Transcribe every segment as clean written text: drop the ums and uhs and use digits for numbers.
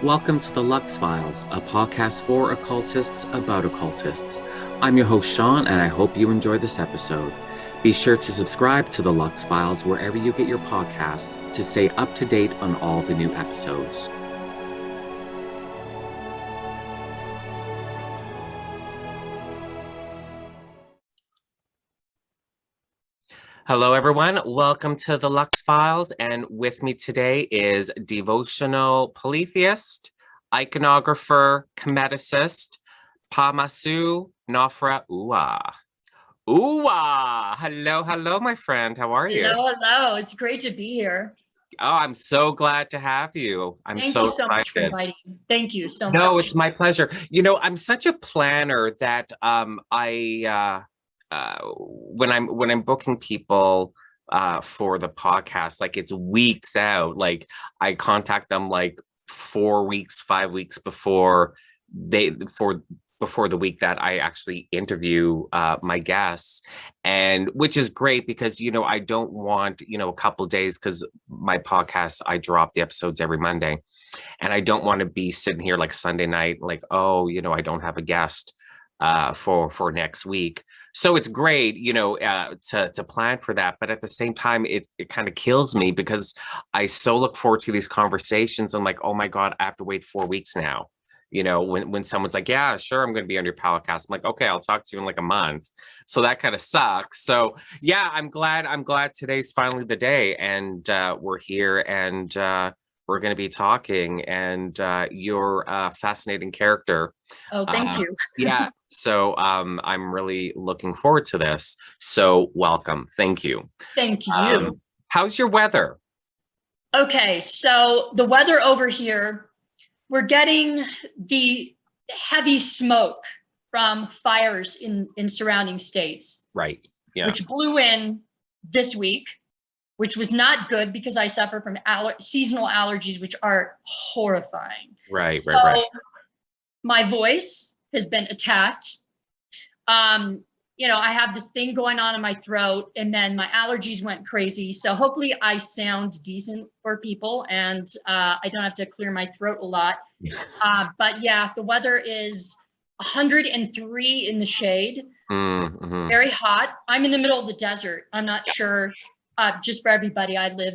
Welcome to the Lux Files, a podcast for occultists about occultists. I'm your host, Sean, and I hope you enjoy this episode. Be sure to subscribe to the Lux Files wherever you get your podcasts to stay up to date on all the new episodes. Hello, everyone. Welcome to the Lux Files, and with me today is devotional polytheist, iconographer, Kemeticist, Ptahmassu Nofra-Uaa. Hello, my friend. How are you? Hello. It's great to be here. Oh, I'm so glad to have you. Thank you so much for inviting me. Thank you so much. No, it's my pleasure. You know, I'm such a planner that when I'm booking people for the podcast, like it's weeks out. Like I contact them like 4 weeks, 5 weeks before the week that I actually interview my guests, and which is great because, you know, I don't want, you know, a couple of days, because my podcast, I drop the episodes every Monday, and I don't want to be sitting here like Sunday night, like, oh, you know, I don't have a guest for next week. So it's great, you know, to plan for that. But at the same time, it kind of kills me because I so look forward to these conversations. I'm like, oh my God, I have to wait 4 weeks now. You know, when someone's like, yeah, sure, I'm going to be on your podcast. I'm like, okay, I'll talk to you in like a month. So that kind of sucks. So yeah, I'm glad today's finally the day, and we're here, and we're going to be talking, and you're a fascinating character. Oh, thank you. Yeah. So I'm really looking forward to this. So welcome. Thank you. Thank you. How's your weather? Okay, so the weather over here, we're getting the heavy smoke from fires in surrounding states. Right. Yeah. Which blew in this week, which was not good because I suffer from seasonal allergies, which are horrifying. Right. My voice has been attacked. You know, I have this thing going on in my throat, and then my allergies went crazy. So hopefully I sound decent for people, and I don't have to clear my throat a lot. But yeah, the weather is 103 in the shade, very hot. I'm in the middle of the desert. I'm not sure. Just for everybody, I live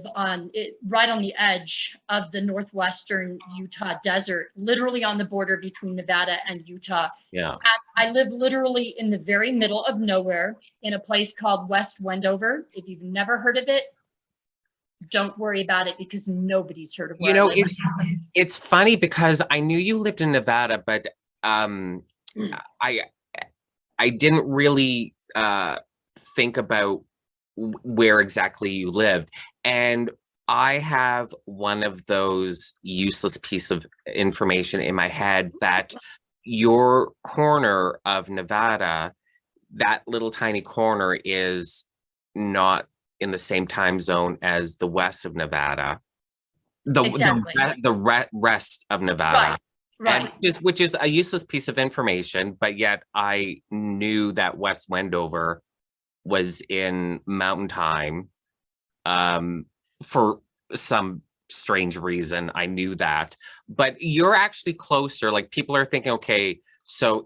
right on the edge of the northwestern Utah desert, literally on the border between Nevada and Utah. Yeah. And I live literally in the very middle of nowhere in a place called West Wendover. If you've never heard of it, don't worry about it because nobody's heard of it. You know, it's funny because I knew you lived in Nevada, but I didn't really think about where exactly you lived. And I have one of those useless piece of information in my head that your corner of Nevada, that little tiny corner, is not in the same time zone as the west of Nevada, the rest of Nevada. Right. And which is a useless piece of information, but yet I knew that West Wendover was in mountain time for some strange reason. I knew that, but you're actually closer. Like, people are thinking, okay, so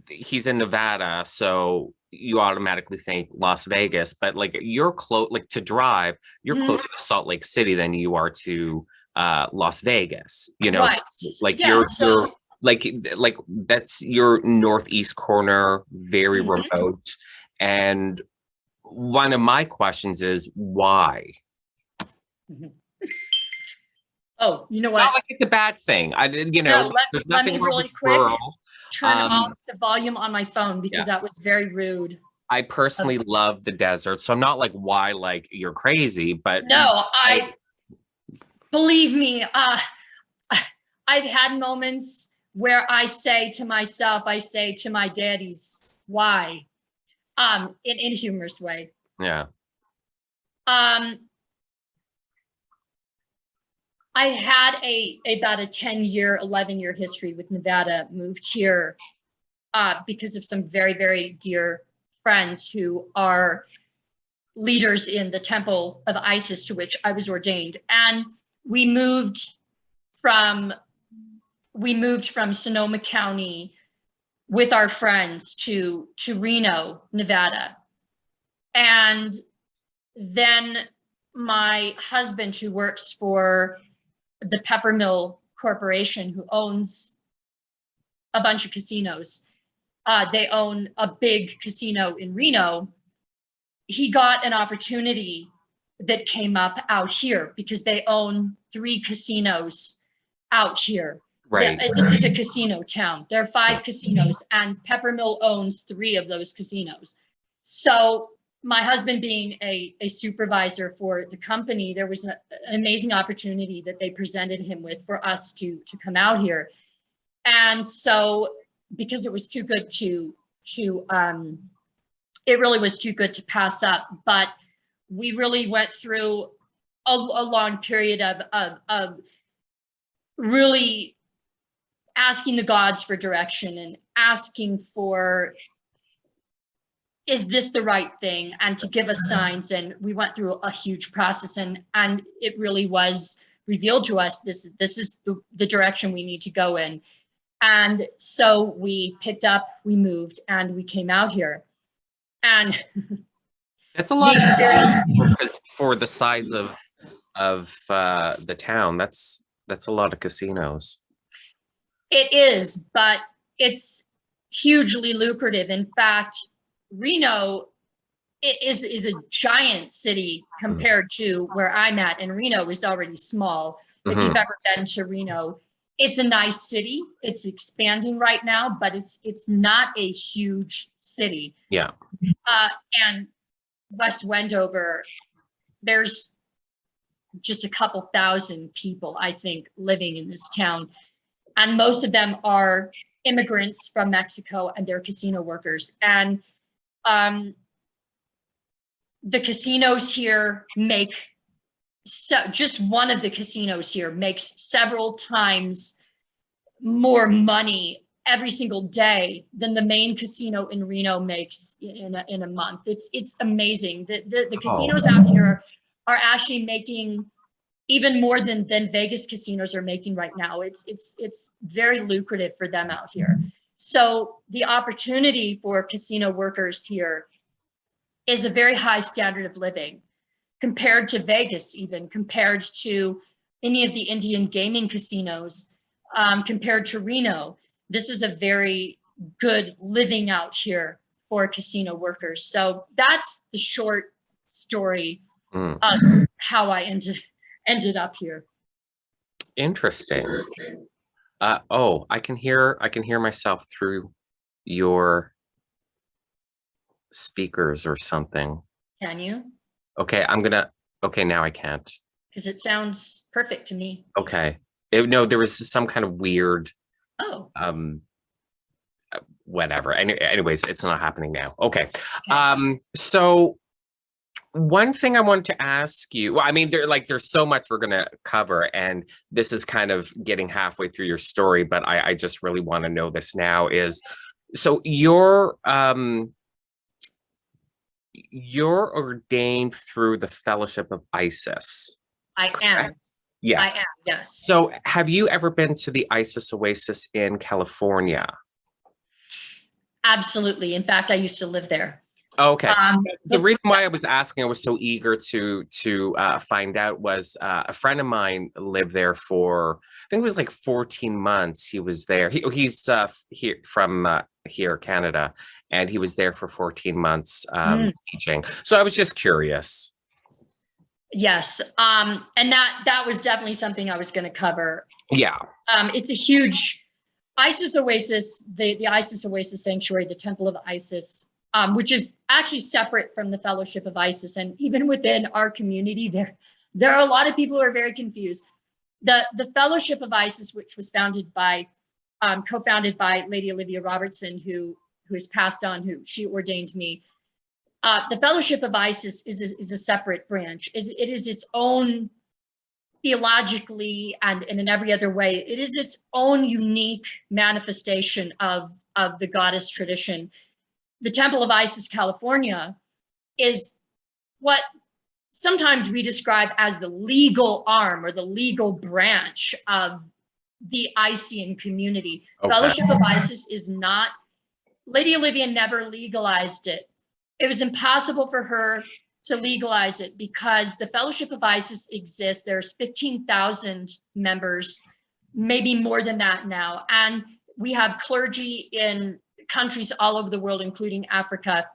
he's in Nevada, so you automatically think Las Vegas, but like you're close, like to drive, you're closer to Salt Lake City than you are to Las Vegas, you know. Right. Like you're like that's your northeast corner, very remote. And one of my questions is why? Oh, you know what? Not like it's a bad thing. You know, no, let me really quick turn off the volume on my phone because that was very rude. I personally love the desert, so I'm not like, why, like you're crazy, but no, believe me, I've had moments where I say to myself, I say to my daddies, why? In a humorous way. Yeah. I had about a 10-year, 11-year history with Nevada. Moved here because of some very, very dear friends who are leaders in the temple of Isis, to which I was ordained. And we moved we moved from Sonoma County with our friends to Reno, Nevada. And then my husband, who works for the Peppermill Corporation, who owns a bunch of casinos, they own a big casino in Reno. He got an opportunity that came up out here because they own 3 casinos out here. Right. This is a casino town. There are 5 casinos, and Peppermill owns 3 of those casinos. So my husband being a supervisor for the company, there was an amazing opportunity that they presented him with for us to come out here. And so, because it was too good it really was too good to pass up, but we really went through a long period of really asking the gods for direction and asking for, is this the right thing, and to give us signs. And we went through a huge process, and it really was revealed to us, this is the direction we need to go in. And so we picked up, we moved, and we came out here. And that's a lot of experience for the size of the town. That's a lot of casinos. It is, but it's hugely lucrative. In fact, Reno is a giant city compared to where I'm at, and Reno is already small. If you've ever been to Reno, it's a nice city. It's expanding right now, but it's not a huge city. Yeah. And West Wendover, there's just a couple thousand people, I think, living in this town. And most of them are immigrants from Mexico, and they're casino workers. And the casinos here make, just one of the casinos here makes several times more money every single day than the main casino in Reno makes in a month. It's amazing. The casinos out here are actually making even more than Vegas casinos are making right now. It's very lucrative for them out here. So the opportunity for casino workers here is a very high standard of living compared to Vegas, even compared to any of the Indian gaming casinos, compared to Reno. This is a very good living out here for casino workers. So that's the short story of how I ended up here. Interesting. Oh, I can hear myself through your speakers or something. Can you? Okay, okay, now I can't. Because it sounds perfect to me. Okay. No, there was some kind of weird, whatever. Anyways, it's not happening now. Okay. So one thing I wanted to ask you, well, I mean, there's so much we're going to cover, and this is kind of getting halfway through your story, but I just really want to know this now is, so you're ordained through the Fellowship of Isis. I am. Yeah. I am, yes. So have you ever been to the Isis Oasis in California? Absolutely. In fact, I used to live there. Okay. The reason why I was asking, I was so eager to find out, was a friend of mine lived there for, I think it was like 14 months. He was there. He's here from here, Canada, and he was there for 14 months teaching. So I was just curious. Yes. And that was definitely something I was going to cover. Yeah. It's a huge Isis Oasis, the Isis Oasis Sanctuary, the Temple of Isis, which is actually separate from the Fellowship of Isis. And even within our community, there are a lot of people who are very confused. The Fellowship of Isis, which was co-founded by Lady Olivia Robertson, who has passed on, she ordained me. The Fellowship of Isis is a separate branch. It is its own, theologically and in every other way, it is its own unique manifestation of the goddess tradition. The Temple of Isis, California, is what sometimes we describe as the legal arm or the legal branch of the Icene community. Okay. Fellowship of Isis is not, Lady Olivia never legalized it. It was impossible for her to legalize it because the Fellowship of Isis exists. There's 15,000 members, maybe more than that now. And we have clergy in countries all over the world, including Africa.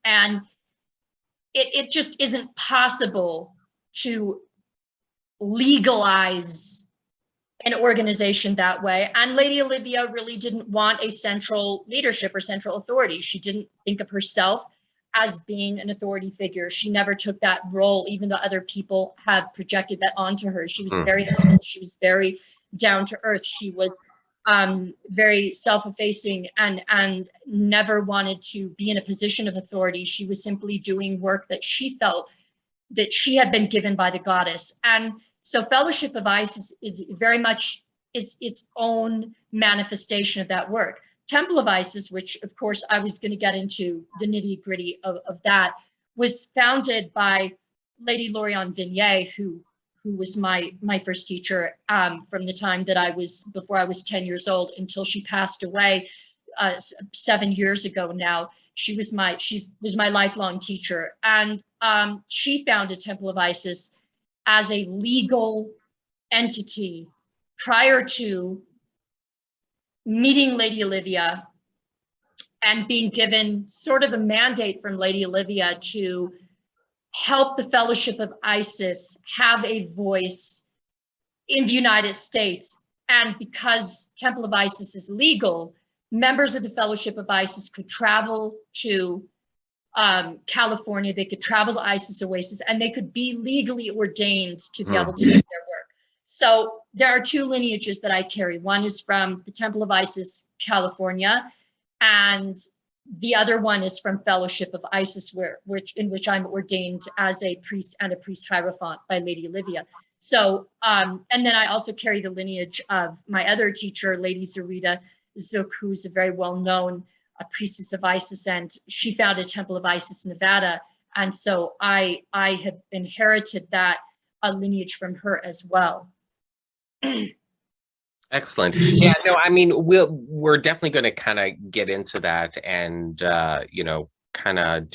And it just isn't possible to legalize an organization that way. And Lady Olivia really didn't want a central leadership or central authority. She didn't think of herself as being an authority figure. She never took that role, even though other people have projected that onto her. She was very humble. She was very down to earth. She was very self-effacing and never wanted to be in a position of authority. She was simply doing work that she felt that she had been given by the goddess. And so Fellowship of Isis is very much its own manifestation of that work. Temple of Isis, which of course I was going to get into the nitty gritty of that, was founded by Lady Lorion Vignier, who was my first teacher from the time that before I was 10 years old until she passed away 7 years ago now. She was my lifelong teacher. And she founded Temple of Isis as a legal entity prior to meeting Lady Olivia and being given sort of a mandate from Lady Olivia to help the Fellowship of Isis have a voice in the United States. And because Temple of Isis is legal, members of the Fellowship of Isis could travel to California, they could travel to Isis Oasis, and they could be legally ordained to be able to do their work. So there are two lineages that I carry. One is from the Temple of Isis, California, and the other one is from Fellowship of Isis, in which I'm ordained as a priest and a Priest-Hierophant by Lady Olivia. So, and then I also carry the lineage of my other teacher, Lady Zarita Zook, who's a very well-known priestess of Isis, and she founded Temple of Isis, Nevada. And so I have inherited that lineage from her as well. Excellent. Yeah, no, I mean, we're definitely going to kind of get into that and, you know, kind of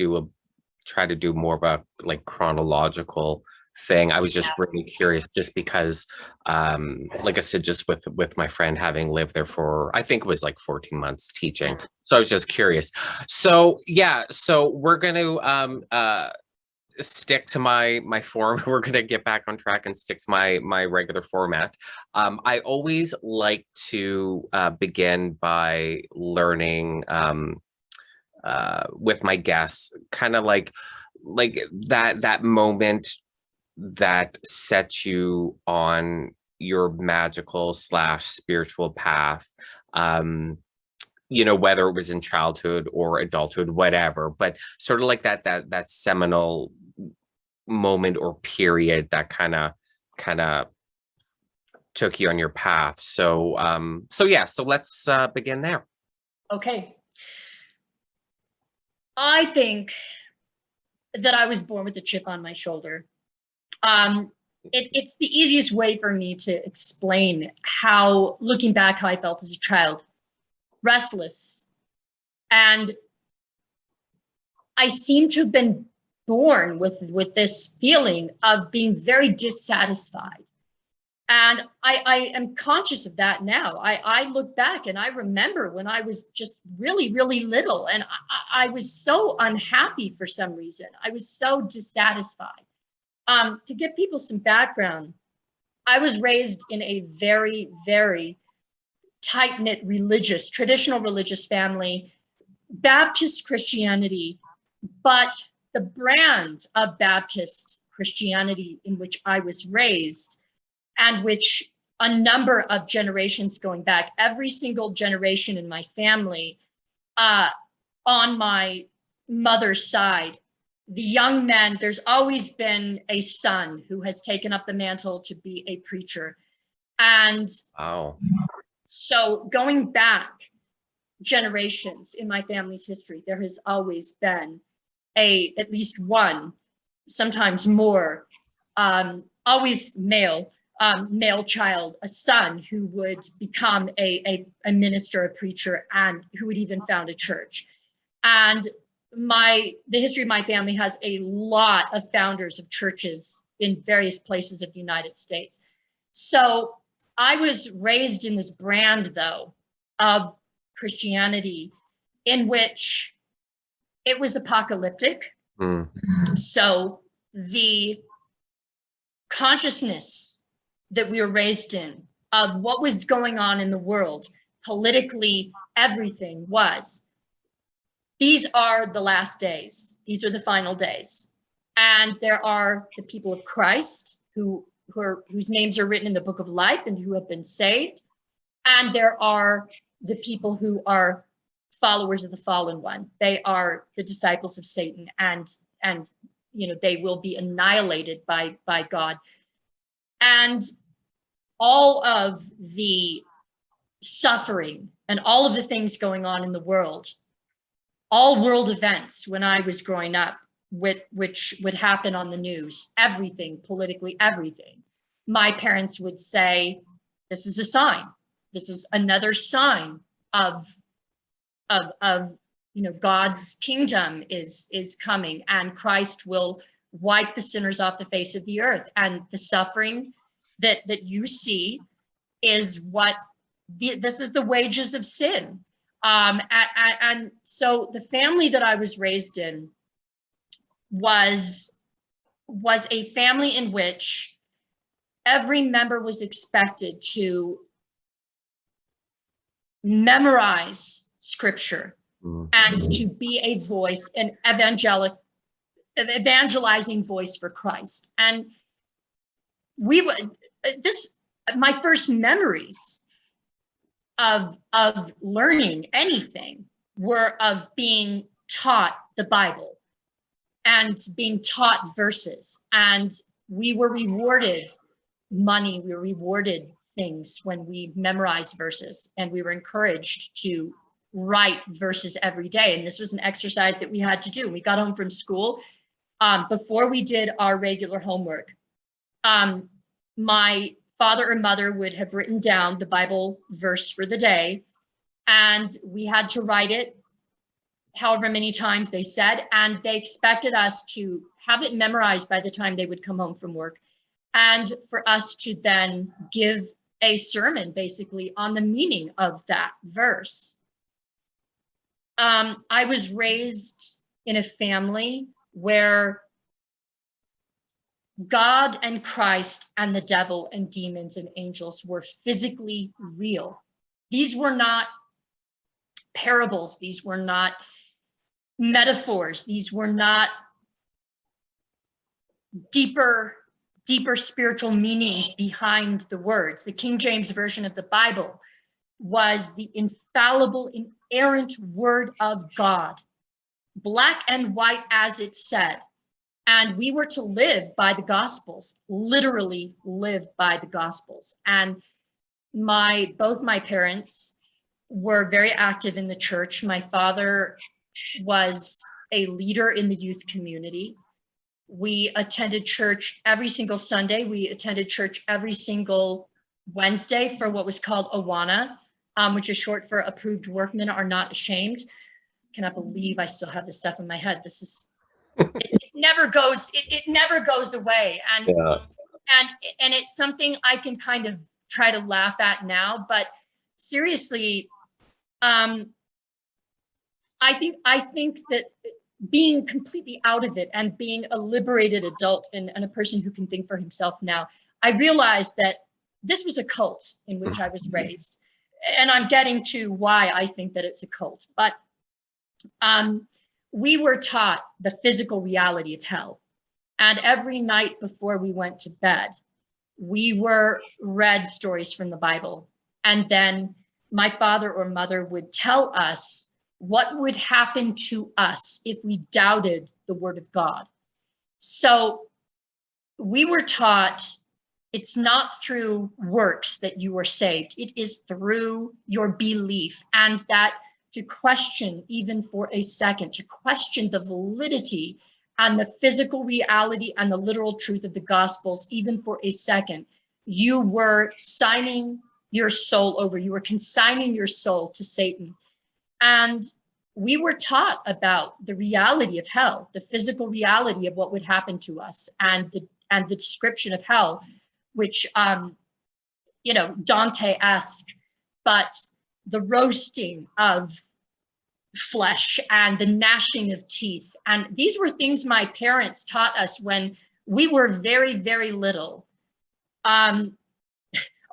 try to do more of a like chronological thing. I was just really curious just because, like I said, just with my friend having lived there for, I think it was like 14 months teaching. So I was just curious. So, yeah, so we're going to, stick to my form. We're gonna get back on track and stick to my regular format. I always like to begin by learning with my guests, kind of like that moment that sets you on your magical / spiritual path. You know, whether it was in childhood or adulthood, whatever, but sort of like that seminal moment or period that kind of took you on your path. So yeah, so let's begin there. Okay. I think that I was born with a chip on my shoulder. It's the easiest way for me to explain how, looking back, how I felt as a child. Restless. And I seem to have been born with this feeling of being very dissatisfied. And I am conscious of that now. I look back and I remember when I was just really, really little and I was so unhappy for some reason. I was so dissatisfied. To give people some background, I was raised in a very, very tight-knit traditional religious family, Baptist Christianity, but the brand of Baptist Christianity in which I was raised, and which a number of generations going back, every single generation in my family, on my mother's side, the young men, there's always been a son who has taken up the mantle to be a preacher. And wow. So going back generations in my family's history, there has always been at least one sometimes more, always male, male child, a son who would become a minister, a preacher, and who would even found a church. And the history of my family has a lot of founders of churches in various places of the United States. So I was raised in this brand, though, of Christianity in which it was apocalyptic. Mm. So the consciousness that we were raised in of what was going on in the world, politically, everything was, these are the last days. These are the final days. And there are the people of Christ whose names are written in the book of life and who have been saved. And there are the people who are followers of the fallen one. They are the disciples of Satan, and they will be annihilated by God. And all of the suffering and all of the things going on in the world, all world events when I was growing up, which would happen on the news, everything, politically, everything. My parents would say, this is a sign. This is another sign of God's kingdom is coming, and Christ will wipe the sinners off the face of the earth. And the suffering that you see is this is the wages of sin. And so the family that I was raised in was a family in which every member was expected to memorize scripture and to be a voice, an evangelizing voice for Christ. And my first memories of learning anything were of being taught the Bible and being taught verses. And we were rewarded money, we were rewarded things when we memorized verses, and we were encouraged to write verses every day. And this was an exercise that we had to do. We got home from school, before we did our regular homework, my father or mother would have written down the Bible verse for the day, and we had to write it however many times they said, and they expected us to have it memorized by the time they would come home from work, and for us to then give a sermon basically on the meaning of that verse. I was raised in a family where God and Christ and the devil and demons and angels were physically real. These were not parables. These were not metaphors. These were not deeper spiritual meanings behind the words. The King James Version of the Bible was the infallible, inerrant word of God, black and white as it said. And we were to live by the Gospels, literally live by the Gospels. And both my parents were very active in the church. My father was a leader in the youth community. We attended church every single Sunday. We attended church every single Wednesday for what was called Awana, which is short for Approved Workmen Are Not Ashamed. I cannot believe I still have this stuff in my head. This is, it never goes away. And, Yeah. and it's something I can kind of try to laugh at now, but seriously, I think that being completely out of it and being a liberated adult and a person who can think for himself now, I realized that this was a cult in which I was raised. And I'm getting to why I think that it's a cult. But we were taught the physical reality of hell. And every night before we went to bed, we were read stories from the Bible. And then my father or mother would tell us what would happen to us if we doubted the word of God. So we were taught it's not through works that you are saved. It is through your belief, and that to question, even for a second, to question the validity and the physical reality and the literal truth of the Gospels, even for a second, you were signing your soul over. You were consigning your soul to Satan. And we were taught about the reality of hell, the physical reality of what would happen to us, and the description of hell, which Dante-esque, but the roasting of flesh and the gnashing of teeth. And these were things my parents taught us when we were very, very little. A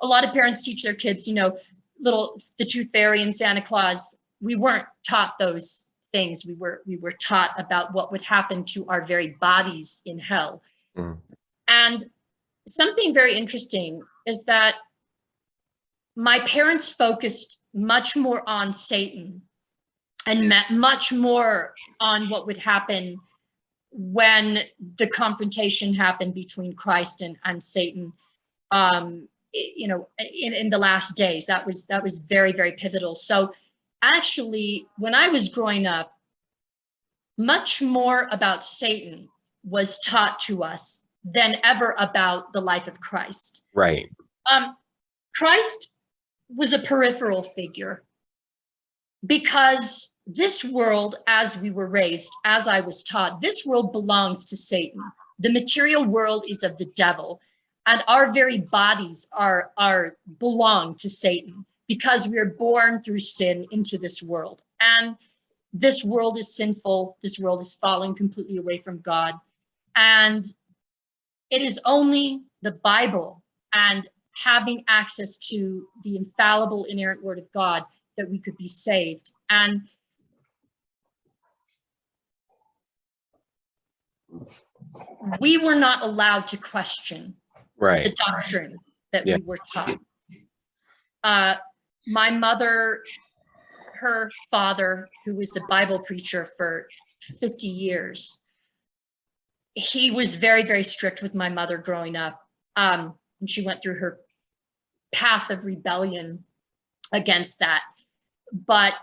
lot of parents teach their kids, the Tooth Fairy and Santa Claus. We weren't taught those things. We were taught about what would happen to our very bodies in hell. Mm. And something very interesting is that my parents focused much more on Satan and much more on what would happen when the confrontation happened between Christ and Satan. In the last days, that was very, very pivotal. So actually, when I was growing up, much more about Satan was taught to us than ever about the life of Christ. Right. Christ was a peripheral figure, because this world, as we were raised, as I was taught, this world belongs to Satan. The material world is of the devil, and our very bodies belong to Satan, because we are born through sin into this world. And this world is sinful. This world is falling completely away from God. And it is only the Bible and having access to the infallible, inerrant word of God that we could be saved. And we were not allowed to question the doctrine that we were taught. My mother, her father, who was a Bible preacher for 50 years, he was very, very strict with my mother growing up. And she went through her path of rebellion against that. But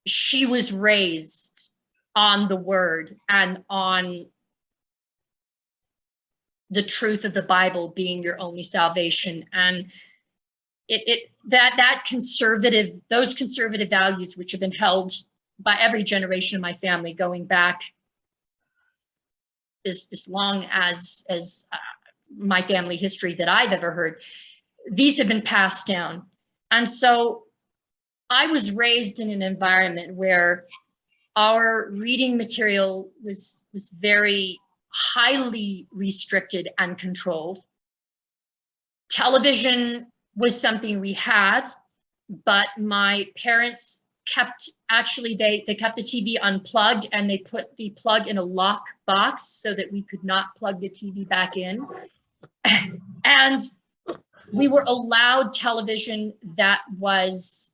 she was raised on the word and on the truth of the Bible being your only salvation. And those conservative values, which have been held by every generation of my family going back as long as my family history that I've ever heard, these have been passed down. And so I was raised in an environment where our reading material was very highly restricted and controlled. Television was something we had, but my parents they kept the TV unplugged, and they put the plug in a lock box so that we could not plug the TV back in. And we were allowed television that was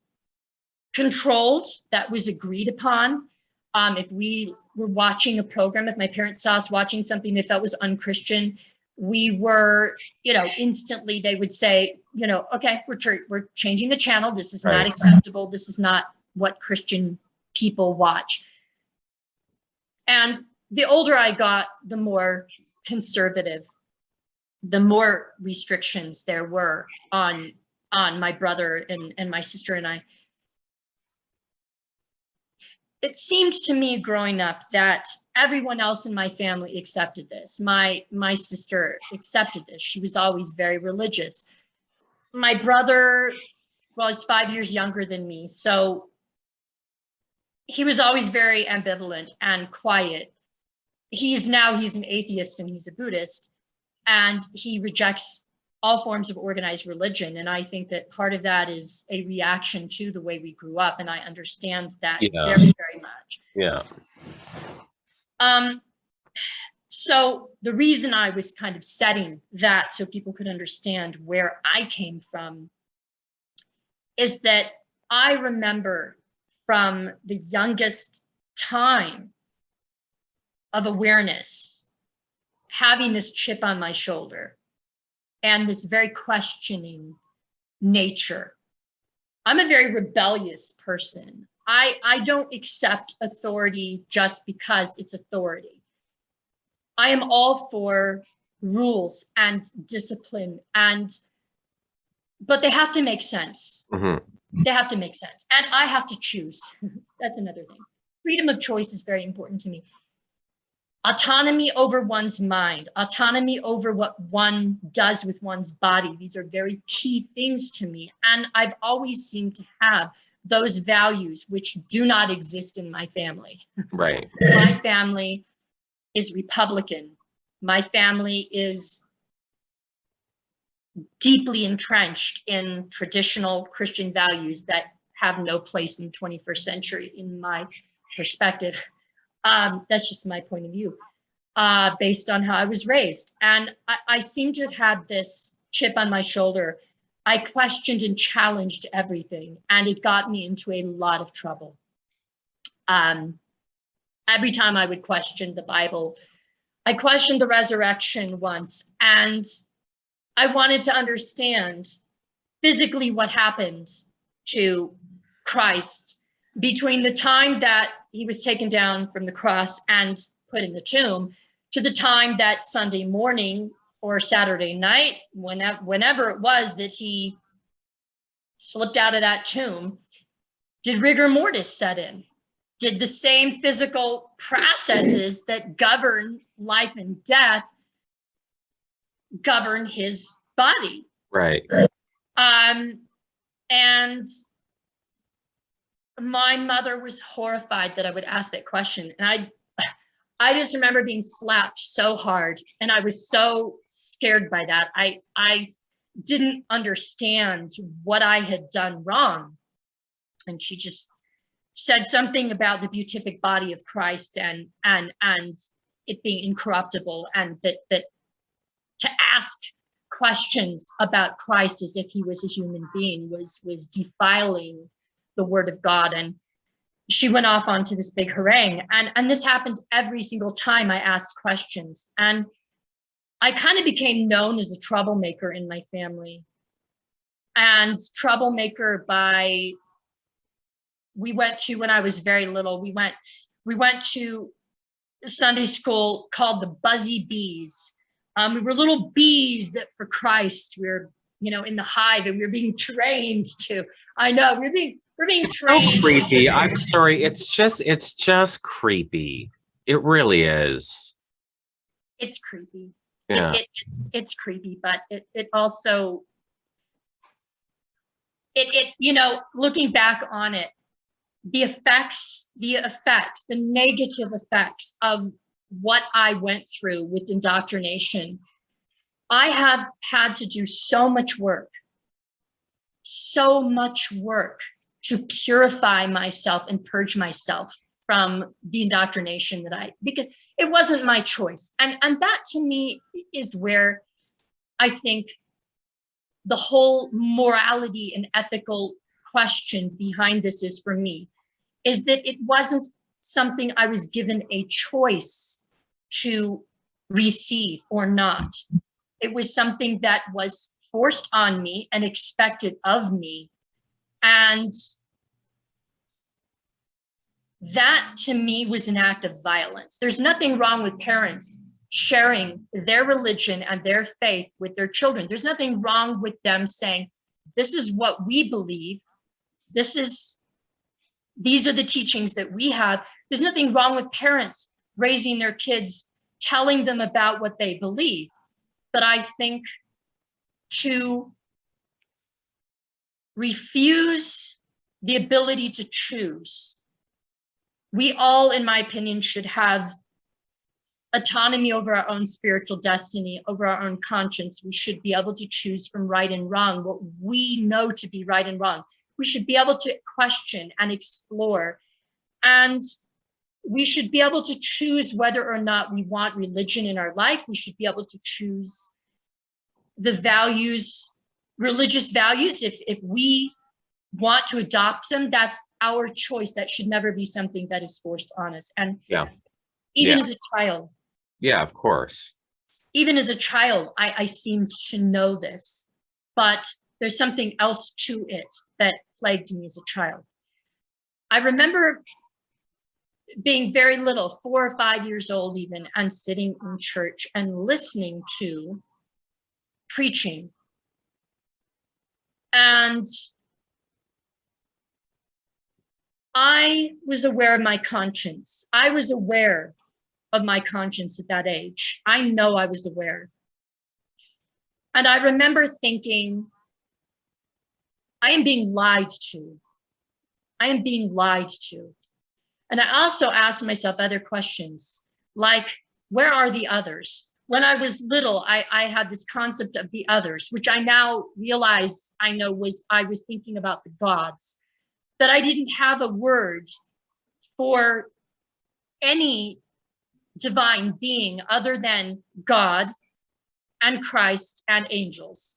controlled, that was agreed upon. If we were watching a program, if my parents saw us watching something they felt was unchristian, we were, instantly they would say, okay, we're changing the channel. This is not acceptable. This is not what Christian people watch. And the older I got, the more conservative, the more restrictions there were on my brother and my sister and I. It seemed to me growing up that everyone else in my family accepted this. My sister accepted this. She was always very religious. My brother was 5 years younger than me, so he was always very ambivalent and quiet. He's an atheist and he's a Buddhist, and he rejects all forms of organized religion. And I think that part of that is a reaction to the way we grew up. And I understand that very, very much. Yeah. So the reason I was kind of setting that so people could understand where I came from is that I remember from the youngest time of awareness having this chip on my shoulder and this very questioning nature. I'm a very rebellious person. I don't accept authority just because it's authority. I am all for rules and discipline, but they have to make sense. They have to make sense. And I have to choose. That's another thing. Freedom of choice is very important to me. Autonomy over one's mind, autonomy over what one does with one's body. These are very key things to me. And I've always seemed to have those values, which do not exist in my family. Right. My family is Republican. My family is deeply entrenched in traditional Christian values that have no place in the 21st century, in my perspective. That's just my point of view, based on how I was raised. And I seem to have had this chip on my shoulder. I questioned and challenged everything, and it got me into a lot of trouble. Every time I would question the Bible, I questioned the resurrection once, and I wanted to understand physically what happened to Christ between the time that he was taken down from the cross and put in the tomb to the time that Sunday morning or Saturday night, whenever it was that he slipped out of that tomb. Did rigor mortis set in? Did the same physical processes that govern life and death govern his body? Right. And my mother was horrified that I would ask that question. And I just remember being slapped so hard, and I was so scared by that. I didn't understand what I had done wrong. And she just said something about the beatific body of Christ and it being incorruptible, and that to ask questions about Christ as if he was a human being was defiling the word of God. And she went off onto this big harangue, and this happened every single time I asked questions. And I kind of became known as a troublemaker in my family. And troublemaker we went to, when I was very little, we went to Sunday school called the Buzzy Bees. We were little bees that for Christ, we were, in the hive, and we were being trained to, I know, we're being trained. So creepy. I'm sorry. It's just creepy. It really is. It's creepy. Yeah. It's creepy, but it also, looking back on it, the negative effects of what I went through with indoctrination, I have had to do so much work to purify myself and purge myself from the indoctrination because it wasn't my choice. And that to me is where I think the whole morality and ethical question behind this is for me, is that it wasn't something I was given a choice to receive or not. It was something that was forced on me and expected of me. And that to me was an act of violence. There's nothing wrong with parents sharing their religion and their faith with their children. There's nothing wrong with them saying, this is what we believe. These are the teachings that we have. There's nothing wrong with parents raising their kids, telling them about what they believe. But I think to refuse the ability to choose, we all, in my opinion, should have autonomy over our own spiritual destiny, over our own conscience. We should be able to choose from right and wrong, what we know to be right and wrong. We should be able to question and explore, and we should be able to choose whether or not we want religion in our life. We should be able to choose the values, religious values. If we want to adopt them, that's our choice. That should never be something that is forced on us. And even as a child. Yeah, of course. Even as a child, I seemed to know this, but there's something else to it that plagued me as a child. I remember being very little, 4 or 5 years old even, and sitting in church and listening to preaching. And I was aware of my conscience. I was aware of my conscience at that age. I know I was aware. And I remember thinking, I am being lied to. I am being lied to. And I also asked myself other questions, like, where are the others? When I was little, I had this concept of the others, which I now realize I was thinking about the gods, but I didn't have a word for any divine being other than God and Christ and angels.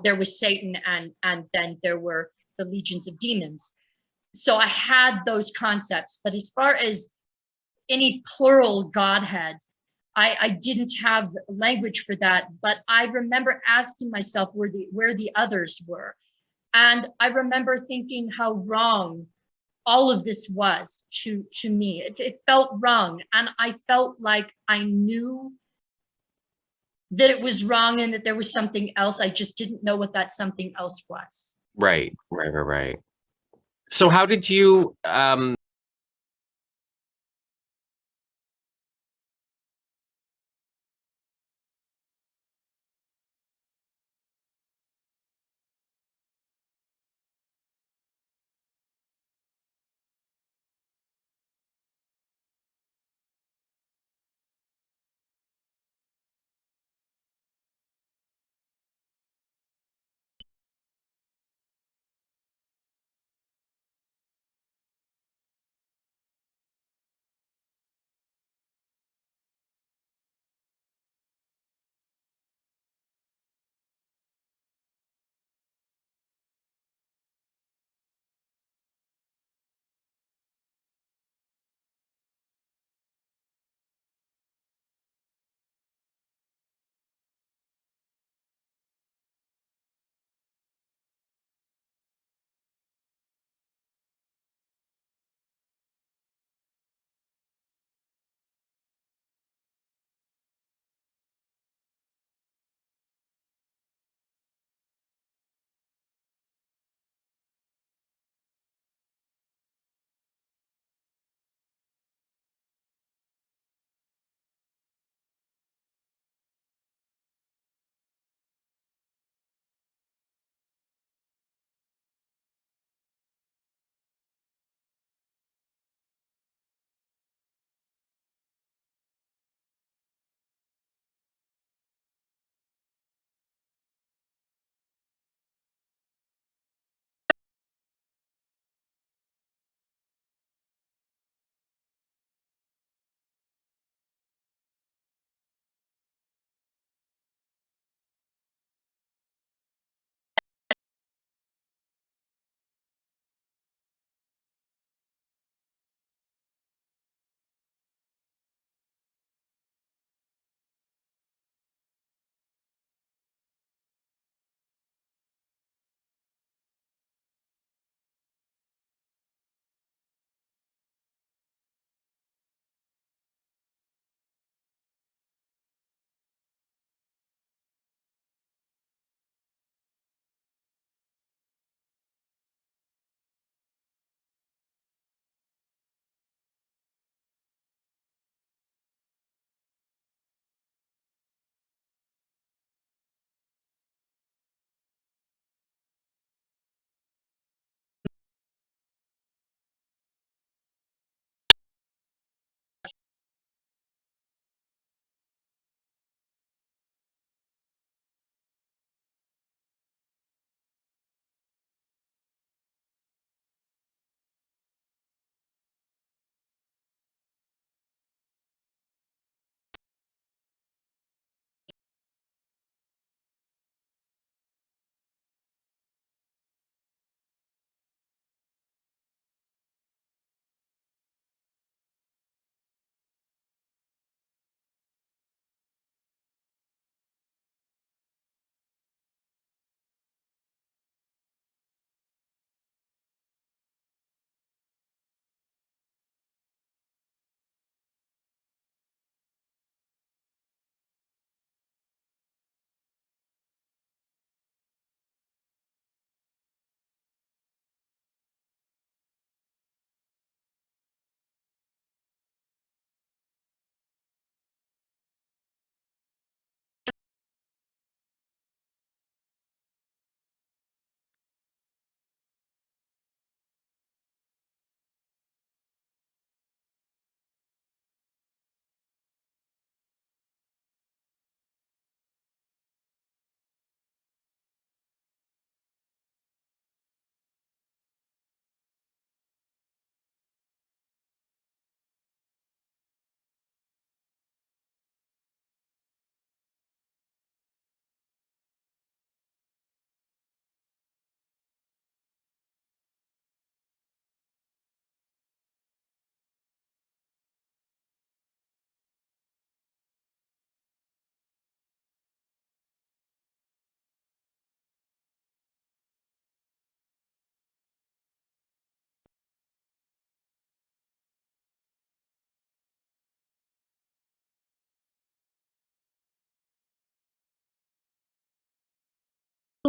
There was Satan, and then there were the legions of demons. So I had those concepts, but as far as any plural Godhead, I didn't have language for that. But I remember asking myself where the others were. And I remember thinking how wrong all of this was to me. It felt wrong. And I felt like I knew that it was wrong and that there was something else. I just didn't know what that something else was. Right. So how did you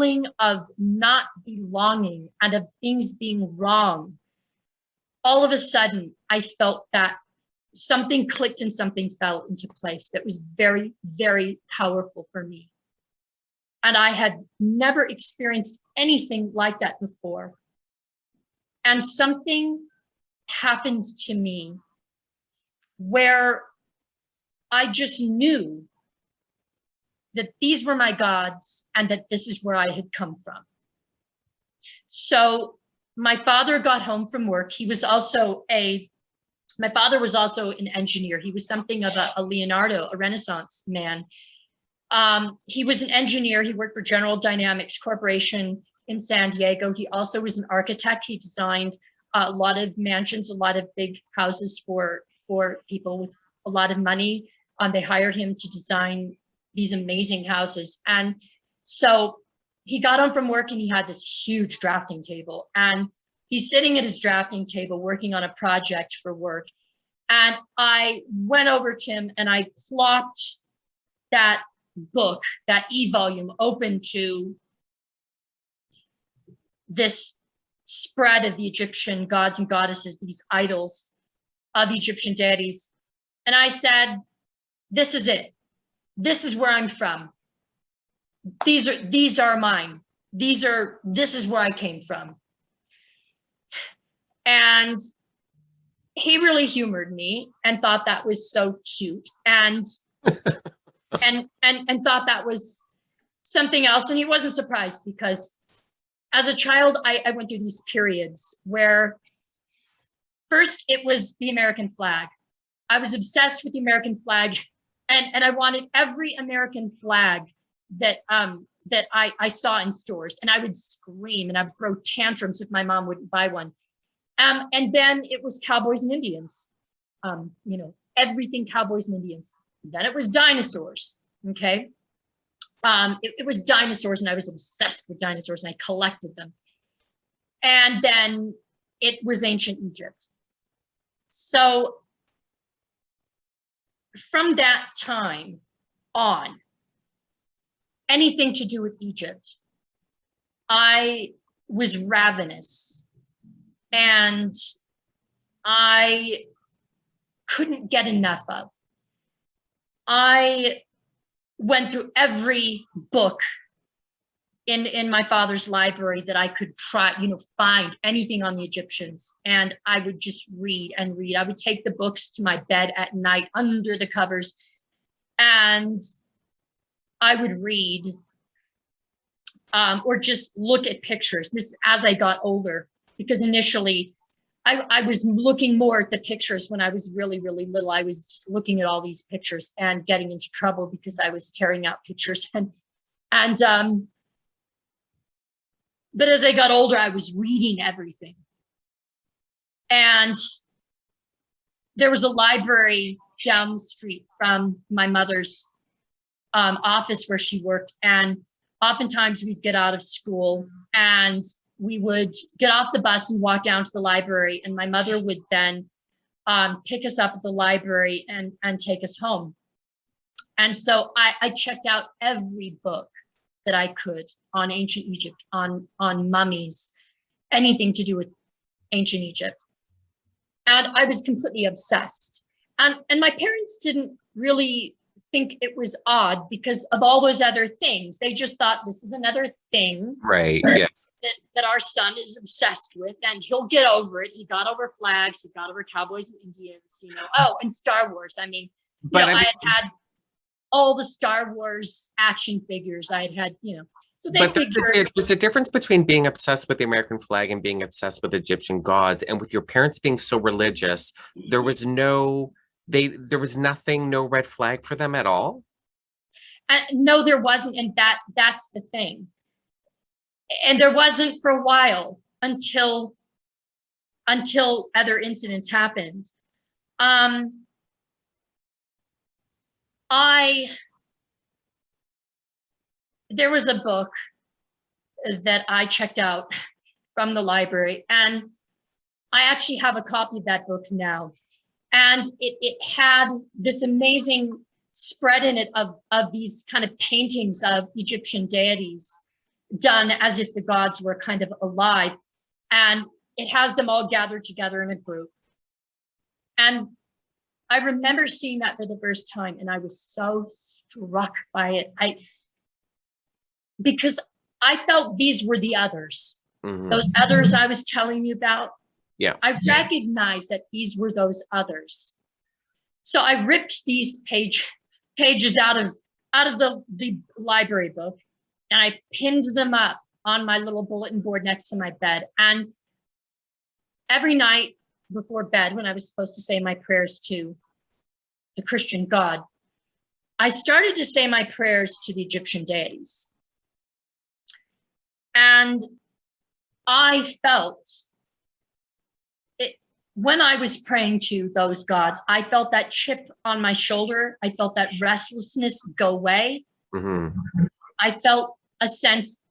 feeling of not belonging and of things being wrong, all of a sudden, I felt that something clicked and something fell into place that was very, very powerful for me. And I had never experienced anything like that before. And something happened to me where I just knew that these were my gods and that this is where I had come from. So my father got home from work. My father was also an engineer. He was something of a Leonardo, a Renaissance man. He was an engineer. He worked for General Dynamics Corporation in San Diego. He also was an architect. He designed a lot of mansions, a lot of big houses for people with a lot of money. They hired him to design these amazing houses. And so he got home from work and he had this huge drafting table. And he's sitting at his drafting table working on a project for work. And I went over to him and I plopped that book, that e-volume, open to this spread of the Egyptian gods and goddesses, these idols of Egyptian deities. And I said, this is it. This is where I'm from. These are mine. This is where I came from. And he really humored me and thought that was so cute and thought that was something else. And he wasn't surprised because as a child, I went through these periods where first it was the American flag. I was obsessed with the American flag and I wanted every American flag that I saw in stores, and I would scream and I would throw tantrums if my mom wouldn't buy one. And then it was cowboys and Indians, everything cowboys and Indians. Then it was dinosaurs, okay? It was dinosaurs and I was obsessed with dinosaurs and I collected them. And then it was ancient Egypt. So from that time on, anything to do with Egypt, I was ravenous and I couldn't get enough of. I went through every book in my father's library that I could try, find anything on the Egyptians. And I would just read and read. I would take the books to my bed at night under the covers and I would read or just look at pictures. This is as I got older, because initially I was looking more at the pictures when I was really, really little. I was just looking at all these pictures and getting into trouble because I was tearing out pictures. But as I got older, I was reading everything. And there was a library down the street from my mother's office where she worked. And oftentimes we'd get out of school and we would get off the bus and walk down to the library. And my mother would then pick us up at the library and take us home. And so I checked out every book that I could on ancient Egypt, on mummies, anything to do with ancient Egypt. And I was completely obsessed. And my parents didn't really think it was odd because of all those other things. They just thought this is another thing. Right, yeah. That our son is obsessed with, and he'll get over it. He got over flags, he got over cowboys and Indians, Oh, and Star Wars. I mean, I had all the Star Wars action figures. I had, so they figured. There's a difference between being obsessed with the American flag and being obsessed with Egyptian gods. And with your parents being so religious, there was no red flag for them at all? No, there wasn't. And that's the thing. And there wasn't for a while until other incidents happened. There was a book that I checked out from the library, and I actually have a copy of that book now. And it had this amazing spread in it of these kind of paintings of Egyptian deities. done as if the gods were kind of alive. And it has them all gathered together in a group. And I remember seeing that for the first time, and I was so struck by it. Because I felt these were the others. Mm-hmm. Those others I was telling you about. Yeah. I recognized that these were those others. So I ripped these pages out of the library book, and I pinned them up on my little bulletin board next to my bed. And every night before bed, when I was supposed to say my prayers to the Christian God, I started to say my prayers to the Egyptian deities. And I felt it when I was praying to those gods. I felt that chip on my shoulder. I felt that restlessness go away. Mm-hmm. I felt a sense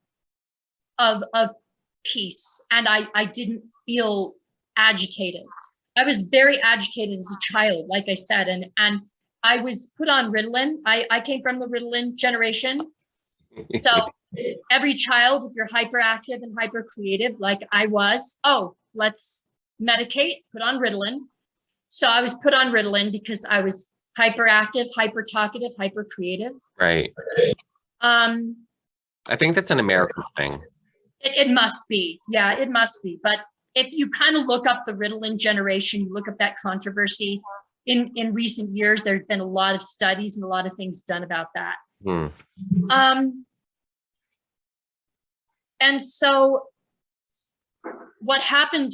of peace, and I didn't feel agitated. I was very agitated as a child, like I said, and I was put on Ritalin. I came from the Ritalin generation. So every child, if you're hyperactive and hyper creative, like I was, oh, let's medicate, put on Ritalin. So I was put on Ritalin because I was hyperactive, hyper talkative, hyper creative. Right. I think that's an American thing. It must be. Yeah, it must be. But if you kind of look up the Ritalin generation, you look up that controversy, in recent years, there's been a lot of studies and a lot of things done about that. And so what happened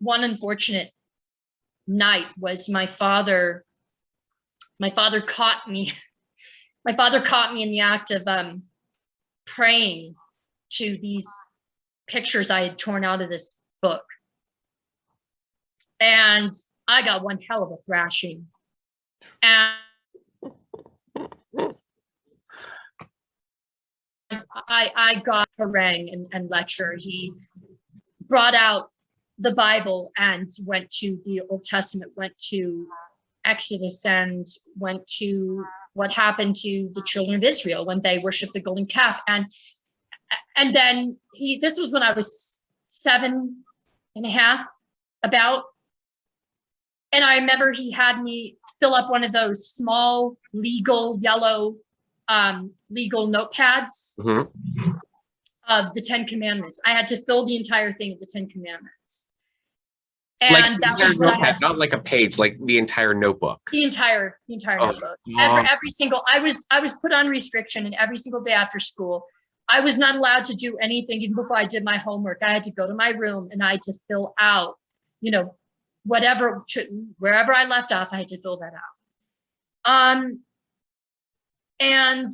one unfortunate night was my father caught me. My father caught me in the act of praying to these pictures I had torn out of this book. And I got one hell of a thrashing. And I got harangue and lecture. He brought out the Bible and went to the Old Testament, went to Exodus, and went to what happened to the children of Israel when they worshiped the golden calf. And then this was when I was 7.5, about. And I remember he had me fill up one of those small legal yellow legal notepads of the 10 Commandments. I had to fill the entire thing of the 10 Commandments. And like that was what notepad, not like a page, like the entire notebook. The entire notebook. Every single, I was put on restriction, and every single day after school, I was not allowed to do anything. Even before I did my homework, I had to go to my room and I had to fill out, wherever I left off, I had to fill that out. And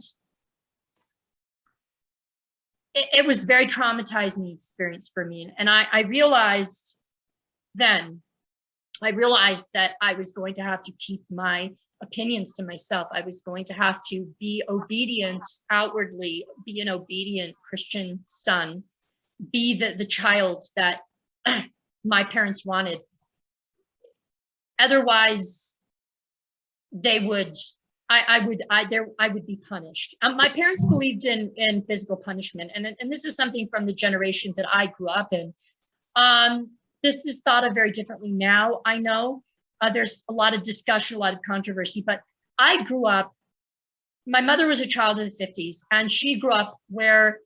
it was very traumatizing experience for me. And I realized that I was going to have to keep my opinions to myself. I was going to have to be obedient outwardly, be an obedient Christian son, be the child that my parents wanted. Otherwise, I would be punished. My parents believed in physical punishment, and this is something from the generation that I grew up in. This is thought of very differently now. I know there's a lot of discussion, a lot of controversy, but I grew up. My mother was a child of the 50s, and she grew up where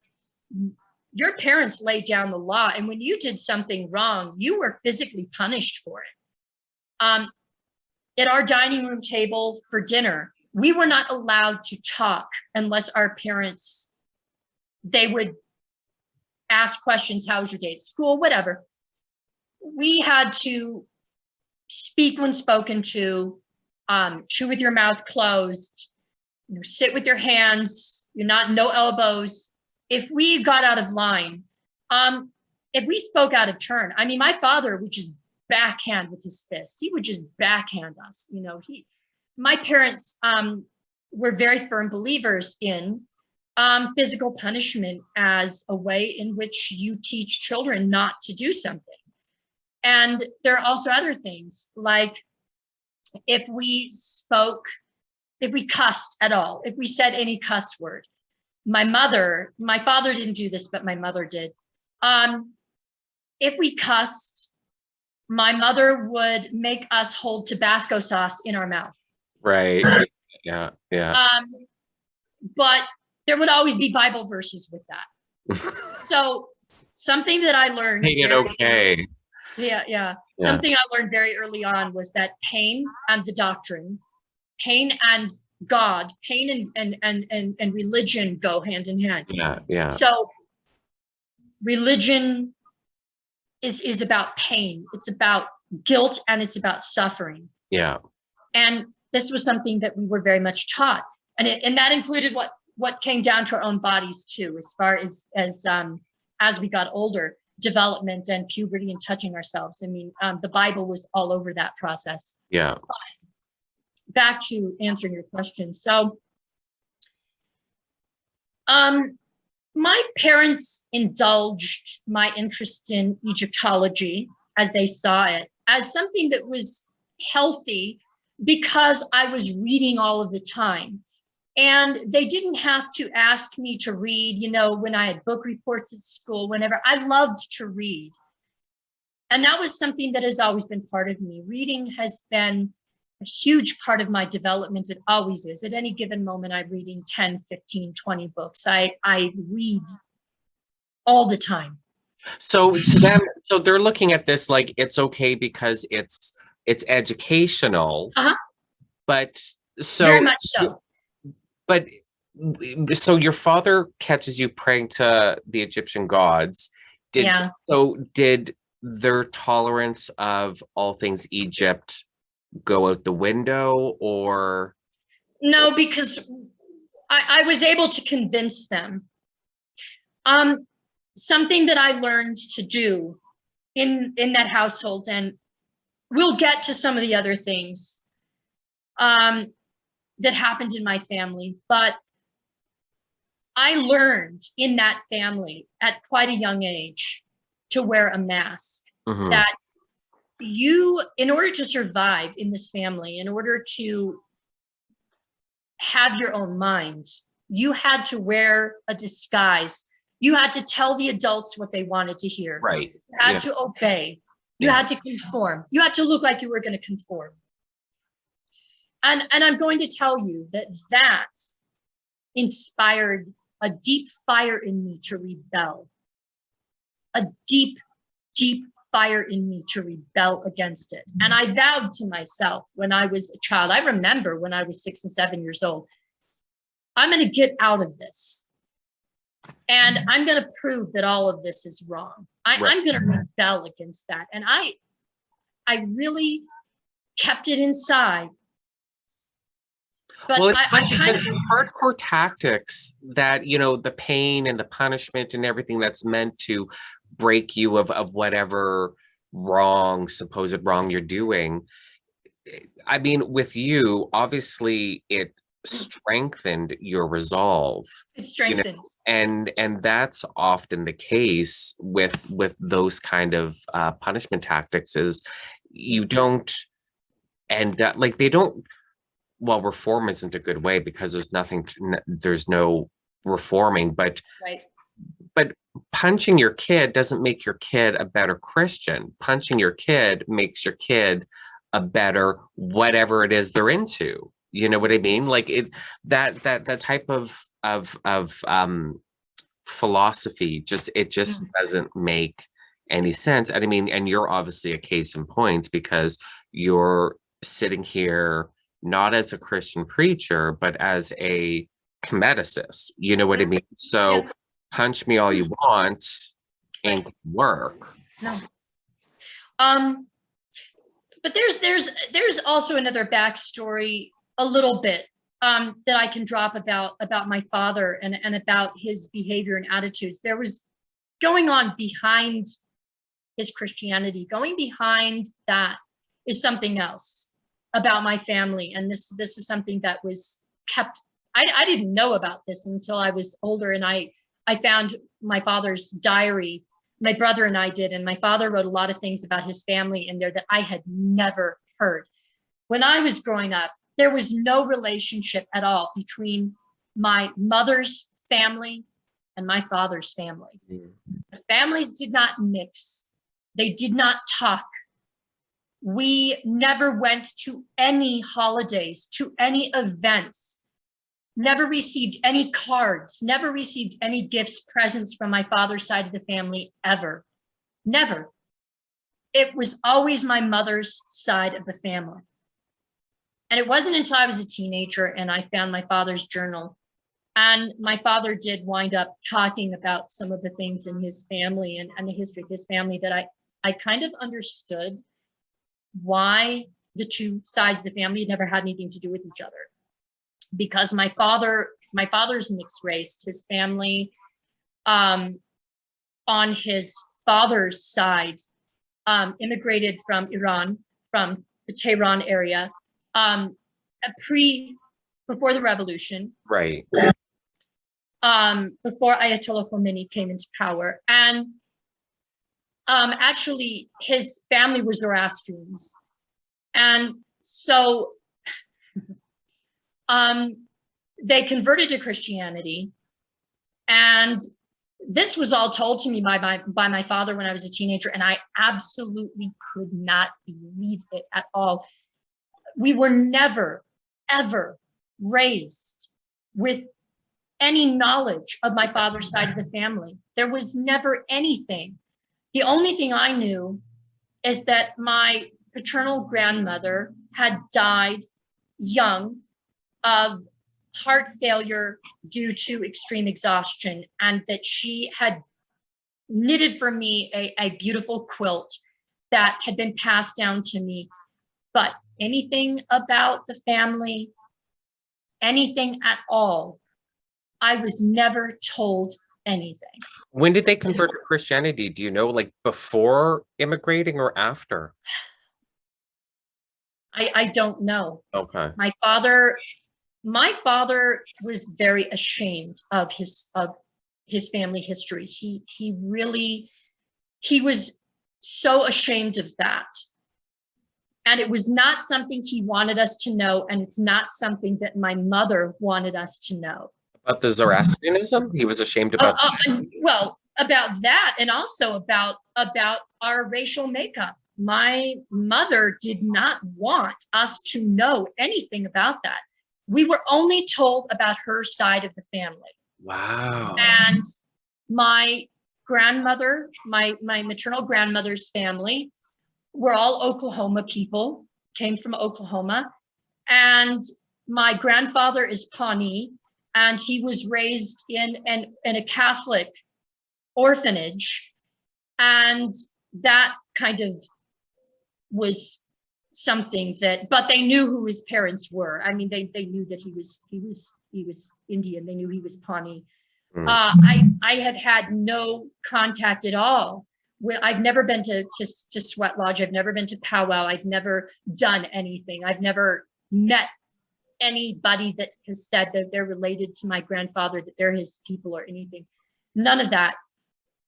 your parents laid down the law, and when you did something wrong, you were physically punished for it. At our dining room table for dinner, we were not allowed to talk unless our parents, they would ask questions. How was your day at school? Whatever. We had to speak when spoken to, chew with your mouth closed, sit with your hands, no elbows. If we got out of line, if we spoke out of turn, my father would just backhand with his fist. He would just backhand us. My parents were very firm believers in physical punishment as a way in which you teach children not to do something. And there are also other things, like if we cussed at all, if we said any cuss word, my father didn't do this, but my mother did. If we cussed, my mother would make us hold Tabasco sauce in our mouth. Right. Yeah. Yeah. But there would always be Bible verses with that. So something that I learned. Make it okay. Yeah. Something I learned very early on was that pain and the doctrine, pain and God, pain and religion go hand in hand. Yeah. So religion is about pain. It's about guilt and it's about suffering. Yeah. And this was something that we were very much taught. And that included what came down to our own bodies too, as far as we got older, development and puberty and touching ourselves. I mean, the Bible was all over that process. Yeah. But back to answering your question. So, my parents indulged my interest in Egyptology as they saw it as something that was healthy because I was reading all of the time. And they didn't have to ask me to read, you know, when I had book reports at school, whenever. I loved to read. And that was something that has always been part of me. Reading has been a huge part of my development. It always is. At any given moment, I'm reading 10, 15, 20 books. I read all the time. So to them, so they're looking at this like it's okay because it's educational. But so very much so. But so your father catches you praying to the Egyptian gods. Did their tolerance of all things Egypt go out the window, or? No, because I was able to convince them. Something that I learned to do in that household, and we'll get to some of the other things that happened in my family, but I learned in that family at quite a young age to wear a mask. That you, in order to survive in this family, in order to have your own mind, you had to wear a disguise. You had to tell the adults what they wanted to hear. Right. You had to obey. You had to conform. You had to look like you were going to conform. And I'm going to tell you that inspired a deep fire in me to rebel. A deep, deep fire in me to rebel against it. And I vowed to myself when I was a child, I remember when I was 6 and 7 years old, I'm going to get out of this. And I'm going to prove that all of this is wrong. I'm going to rebel against that. And I really kept it inside. But well, I kind of these hardcore tactics that, you know, the pain and the punishment and everything that's meant to break you of whatever supposed wrong you're doing. I mean, with you, obviously it strengthened your resolve. It strengthened. You know? And that's often the case with those kind of punishment tactics is you don't end up like they don't. Well, reform isn't a good way because there's no reforming, but punching your kid doesn't make your kid a better Christian. Punching your kid makes your kid a better whatever it is they're into. You know what I mean? Like that type of philosophy just doesn't make any sense. And I mean, and you're obviously a case in point because you're sitting here not as a Christian preacher, but as a Kemeticist. You know what I mean? So punch me all you want and work. No. But there's also another backstory a little bit that I can drop about my father and about his behavior and attitudes. There was going on behind his Christianity. Going behind that is something else about my family. And this is something that was kept. I didn't know about this until I was older, and I found my father's diary. My brother and I did, and my father wrote a lot of things about his family in there that I had never heard. When I was growing up, there was no relationship at all between my mother's family and my father's family. Mm. The families did not mix. They did not talk. We never went to any holidays, to any events, never received any cards, never received any gifts, presents from my father's side of the family, ever. Never. It was always my mother's side of the family. And it wasn't until I was a teenager and I found my father's journal. And my father did wind up talking about some of the things in his family and the history of his family that I kind of understood why the two sides of the family never had anything to do with each other. Because my father's mixed race, his family, on his father's side, immigrated from Iran, from the Tehran area, before the revolution. Right. Before Ayatollah Khomeini came into power. And actually his family was Zoroastrians. And so they converted to Christianity. And this was all told to me by my father when I was a teenager, and I absolutely could not believe it at all. We were never, ever raised with any knowledge of my father's side of the family. There was never anything. The only thing I knew is that my paternal grandmother had died young of heart failure due to extreme exhaustion, and that she had knitted for me a beautiful quilt that had been passed down to me. But anything about the family, anything at all, I was never told anything. When did they convert to Christianity? Do you know, like before immigrating or after? I don't know. Okay. My father was very ashamed of his family history. He was so ashamed of that. And it was not something he wanted us to know, and it's not something that my mother wanted us to know. About the Zoroastrianism? He was ashamed about well, about that, and also about our racial makeup. My mother did not want us to know anything about that. We were only told about her side of the family. Wow. And my grandmother, my maternal grandmother's family, were all Oklahoma people, came from Oklahoma. And my grandfather is Pawnee, and he was raised in a Catholic orphanage. And that kind of was something that, but they knew who his parents were. I mean, they knew that he was Indian. They knew he was Pawnee. I have had no contact at all. I've never been to Sweat Lodge. I've never been to powwow. I've never done anything. I've never met anybody that has said that they're related to my grandfather, that they're his people or anything. None of that.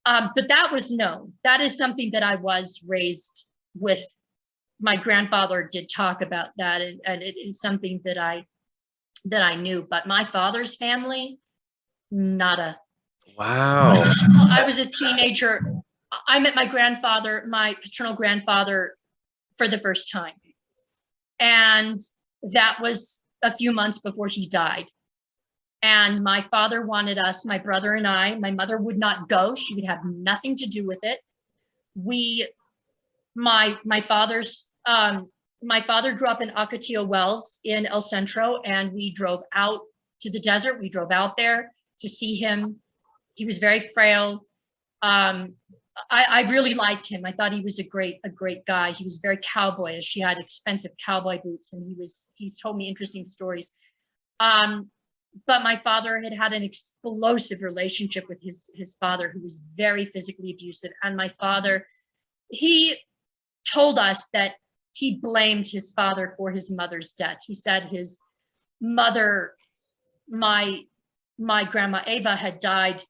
But that was known. That is something that I was raised with. My grandfather did talk about that, and it is something that I knew. But my father's family, nada. Wow. It wasn't until I was a teenager I met my grandfather, my paternal grandfather, for the first time. And that was a few months before he died. And my father wanted us, my brother and I, my mother would not go. She would have nothing to do with it. My father grew up in Ocotillo Wells in El Centro, and we drove out to the desert. We drove out there to see him. He was very frail. I really liked him. I thought he was a great guy. He was very cowboyish. He had expensive cowboy boots, and he's told me interesting stories. But my father had an explosive relationship with his father, who was very physically abusive. And my father, he told us that he blamed his father for his mother's death. He said his mother, my grandma Ava, had died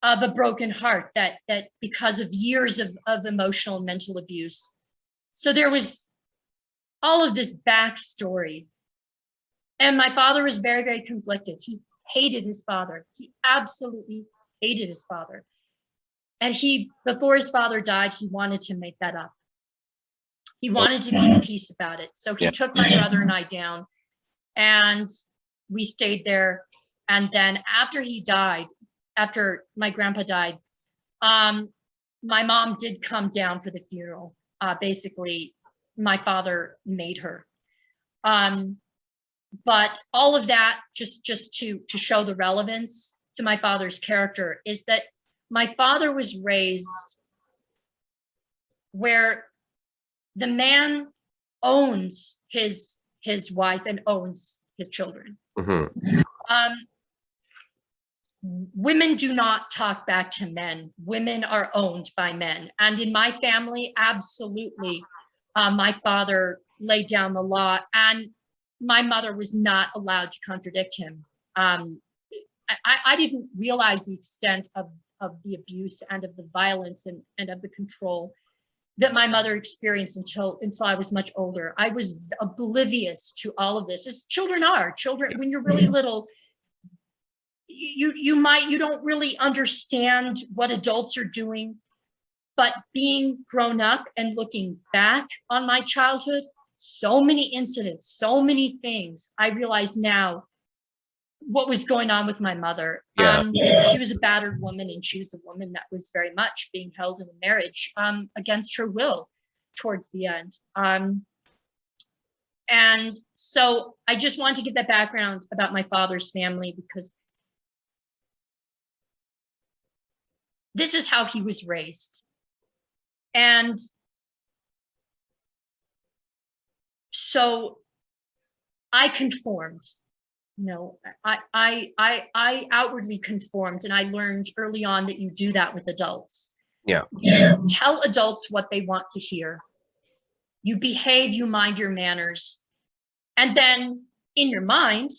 of a broken heart, that because of years of emotional and mental abuse. So there was all of this backstory. And my father was very, very conflicted. hated his father. He absolutely hated his father. And before his father died, he wanted to make that up. He wanted to be at peace about it. So he took my brother and I down, and we stayed there. And then after he died, after my grandpa died, my mom did come down for the funeral. Basically, my father made her. But all of that, just to show the relevance to my father's character, is that my father was raised where the man owns his wife and owns his children. Women do not talk back to men. Women are owned by men. And in my family, absolutely, my father laid down the law, and my mother was not allowed to contradict him. I didn't realize the extent of the abuse and of the violence and of the control that my mother experienced until I was much older. I was oblivious to all of this, as children are. Children, when you're really little, you don't really understand what adults are doing. But being grown up and looking back on my childhood, so many incidents, so many things, I realize now what was going on with my mother. She was a battered woman, and she was a woman that was very much being held in a marriage against her will towards the end. And so I just wanted to give that background about my father's family, because this is how he was raised. And so I conformed. I outwardly conformed, and I learned early on that you do that with adults. You tell adults what they want to hear. You behave, you mind your manners. And then in your mind,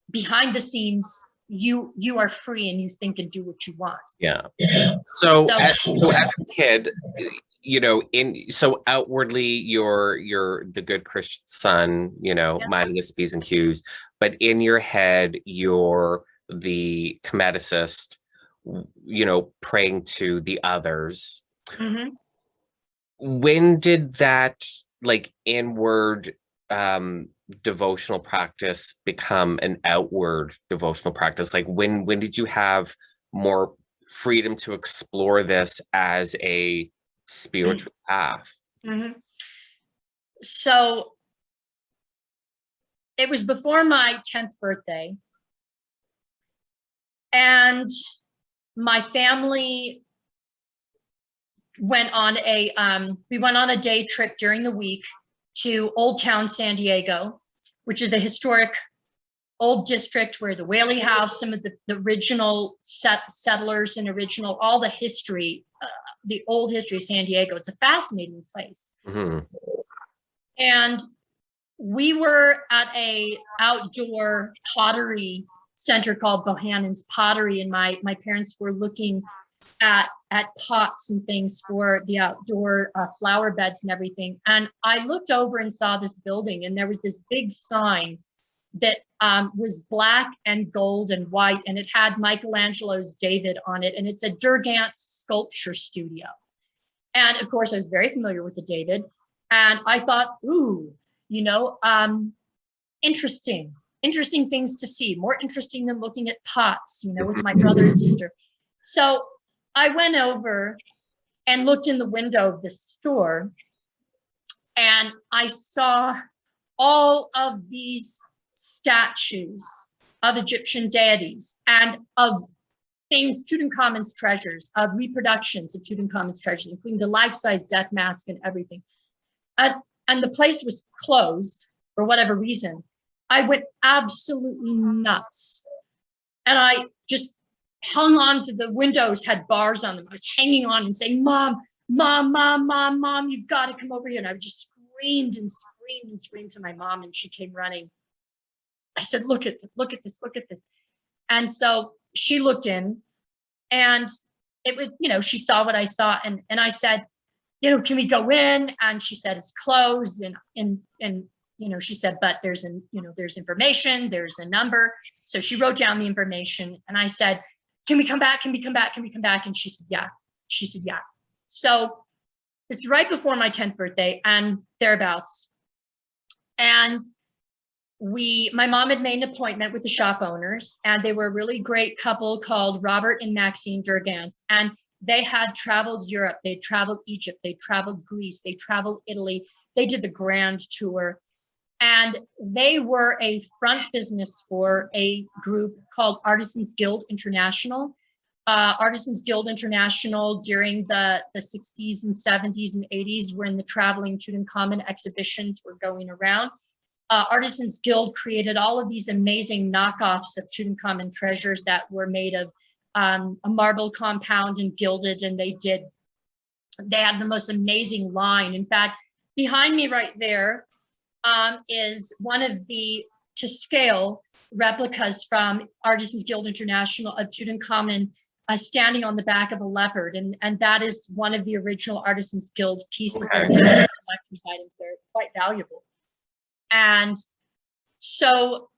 behind the scenes, you are free and you think and do what you want. So as a kid, so outwardly you're the good Christian son, minding his P's and Q's, but in your head you're the Kemeticist, praying to the others. When did that inward devotional practice become an outward devotional practice? When did you have more freedom to explore this as a spiritual path? So it was before my 10th birthday, and my family went on a day trip during the week to Old Town San Diego, which is the historic old district where the Whaley House, some of the original settlers and all the history, the old history of San Diego. It's a fascinating place. And we were at a outdoor pottery center called Bohannon's Pottery, and my parents were looking at pots and things for the outdoor flower beds and everything. And I looked over and saw this building, and there was this big sign that was black and gold and white, and it had Michelangelo's David on it, and it's a Durgant sculpture studio. And of course, I was very familiar with the David, and I thought, ooh, interesting things to see, more interesting than looking at pots, with my brother and sister. So I went over and looked in the window of the store, and I saw all of these statues of Egyptian deities and of things, Tutankhamun's treasures, of reproductions of Tutankhamun's treasures, including the life-size death mask and everything. And the place was closed for whatever reason. I went absolutely nuts. And I just hung on to the windows, had bars on them. I was hanging on and saying, Mom, you've got to come over here. And I just screamed and screamed and screamed to my mom, and she came running. I said, look at this. And so she looked in, and it was, she saw what I saw. And I said, can we go in? And she said, it's closed. And she said, but there's there's information, there's a number. So she wrote down the information, and I said, can we come back? Can we come back? Can we come back? And she said, yeah. She said, yeah. So it's right before my 10th birthday and thereabouts. And my mom had made an appointment with the shop owners, and they were a really great couple called Robert and Maxine Durgans. And they had traveled Europe, they traveled Egypt, they traveled Greece, they traveled Italy. They did the grand tour. And they were a front business for a group called Artisans Guild International. Artisans Guild International during the 60s and 70s and 80s, when the traveling Tutankhamun exhibitions were going around. Artisans Guild created all of these amazing knockoffs of Tutankhamun treasures that were made of a marble compound and gilded, and they had the most amazing line. In fact, behind me right there is one of the to scale replicas from Artisans Guild International of Tutankhamun standing on the back of a leopard, and that is one of the original Artisans Guild pieces. Okay. Collector's items. They're quite valuable. And so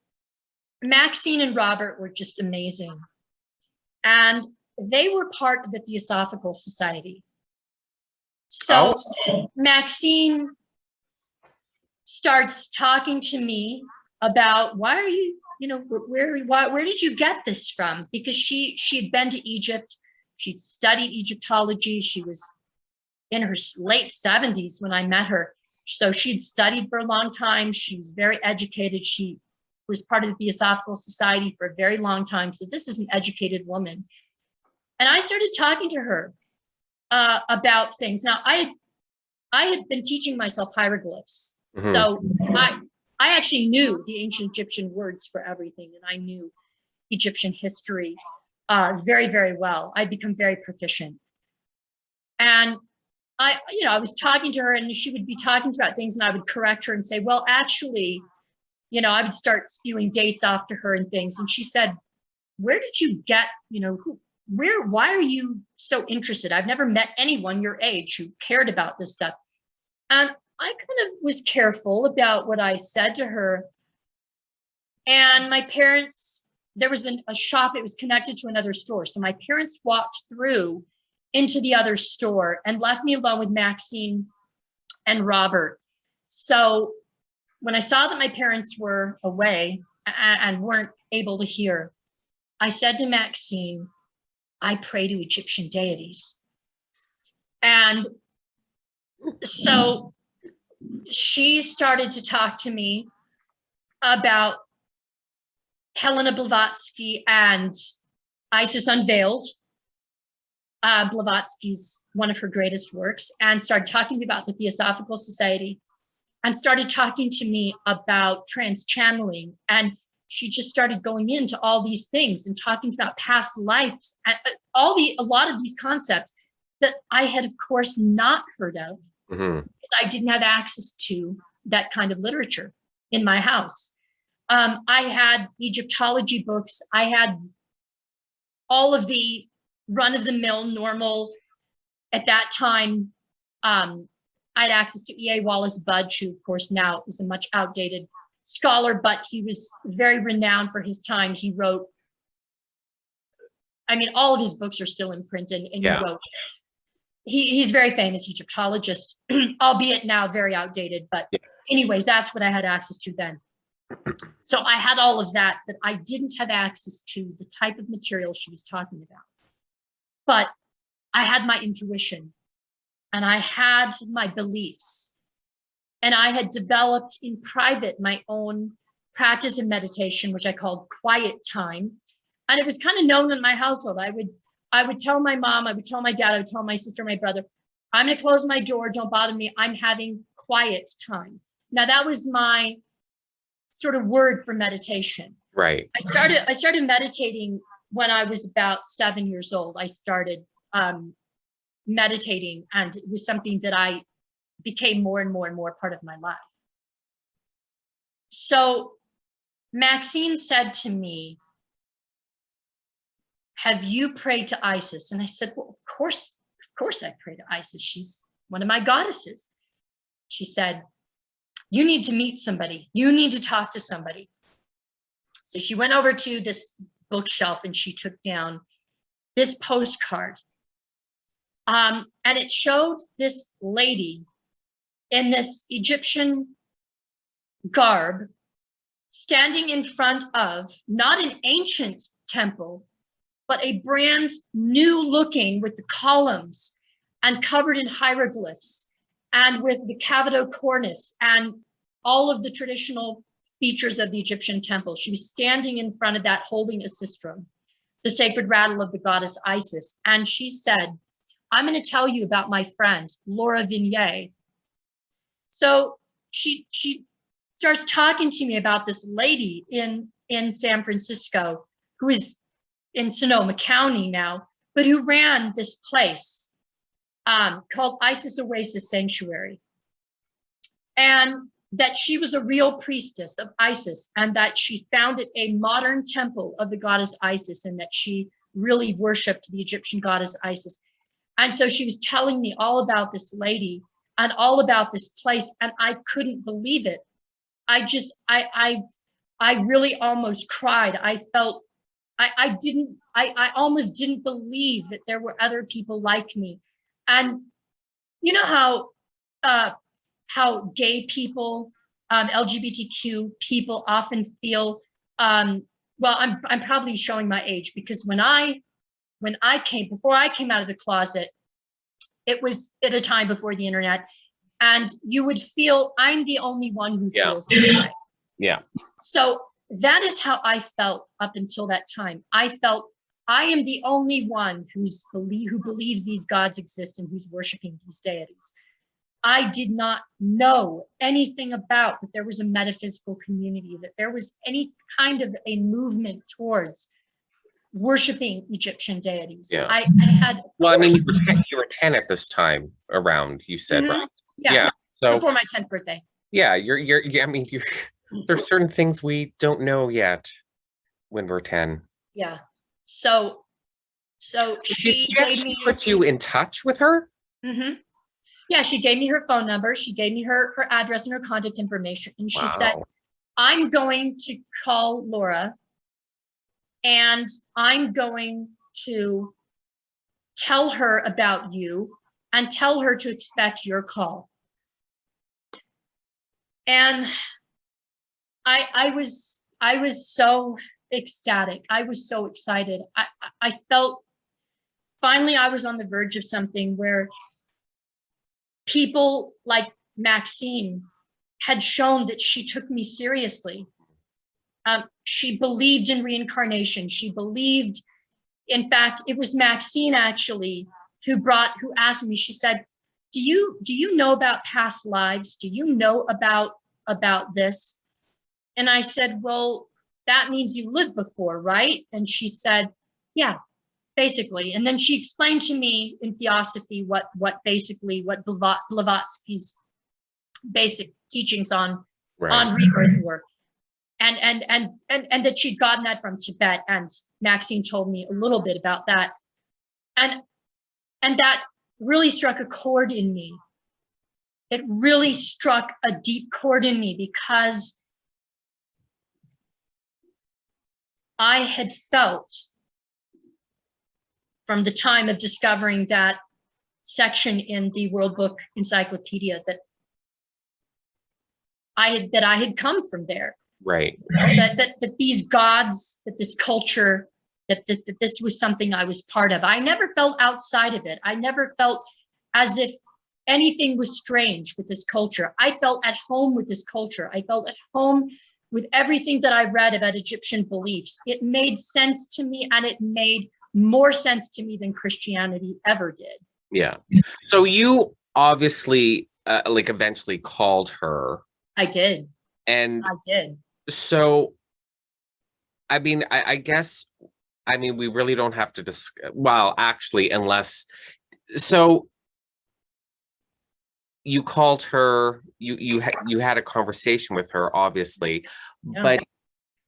Maxine and Robert were just amazing. And they were part of the Theosophical Society. So Maxine starts talking to me about, why are you, where did you get this from? Because she had been to Egypt. She'd studied Egyptology. She was in her late 70s when I met her. So she'd studied for a long time. She was very educated. She was part of the Theosophical Society for a very long time. So this is an educated woman. And I started talking to her about things. Now, I had been teaching myself hieroglyphs. Mm-hmm. So I actually knew the ancient Egyptian words for everything. And I knew Egyptian history very, very well. I'd become very proficient. And I was talking to her, and she would be talking about things, and I would correct her and say, well, actually, I would start spewing dates off to her and things. And she said, where did you get, why are you so interested? I've never met anyone your age who cared about this stuff. And I kind of was careful about what I said to her. And my parents, there was a shop, it was connected to another store. So my parents walked through into the other store and left me alone with Maxine and Robert. So when I saw that my parents were away and weren't able to hear, I said to Maxine, I pray to Egyptian deities. And so she started to talk to me about Helena Blavatsky and Isis Unveiled. Blavatsky's one of her greatest works, and started talking to me about the Theosophical Society, and started talking to me about trans-channeling. And she just started going into all these things and talking about past lives and a lot of these concepts that I had, of course, not heard of. Mm-hmm. I didn't have access to that kind of literature in my house. I had Egyptology books. I had all of the run-of-the-mill normal, at that time, I had access to E.A. Wallace Budge, who of course now is a much outdated scholar, but he was very renowned for his time. He wrote, all of his books are still in print, and he wrote, he's a very famous Egyptologist, albeit now very outdated, but anyways, that's what I had access to then. So I had all of that, but I didn't have access to the type of material she was talking about. But I had my intuition, and I had my beliefs, and I had developed in private my own practice of meditation, which I called quiet time. And it was kind of known in my household. I would tell my mom, I would tell my dad, I would tell my sister, my brother, I'm going to close my door. Don't bother me. I'm having quiet time. Now that was my sort of word for meditation. Right. I started meditating when I was about 7 years old. I started meditating, and it was something that I became more and more and more part of my life. So Maxine said to me, have you prayed to Isis? And I said, well, of course I pray to Isis. She's one of my goddesses. She said, you need to meet somebody. You need to talk to somebody. So she went over to this bookshelf and she took down this postcard. And it showed this lady in this Egyptian garb standing in front of not an ancient temple, but a brand new looking with the columns and covered in hieroglyphs and with the cavito cornice and all of the traditional features of the Egyptian temple. She was standing in front of that holding a sistrum, the sacred rattle of the goddess Isis. And she said, I'm going to tell you about my friend, Laura Vignier. So she starts talking to me about this lady in San Francisco who is in Sonoma County now, but who ran this place called Isis Oasis Sanctuary. And that she was a real priestess of Isis, and that she founded a modern temple of the goddess Isis, and that she really worshiped the Egyptian goddess Isis. And so she was telling me all about this lady and all about this place, and I couldn't believe it. I really almost cried. I almost didn't believe that there were other people like me. And you know how gay people, LGBTQ people often feel, well, I'm probably showing my age, because before I came out of the closet, it was at a time before the internet, and you would feel I'm the only one who feels this way. Yeah. So that is how I felt up until that time. I felt I am the only one who believes these gods exist and who's worshiping these deities. I did not know anything about that there was a metaphysical community, that there was any kind of a movement towards worshiping Egyptian deities. Yeah. I had. Well, I mean, you were 10 at this time around, you said, right? Yeah. So before my 10th birthday. Yeah, I mean, there's certain things we don't know yet when we're 10. Yeah. So she gave me. Put you in touch with her? Mm-hmm. Yeah, she gave me her phone number. She gave me her address and her contact information. And she said, I'm going to call Laura and I'm going to tell her about you and tell her to expect your call. And I was so ecstatic. I was so excited. I felt finally I was on the verge of something where people like Maxine had shown that she took me seriously. She believed in reincarnation. She believed, in fact, it was Maxine actually who asked me, she said, do you know about past lives? Do you know about this? And I said, well, that means you lived before, right? And she said, yeah, basically. And then she explained to me in Theosophy what Blavatsky's basic teachings on rebirth were. And that she'd gotten that from Tibet, and Maxine told me a little bit about that. And that really struck a chord in me. It really struck a deep chord in me, because I had felt from the time of discovering that section in the World Book Encyclopedia that I had come from there. Right. That these gods, that this culture, that this was something I was part of. I never felt outside of it. I never felt as if anything was strange with this culture. I felt at home with this culture. I felt at home with everything that I read about Egyptian beliefs. It made sense to me, and it made more sense to me than Christianity ever did. Yeah. So you obviously eventually called her. I did. And I did. So, I mean, I guess, I mean, we really don't have to well, actually, unless, so you called her, you had a conversation with her, obviously, but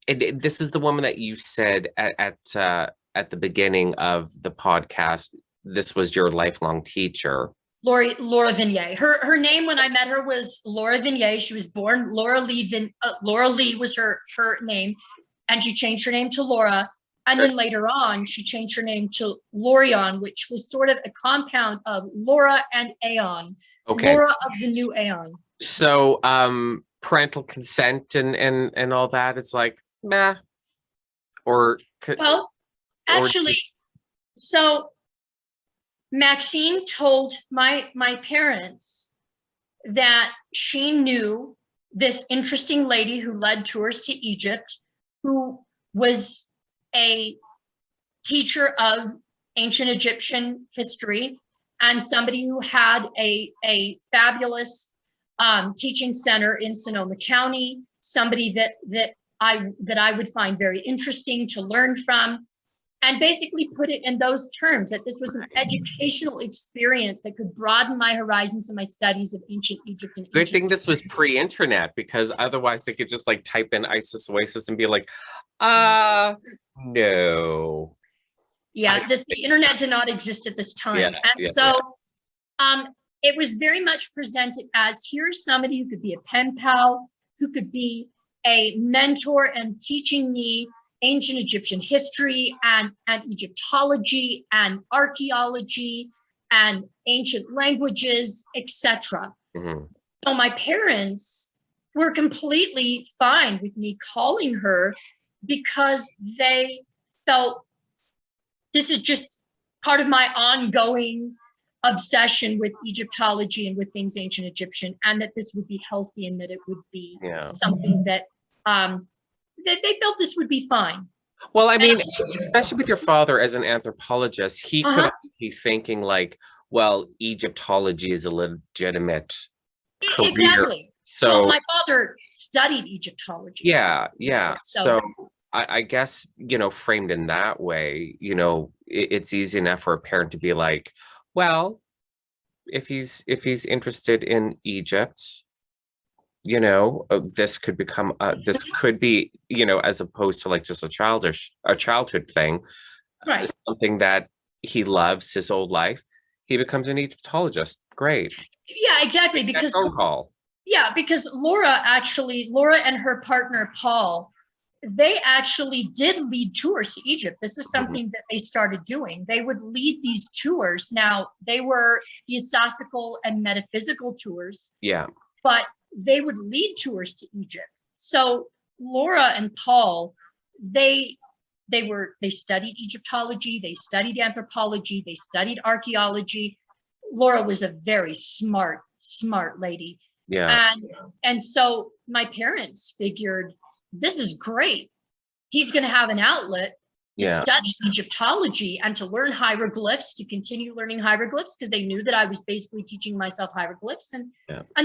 this is the woman that you said at the beginning of the podcast, this was your lifelong teacher. Laura Vignier. Her name when I met her was Laura Vignier. She was born Laura Lee. Laura Lee was her name, and she changed her name to Laura. And then later on, she changed her name to Lorion, which was sort of a compound of Laura and Aeon. Okay. Laura of the new Aeon. So, parental consent and all that, it's like, meh. Well, actually, so Maxine told my parents that she knew this interesting lady who led tours to Egypt, who was a teacher of ancient Egyptian history and somebody who had a fabulous teaching center in Sonoma County, somebody that I would find very interesting to learn from, and basically put it in those terms, that this was an educational experience that could broaden my horizons in my studies of ancient Egypt. And good thing this was pre-internet, because otherwise they could just like type in Isis Oasis and be like, no. Yeah, the internet did not exist at this time. It was very much presented as, here's somebody who could be a pen pal, who could be a mentor and teaching me ancient Egyptian history and Egyptology and archaeology and ancient languages, etc. Mm-hmm. So my parents were completely fine with me calling her, because they felt this is just part of my ongoing obsession with Egyptology and with things ancient Egyptian, and that this would be healthy and that it would be something that that they felt this would be fine. Well, I mean, especially with your father as an anthropologist, he could be thinking like, well, Egyptology is a legitimate career. Exactly. So my father studied Egyptology. Yeah. So I guess, framed in that way, it's easy enough for a parent to be like, well, if he's interested in Egypt, this could become this could be, as opposed to like just a childhood thing, right? Something that he loves his whole life. He becomes an Egyptologist. Great. Yeah, exactly. Because phone call. Yeah, because Laura and her partner Paul, they actually did lead tours to Egypt. This is something that they started doing. They would lead these tours. Now, they were theosophical and metaphysical tours. Yeah. But they would lead tours to Egypt. So Laura and Paul, they studied Egyptology, they studied anthropology, they studied archaeology. Laura was a very smart lady. Yeah. And so my parents figured, this is great. He's going to have an outlet to study Egyptology and to learn hieroglyphs, to continue learning hieroglyphs, because they knew that I was basically teaching myself hieroglyphs, and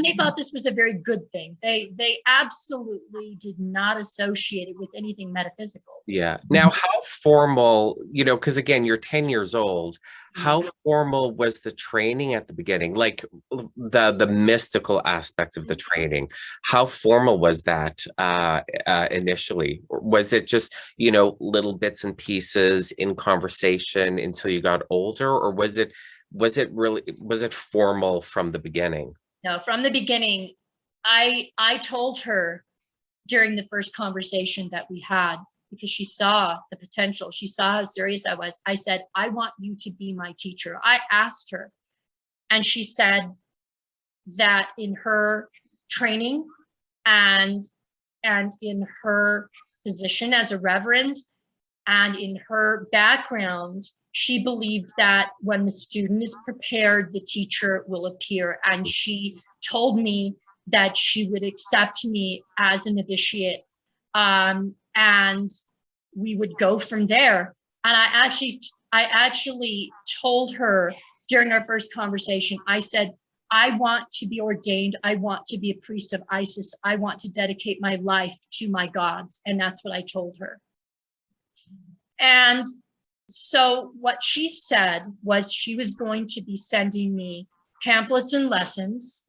they thought this was a very good thing. They absolutely did not associate it with anything metaphysical. Yeah. Now, how formal, because again, you're 10 years old. How formal was the training at the beginning? Like the mystical aspect of the training, how formal was that initially? Or was it just, little bits and pieces in conversation until you got older? Or was it formal from the beginning? No, from the beginning. I told her during the first conversation that we had, because she saw the potential. She saw how serious I was. I said, I want you to be my teacher. I asked her, and she said that in her training and in her position as a reverend and in her background, she believed that when the student is prepared, the teacher will appear. And she told me that she would accept me as a novitiate. And we would go from there. And I actually told her during our first conversation, I said, I want to be ordained. I want to be a priest of Isis. I want to dedicate my life to my gods. And that's what I told her. And so what she said was she was going to be sending me pamphlets and lessons.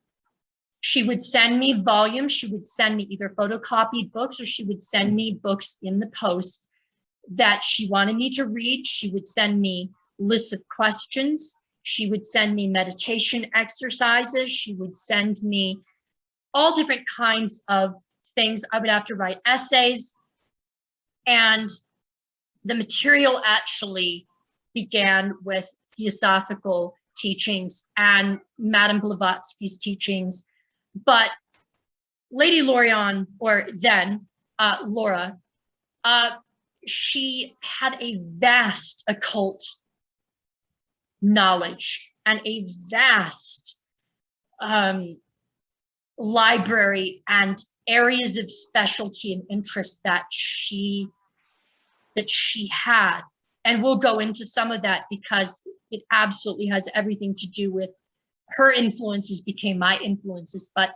She would send me volumes. She would send me either photocopied books, or she would send me books in the post that she wanted me to read. She would send me lists of questions. She would send me meditation exercises. She would send me all different kinds of things. I would have to write essays. And the material actually began with theosophical teachings and Madame Blavatsky's teachings. But Lady Lorion, or then Laura, she had a vast occult knowledge and a vast library and areas of specialty and interest that she had. And we'll go into some of that because it absolutely has everything to do with her influences became my influences. But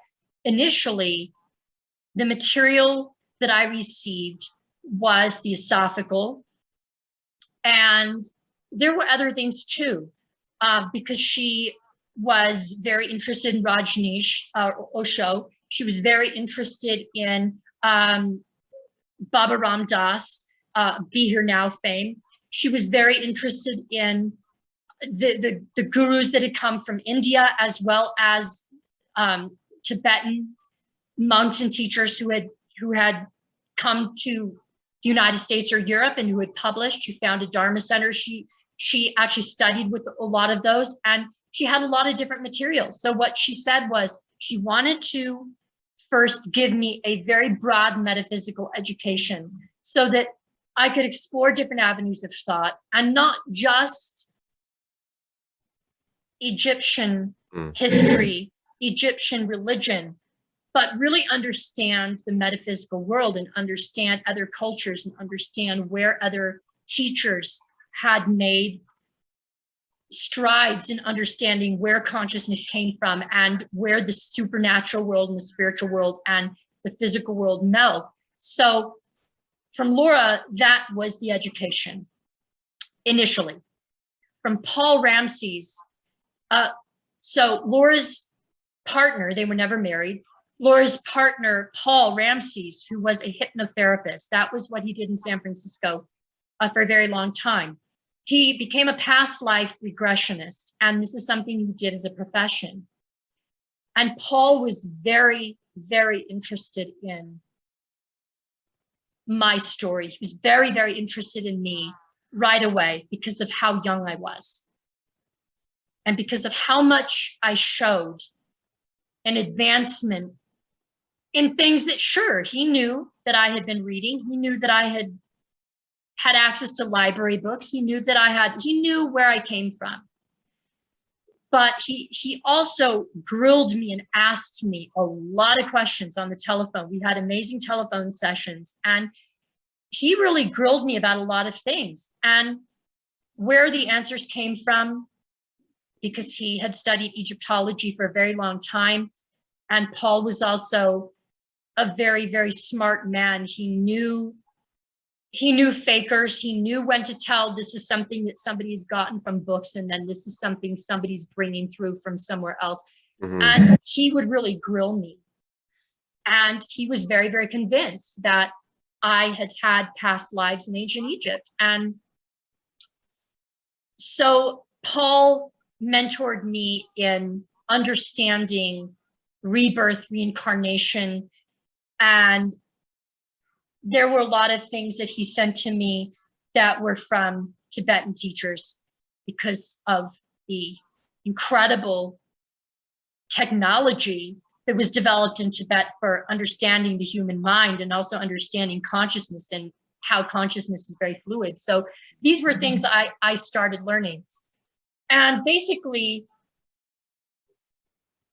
initially, the material that I received was theosophical, and there were other things too, because she was very interested in Rajneesh, Osho. She was very interested in Baba Ram Das, Be Here Now fame. She was very interested in the gurus that had come from India, as well as Tibetan monks and teachers who had come to the United States or Europe and who had published, who founded Dharma centers. She actually studied with a lot of those, and she had a lot of different materials. So what she said was she wanted to first give me a very broad metaphysical education so that I could explore different avenues of thought, and not just Egyptian history, Egyptian religion, but really understand the metaphysical world and understand other cultures and understand where other teachers had made strides in understanding where consciousness came from and where the supernatural world and the spiritual world and the physical world meld. So from Laura, that was the education initially. From Paul Ramses, so Laura's partner, they were never married, Laura's partner, Paul Ramses, who was a hypnotherapist, that was what he did in San Francisco for a very long time. He became a past life regressionist, and this is something he did as a profession. And Paul was very, very interested in my story. He was very, very interested in me right away because of how young I was and because of how much I showed an advancement in things that, sure, he knew that I had been reading. He knew that I had access to library books. He knew that he knew where I came from. But he also grilled me and asked me a lot of questions on the telephone. We had amazing telephone sessions, and he really grilled me about a lot of things. And where the answers came from, because he had studied Egyptology for a very long time, and Paul was also a very, very smart man. He knew fakers. He knew when to tell this is something that somebody's gotten from books, and then this is something somebody's bringing through from somewhere else. Mm-hmm. And he would really grill me. And he was very, very convinced that I had past lives in ancient Egypt. And so Paul mentored me in understanding rebirth, reincarnation, and there were a lot of things that he sent to me that were from Tibetan teachers because of the incredible technology that was developed in Tibet for understanding the human mind and also understanding consciousness and how consciousness is very fluid. So these were things I started learning. And basically,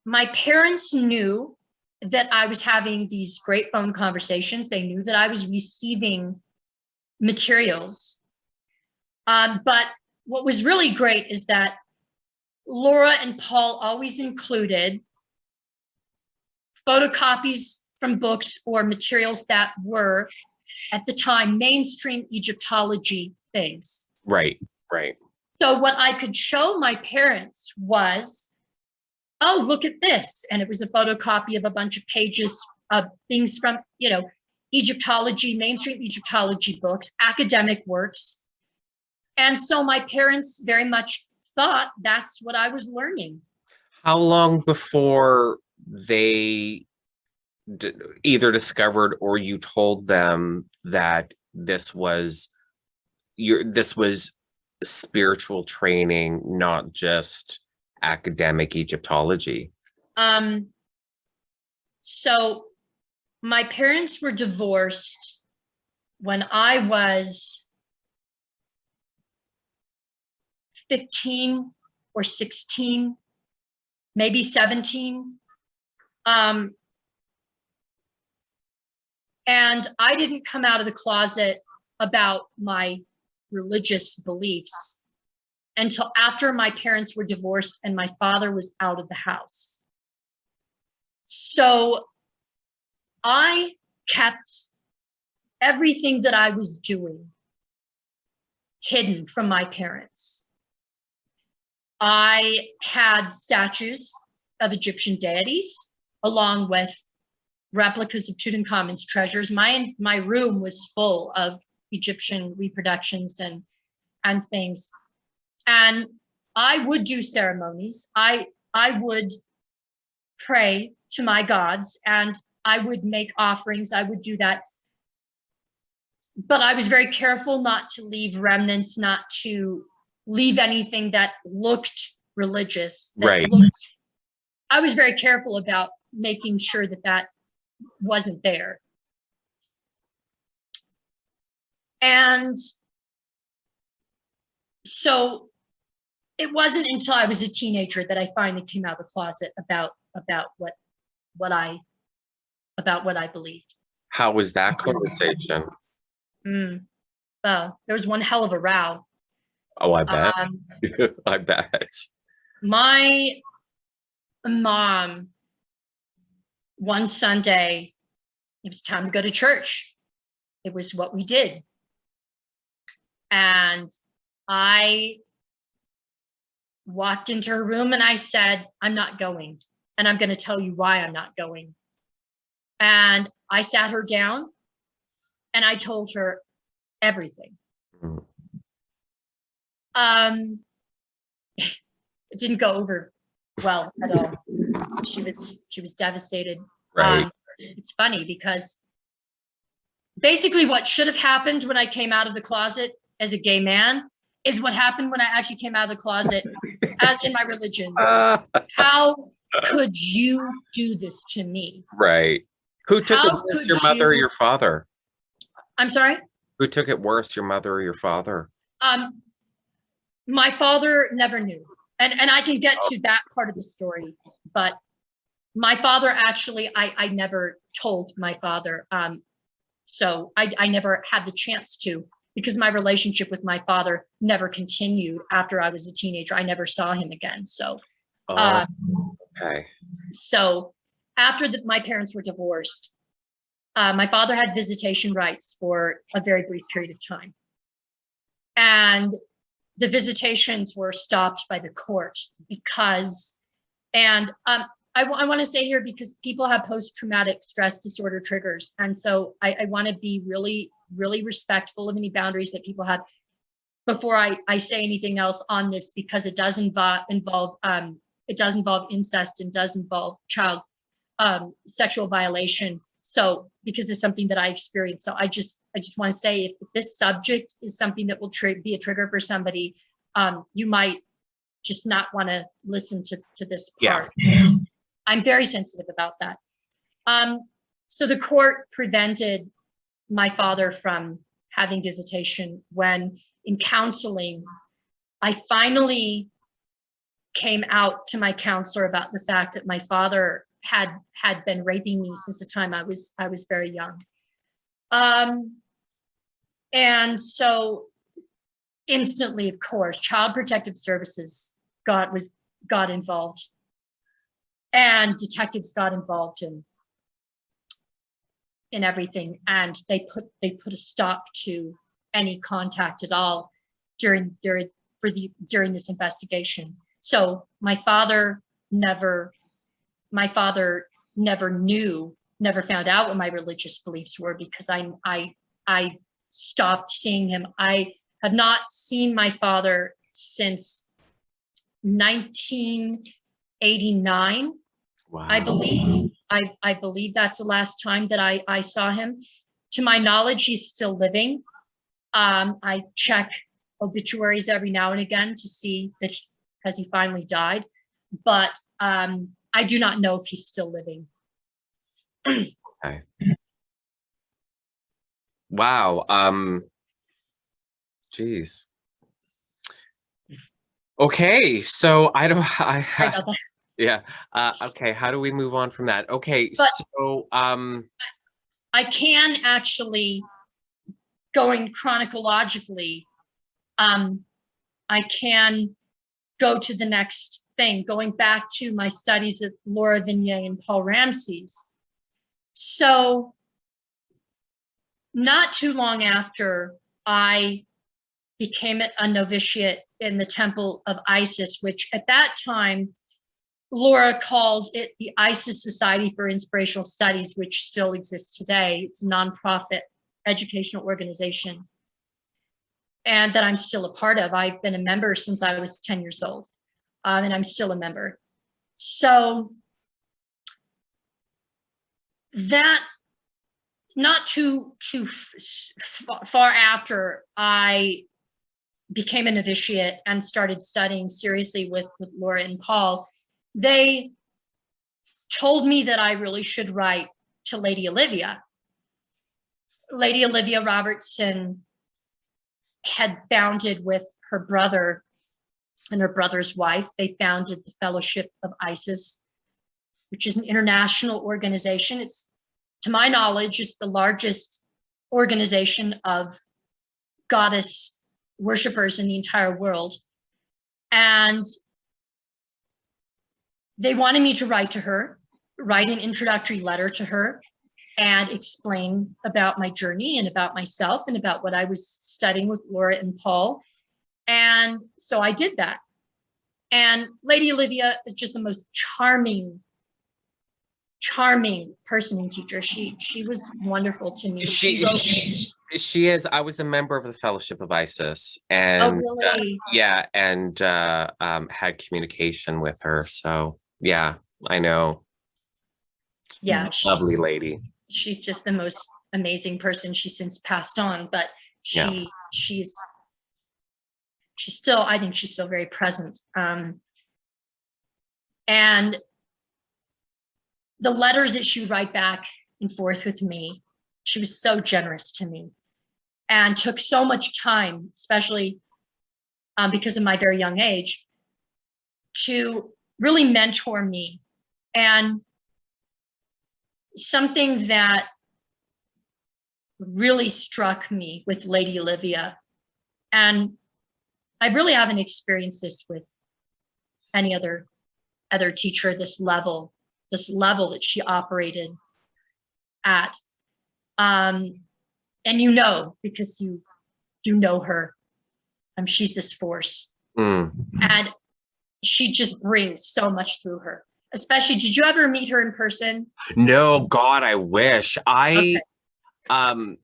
my parents knew that I was having these great phone conversations. They knew that I was receiving materials. But what was really great is that Laura and Paul always included photocopies from books or materials that were, at the time, mainstream Egyptology things. Right, right. So what I could show my parents was, oh, look at this. And it was a photocopy of a bunch of pages of things from, Egyptology, mainstream Egyptology books, academic works. And so my parents very much thought that's what I was learning. How long before they either discovered or you told them that this was spiritual training, not just academic Egyptology? So my parents were divorced when I was 15 or 16, maybe 17. And I didn't come out of the closet about my religious beliefs until after my parents were divorced and my father was out of the house. So I kept everything that I was doing hidden from my parents. I had statues of Egyptian deities along with replicas of Tutankhamun's treasures. My room was full of Egyptian reproductions and things. And I would do ceremonies. I would pray to my gods and I would make offerings. I would do that. But I was very careful not to leave remnants, not to leave anything that looked religious. Right. I was very careful about making sure that that wasn't there. And so it wasn't until I was a teenager that I finally came out of the closet about what I believed. How was that conversation? There was one hell of a row. Oh, I bet. I bet. My mom, one Sunday, it was time to go to church. It was what we did. And I walked into her room and I said, I'm not going. And I'm going to tell you why I'm not going. And I sat her down and I told her everything. It didn't go over well at all. She was devastated. Right. It's funny because basically what should have happened when I came out of the closet as a gay man is what happened when I actually came out of the closet as in my religion. How could you do this to me? Right. Who took it worse, your mother or your father? I'm sorry? Who took it worse, your mother or your father? My father never knew. And I can get to that part of the story, but my father actually, I never told my father. So I never had the chance to, because my relationship with my father never continued after I was a teenager. I never saw him again. So, okay. So after my parents were divorced, my father had visitation rights for a very brief period of time. And the visitations were stopped by the court because, and I want to say here, because people have post-traumatic stress disorder triggers. And so I want to be really, really respectful of any boundaries that people have before I say anything else on this, because it does involve incest and does involve child sexual violation. So because it's something that I experienced. So I just want to say, if this subject is something that will be a trigger for somebody, you might just not want to listen to this part. Yeah. I'm very sensitive about that. So the court prevented my father from having visitation when in counseling, I finally came out to my counselor about the fact that my father had been raping me since the time I was very young. And so instantly, of course, Child Protective Services got involved, and detectives got involved in everything, and they put a stop to any contact at all during this investigation. So my father never knew, never found out what my religious beliefs were, because I stopped seeing him. I have not seen my father since 1989. Wow. I believe. I believe that's the last time that I saw him. To my knowledge, he's still living. I check obituaries every now and again to see that has he finally died, but I do not know if he's still living. Okay. Wow. Geez. Okay, so yeah. Okay, how do we move on from that? Okay, but so I can actually, going chronologically, I can go to the next thing, going back to my studies at Laura Vignier and Paul Ramses. So not too long after I became a novitiate in the Temple of Isis, which at that time, Laura called it the Isis Society for Inspirational Studies, which still exists today. It's a nonprofit educational organization, and that I'm still a part of. I've been a member since I was 10 years old, and I'm still a member. So that, not too far after I became a novitiate and started studying seriously with Laura and Paul, they told me that I really should write to Lady Olivia. Lady Olivia Robertson had founded with her brother and her brother's wife, they founded the Fellowship of Isis, which is an international organization. It's, to my knowledge, it's the largest organization of goddess worshipers in the entire world. And they wanted me to write to her, write an introductory letter to her, and explain about my journey and about myself and about what I was studying with Laura and Paul. And so I did that. And Lady Olivia is just the most charming person and teacher. She was wonderful to me. She is. I was a member of the Fellowship of Isis, and oh, really? yeah, and had communication with her. So yeah, I know. Yeah, Lovely lady. She's just the most amazing person. She's since passed on, but she's still, I think she's still very present. And the letters that she would write back and forth with me, she was so generous to me and took so much time, especially because of my very young age, to really mentor me. And something that really struck me with Lady Olivia, and I really haven't experienced this with any other teacher, this level that she operated at. And you know, because you know her, she's this force. And she just brings so much through her. Especially, did you ever meet her in person? No, God, I wish. I wanted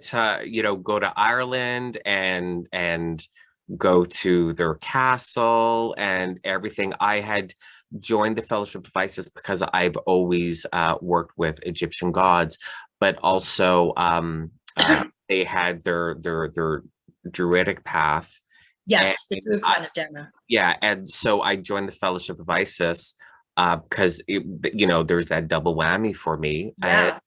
to, go to Ireland and go to their castle and everything. I had joined the Fellowship of Isis because I've always worked with Egyptian gods, but also they had their druidic path. Yes, the Druid kind of demo. Yeah, and so I joined the Fellowship of Isis because there's that double whammy for me. Yeah.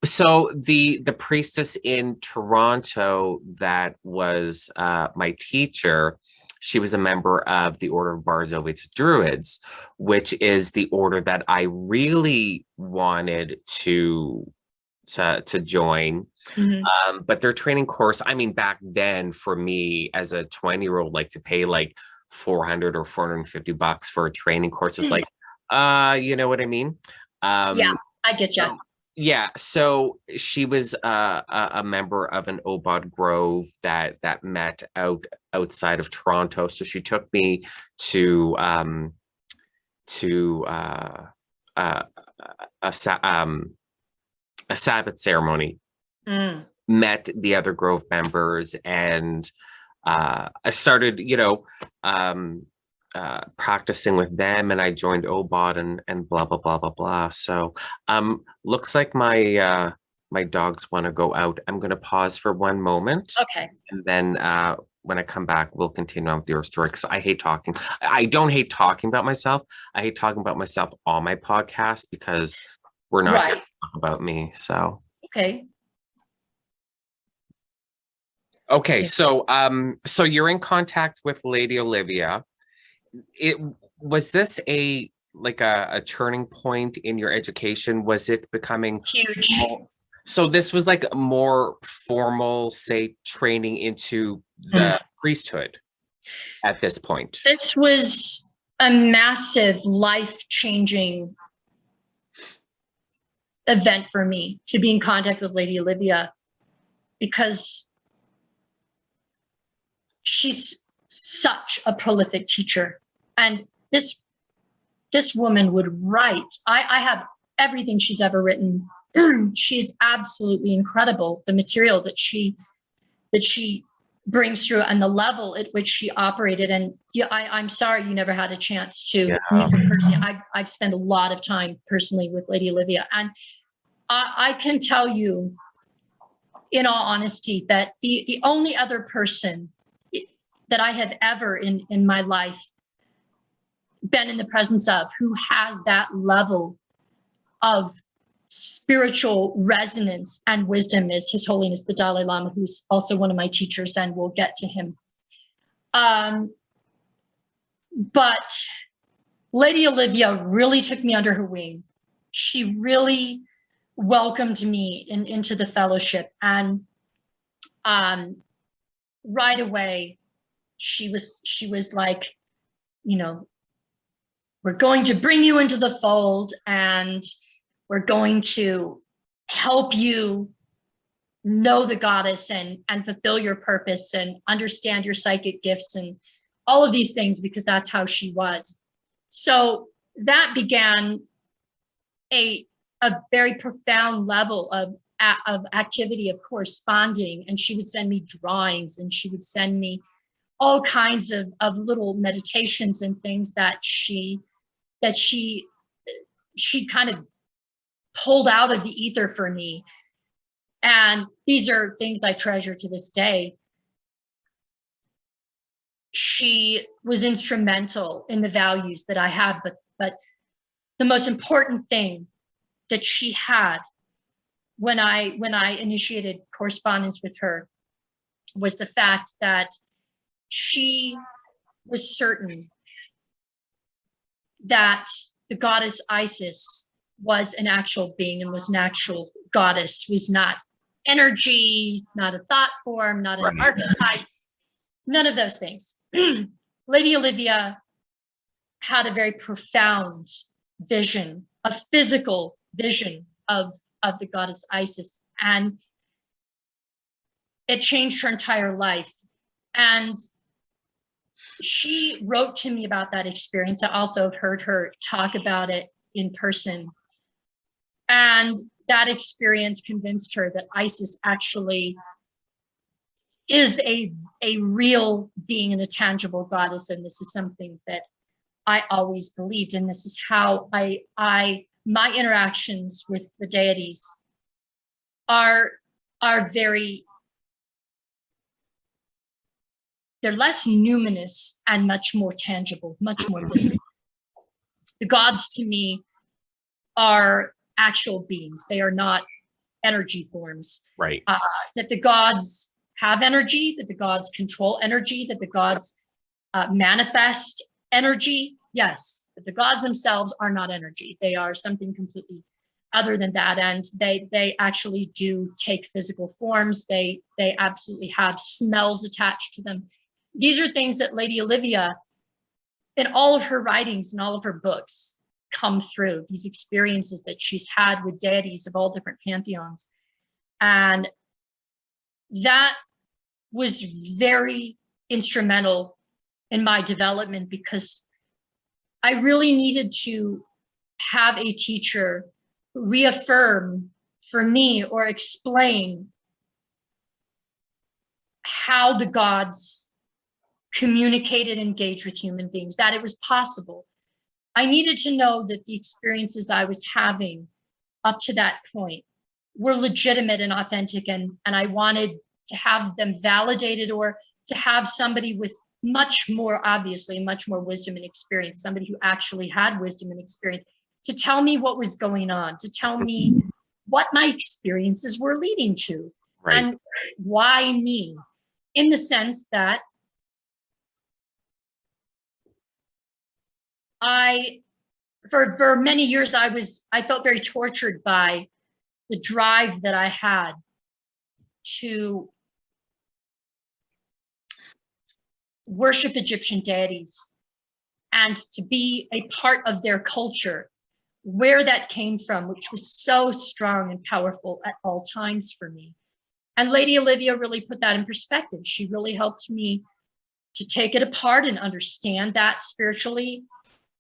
So the priestess in Toronto that was my teacher, she was a member of the Order of Bards, Oasis, Druids, which is the order that I really wanted to join. But their training course, I mean, back then for me as a 20-year-old, like to pay like $400 or $450 for a training course is like, you know what I mean? Yeah, I get you. Yeah, so she was a member of an Obod Grove that met outside of Toronto. So she took me to a Sabbath ceremony. Met the other Grove members, and I started, practicing with them, and I joined OBOT and blah blah blah blah blah. So looks like my dogs want to go out. I'm going to pause for one moment. Okay. And then when I come back, we'll continue on with your story, because I hate talking. I don't hate talking about myself. I hate talking about myself on my podcast, because we're not here to talk about me. So okay. Okay, so you're in contact with Lady Olivia. Was this a turning point in your education? Was it becoming Huge? So this was like a more formal, say, training into the priesthood at this point? This was a massive, life-changing event for me, to be in contact with Lady Olivia, because she's such a prolific teacher. And this woman would write. I have everything she's ever written. She's absolutely incredible. The material that she brings through, and the level at which she operated. And yeah, I'm sorry you never had a chance to meet her personally. I've spent a lot of time personally with Lady Olivia, and I can tell you, in all honesty, that the only other person that I have ever in my life been in the presence of who has that level of spiritual resonance and wisdom is His Holiness the Dalai Lama, who's also one of my teachers, and we'll get to him. But Lady Olivia really took me under her wing. She really welcomed me into the fellowship, and right away she was like, we're going to bring you into the fold, and we're going to help you know the goddess and fulfill your purpose and understand your psychic gifts and all of these things, because that's how she was. So that began a very profound level of activity, of corresponding. And she would send me drawings, and she would send me all kinds of little meditations and things that she kind of pulled out of the ether for me. And these are things I treasure to this day. She was instrumental in the values that I have, but the most important thing that she had when I initiated correspondence with her was the fact that she was certain that the goddess Isis was an actual being and was an actual goddess, was not energy, not a thought form, not an archetype, none of those things. Lady Olivia had a very profound vision, a physical vision of the goddess Isis, and it changed her entire life. And she wrote to me about that experience. I also heard her talk about it in person. And that experience convinced her that Isis actually is a real being and a tangible goddess. And this is something that I always believed. And this is how my interactions with the deities are very, they're less numinous and much more tangible, much more visible. The gods to me are actual beings. They are not energy forms. Right. That the gods have energy, that the gods control energy, that the gods manifest energy. Yes, but the gods themselves are not energy. They are something completely other than that. And they actually do take physical forms. They absolutely have smells attached to them. These are things that Lady Olivia, in all of her writings and all of her books, come through, these experiences that she's had with deities of all different pantheons. And that was very instrumental in my development, because I really needed to have a teacher reaffirm for me or explain how the gods communicate and engage with human beings, that it was possible. I needed to know that the experiences I was having up to that point were legitimate and authentic, and I wanted to have them validated, or to have somebody with much more wisdom and experience, somebody who actually had wisdom and experience, to tell me what was going on, to tell me what my experiences were leading to, Right. and why me, in the sense that for many years, I felt very tortured by the drive that I had to worship Egyptian deities and to be a part of their culture, where that came from, which was so strong and powerful at all times for me. And Lady Olivia really put that in perspective. She really helped me to take it apart and understand that spiritually,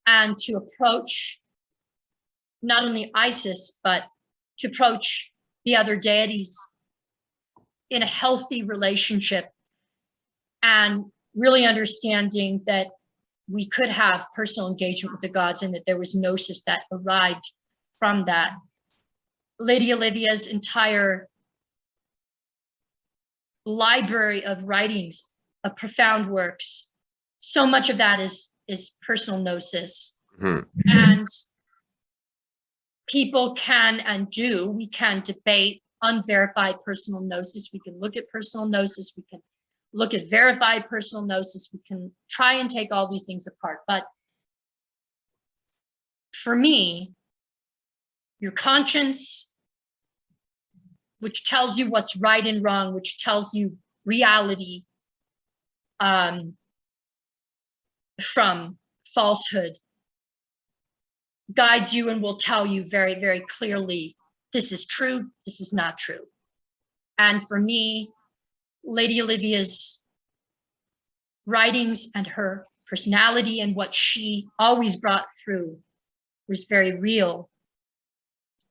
and to approach not only Isis, but to approach the other deities in a healthy relationship, and really understanding that we could have personal engagement with the gods, and that there was gnosis that arrived from that. Lady Olivia's entire library of writings, of profound works, so much of that is personal gnosis. And people can and do, we can debate unverified personal gnosis. We can look at personal gnosis. We can look at verified personal gnosis. We can try and take all these things apart. But for me, your conscience, which tells you what's right and wrong, which tells you reality from falsehood, guides you and will tell you very, very clearly, this is true, this is not true. And for me, Lady Olivia's writings and her personality and what she always brought through was very real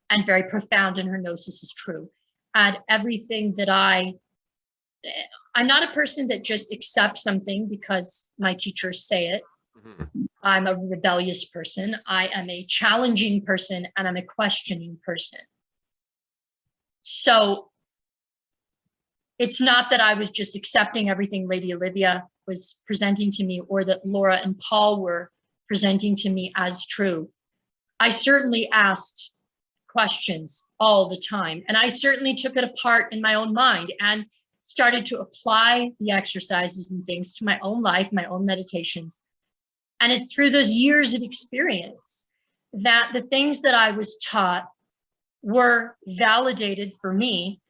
and very profound, and her gnosis is true. And everything that I'm not a person that just accepts something because my teachers say it. I'm a rebellious person. I am a challenging person, and I'm a questioning person. So it's not that I was just accepting everything Lady Olivia was presenting to me, or that Laura and Paul were presenting to me as true. I certainly asked questions all the time, and I certainly took it apart in my own mind and started to apply the exercises and things to my own life, my own meditations. And it's through those years of experience that the things that I was taught were validated for me.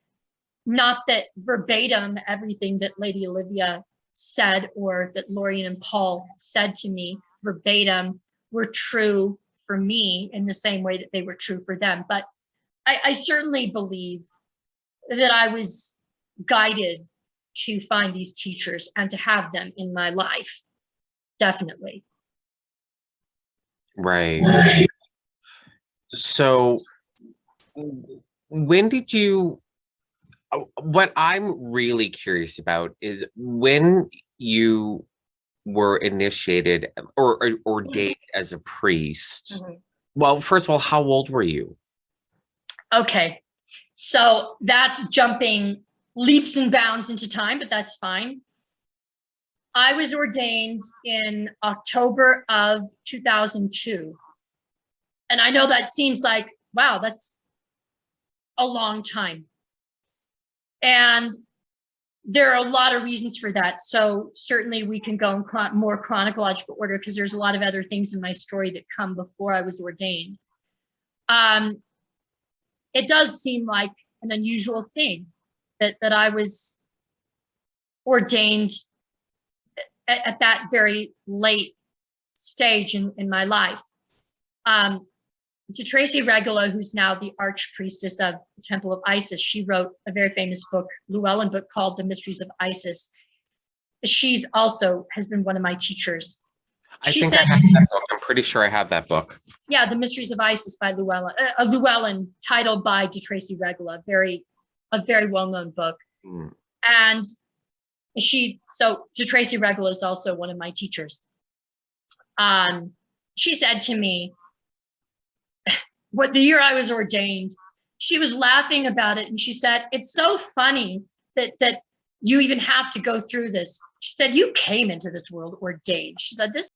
Not that verbatim everything that Lady Olivia said, or that Lorian and Paul said to me verbatim, were true for me in the same way that they were true for them. But I certainly believe that I was guided to find these teachers and to have them in my life. Definitely. Right. So when did you, what I'm really curious about is when you were initiated or ordained as a priest. Well, first of all, how old were you? Okay, so that's jumping leaps and bounds into time, but that's fine. I was ordained in October of 2002. And I know that seems like, wow, that's a long time. And there are a lot of reasons for that. So certainly we can go in more chronological order, because there's a lot of other things in my story that come before I was ordained. It does seem like an unusual thing that I was ordained at that very late stage in my life. To Tracy Regula, who's now the archpriestess of the Temple of Isis, she wrote a very famous book, Llewellyn book, called The Mysteries of Isis. She's also has been one of my teachers. I think I have that book. I'm pretty sure I have that book. Yeah, The Mysteries of Isis by Llewellyn, titled by De Tracy Regula, a very well-known book. And So Tracy Regal is also one of my teachers. She said to me, the year I was ordained, she was laughing about it. And she said, it's so funny that you even have to go through this. She said, you came into this world ordained. She said, this.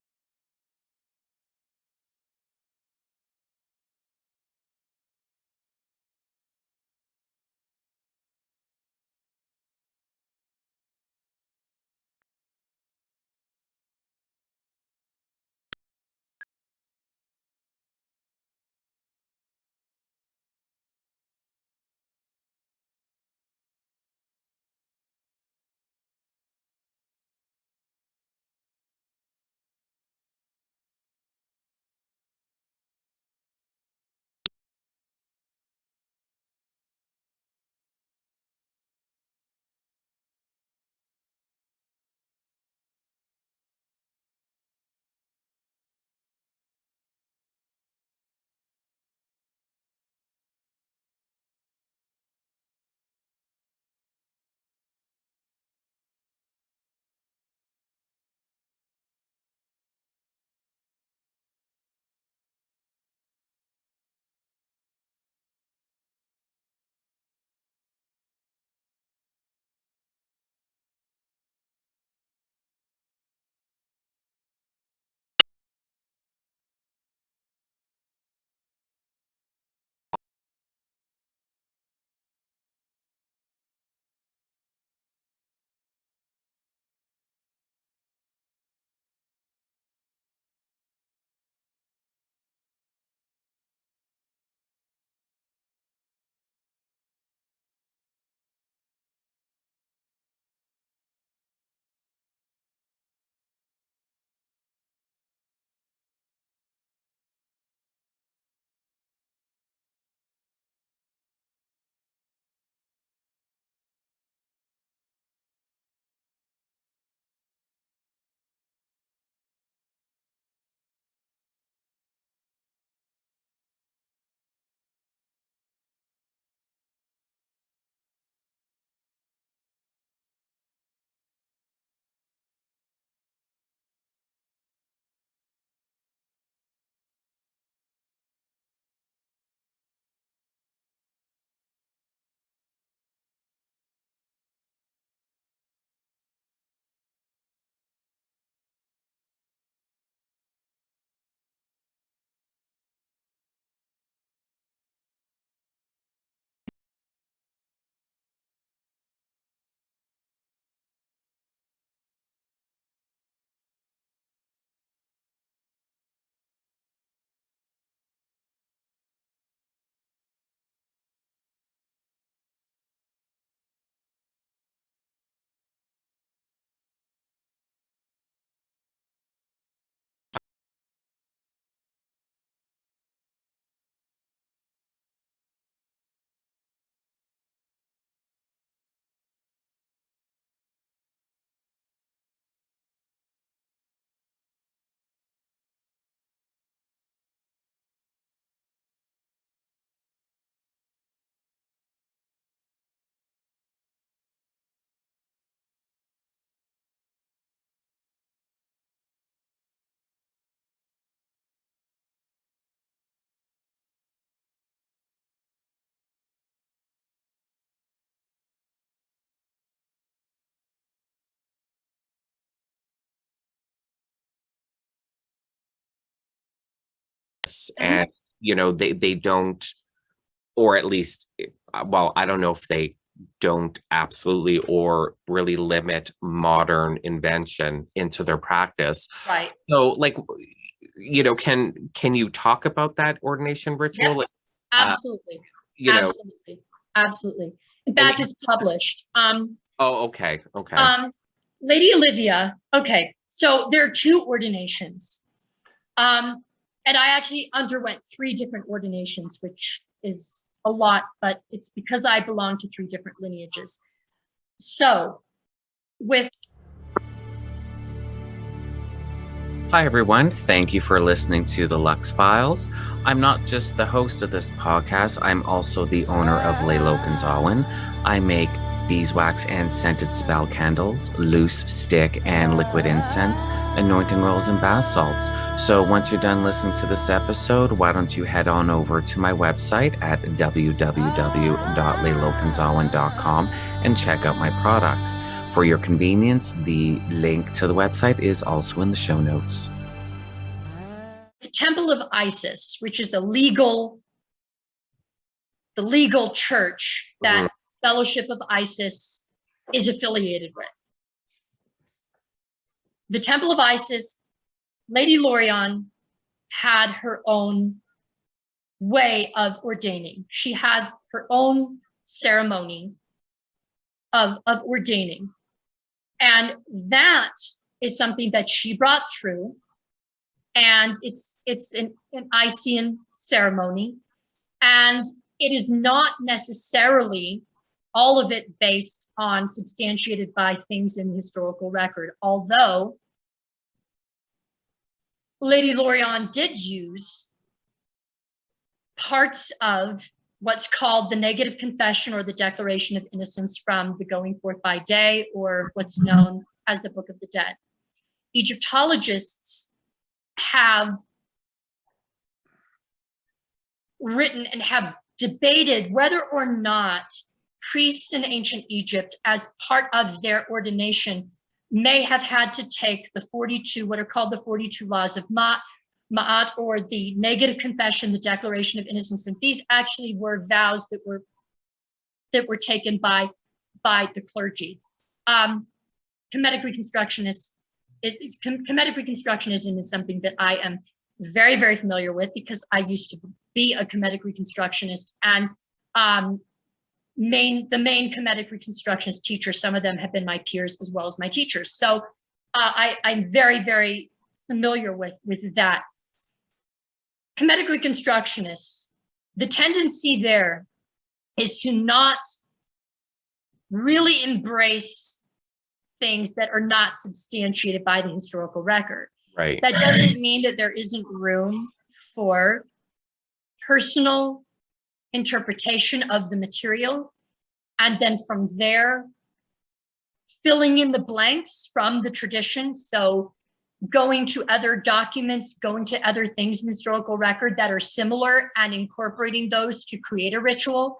And they don't, or at least, well, I don't know if they don't absolutely or really limit modern invention into their practice. Right. So can you talk about that ordination ritual? Yep. Absolutely. Absolutely. In fact, it's published. Okay. Lady Olivia. Okay. So there are 2 ordinations. And I actually underwent 3 different ordinations, which is a lot, but it's because I belong to 3 different lineages. So Hi, everyone. Thank you for listening to the Lux Files. I'm not just the host of this podcast. I'm also the owner of Lelo Gonzalez. I make beeswax and scented spell candles, loose stick and liquid incense, anointing oils, and bath salts. So once you're done listening to this episode, why don't you head on over to my website at www.leilokanzawan.com and check out my products. For your convenience, the link to the website is also in the show notes. The Temple of Isis, which is the legal church that Fellowship of Isis is affiliated with. The Temple of Isis, Lady Lorien had her own way of ordaining. She had her own ceremony of ordaining. And that is something that she brought through. And it's an Icene ceremony. And it is not necessarily all of it based on substantiated by things in the historical record, although Lady Lorien did use parts of what's called the negative confession or the Declaration of Innocence from the Going Forth by Day, or what's known as the Book of the Dead. Egyptologists have written and have debated whether or not priests in ancient Egypt, as part of their ordination, may have had to take the 42, what are called the 42 laws of Ma'at, or the negative confession, the Declaration of Innocence. And these actually were vows that were taken by the clergy. Kemetic Reconstructionism is something that I am very, very familiar with, because I used to be a Kemetic Reconstructionist, and the main Kemetic Reconstructionist teachers, some of them have been my peers as well as my teachers. So I'm very, very familiar with that. Kemetic Reconstructionists, the tendency there is to not really embrace things that are not substantiated by the historical record. Right. That doesn't mean that there isn't room for personal interpretation of the material, and then from there filling in the blanks from the tradition. So going to other documents, going to other things in the historical record that are similar, and incorporating those to create a ritual.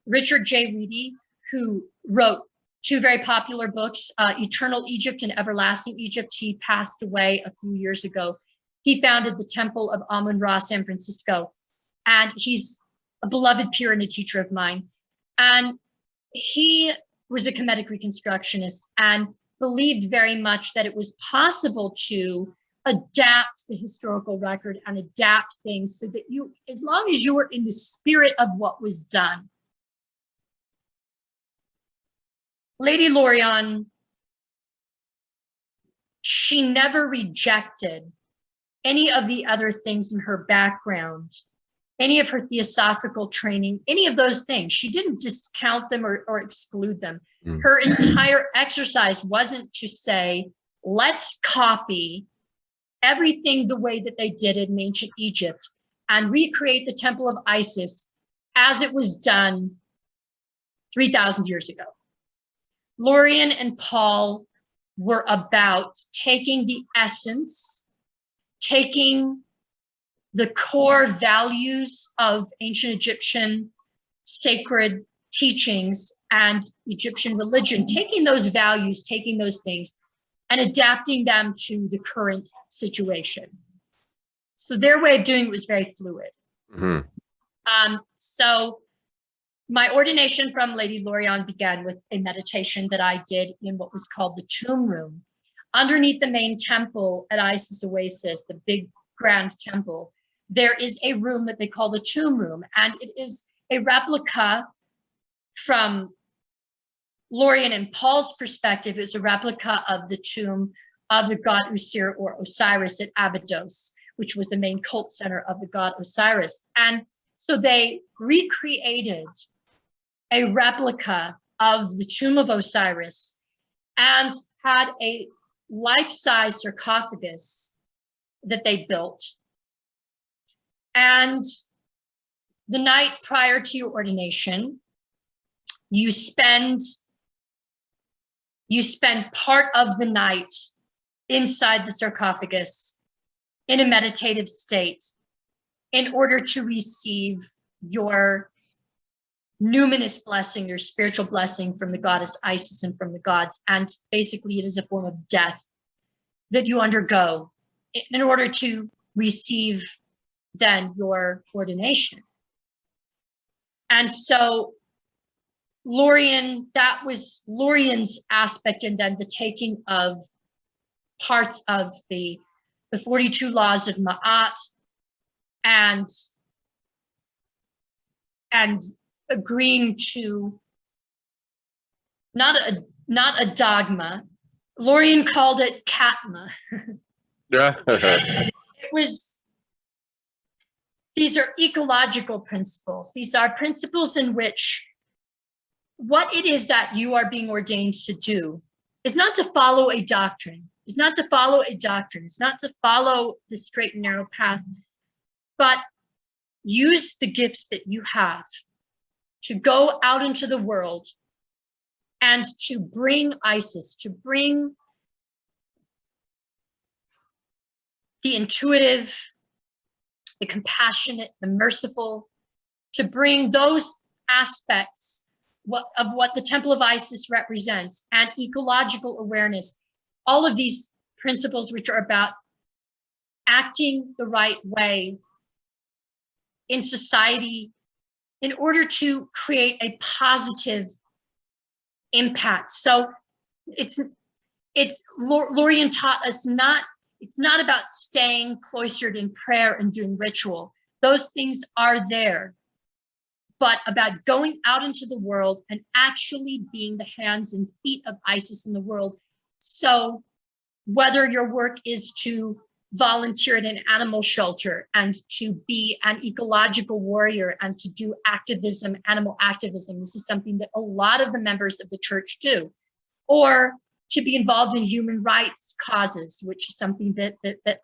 Richard J. Reedy, who wrote two very popular books, Eternal Egypt and Everlasting Egypt, he passed away a few years ago. He founded the Temple of Amun-Ra, San Francisco, and he's a beloved peer and a teacher of mine. And he was a Kemetic Reconstructionist and believed very much that it was possible to adapt the historical record and adapt things so that you, as long as you were in the spirit of what was done. Lady Lorien, she never rejected any of the other things in her background, any of her theosophical training, any of those things. She didn't discount them or exclude them. Her entire exercise wasn't to say, let's copy everything the way that they did it in ancient Egypt and recreate the Temple of Isis as it was done 3,000 years ago. Lorien and Paul were about taking the essence, taking the core values of ancient Egyptian sacred teachings and Egyptian religion, taking those values, taking those things, and adapting them to the current situation. So their way of doing it was very fluid. So my ordination from Lady Lorien began with a meditation that I did in what was called the tomb room. Underneath the main temple at Isis Oasis, the big grand temple, there is a room that they call the tomb room, and it is a replica from Lorien and Paul's perspective. It's a replica of the tomb of the god Usir or Osiris at Abydos, which was the main cult center of the god Osiris. And so they recreated a replica of the tomb of Osiris and had a life-size sarcophagus that they built. And the night prior to your ordination, you spend part of the night inside the sarcophagus in a meditative state in order to receive your numinous blessing, your spiritual blessing from the goddess Isis and from the gods. And basically it is a form of death that you undergo in order to receive then your ordination. And so Lorien, that was Lorien's aspect, and then the taking of parts of the 42 laws of Ma'at and agreeing to not a dogma. Lorien called it katma. These are ecological principles. These are principles in which what it is that you are being ordained to do is not to follow a doctrine. It's not to follow a doctrine. It's not to follow the straight and narrow path, but use the gifts that you have to go out into the world and to bring Isis, to bring the intuitive, the compassionate, the merciful, to bring those aspects of what the Temple of Isis represents, and ecological awareness, all of these principles which are about acting the right way in society in order to create a positive impact. So Lorien taught us it's not about staying cloistered in prayer and doing ritual. Those things are there, but about going out into the world and actually being the hands and feet of Isis in the world. So whether your work is to volunteer at an animal shelter and to be an ecological warrior and to do activism, animal activism, this is something that a lot of the members of the church do, or to be involved in human rights causes, which is something that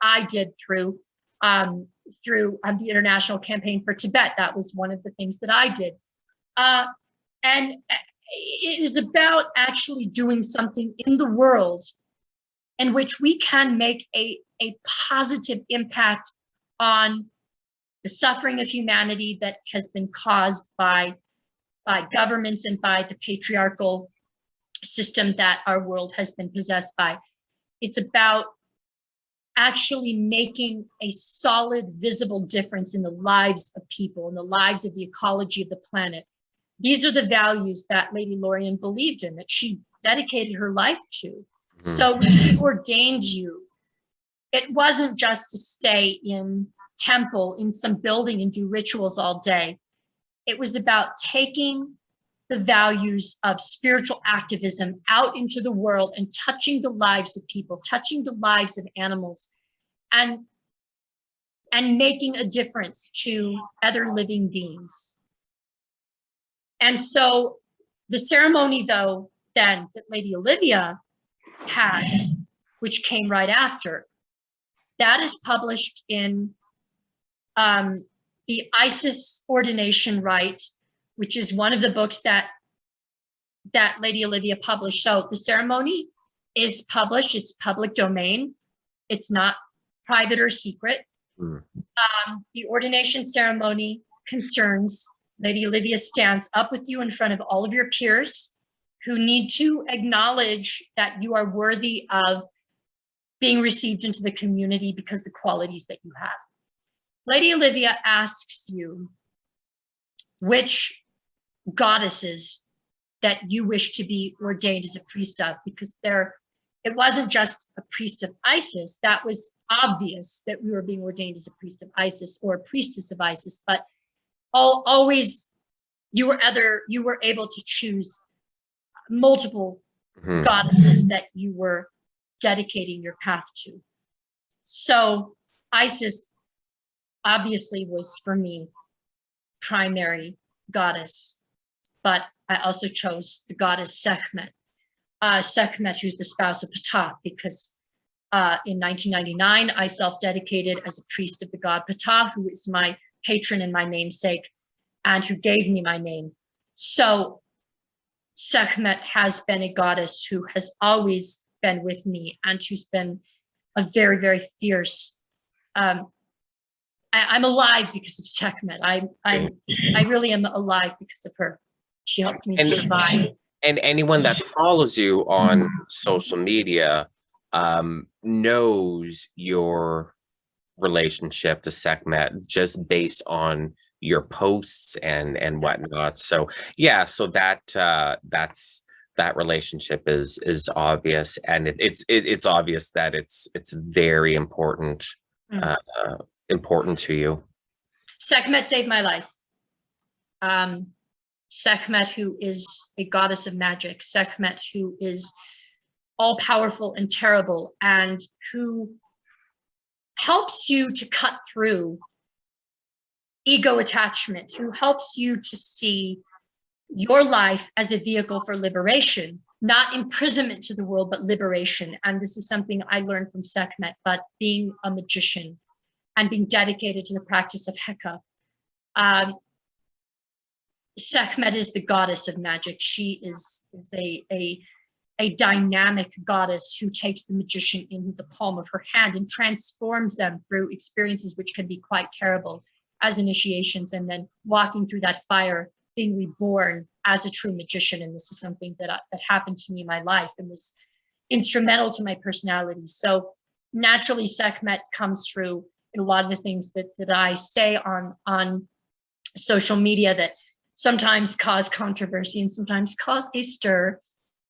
I did through the International Campaign for Tibet. That was one of the things that I did. And it is about actually doing something in the world in which we can make a positive impact on the suffering of humanity that has been caused by governments and by the patriarchal system that our world has been possessed by. It's about actually making a solid, visible difference in the lives of people, in the lives of the ecology of the planet. These are the values that Lady Lorien believed in, that she dedicated her life to. So when she ordained you, it wasn't just to stay in temple, in some building and do rituals all day. It was about taking the values of spiritual activism out into the world and touching the lives of people, touching the lives of animals, and making a difference to other living beings. And so the ceremony, though, then that Lady Olivia has, which came right after, that is published in the Isis Ordination Rite, which is one of the books that Lady Olivia published. So the ceremony is published, it's public domain, it's not private or secret. The ordination ceremony concerns Lady Olivia stands up with you in front of all of your peers who need to acknowledge that you are worthy of being received into the community because of the qualities that you have. Lady Olivia asks you which goddesses that you wish to be ordained as a priest of, because it wasn't just a priest of Isis. That was obvious that we were being ordained as a priest of Isis or a priestess of Isis, but always you were able to choose multiple goddesses that you were dedicating your path to. So Isis obviously was, for me, primary goddess, but I also chose the goddess Sekhmet. Sekhmet, who's the spouse of Ptah, because in 1999, I self-dedicated as a priest of the god Ptah, who is my patron and my namesake, and who gave me my name. So Sekhmet has been a goddess who has always been with me and who's been a very, very fierce. I'm alive because of Sekhmet. I really am alive because of her. She helped me to survive. And anyone that follows you on social media knows your relationship to Sekhmet just based on your posts and whatnot. So yeah, so that relationship is obvious, and it's obvious that it's very important important to you. Sekhmet saved my life. Sekhmet, who is a goddess of magic, Sekhmet, who is all powerful and terrible, and who helps you to cut through ego attachment, who helps you to see your life as a vehicle for liberation, not imprisonment to the world, but liberation. And this is something I learned from Sekhmet, but being a magician and being dedicated to the practice of Heka. Sekhmet is the goddess of magic. She is a dynamic goddess who takes the magician in the palm of her hand and transforms them through experiences which can be quite terrible as initiations, and then walking through that fire, being reborn as a true magician. And this is something that happened to me in my life and was instrumental to my personality. So naturally, Sekhmet comes through in a lot of the things that I say on social media that sometimes cause controversy and sometimes cause a stir,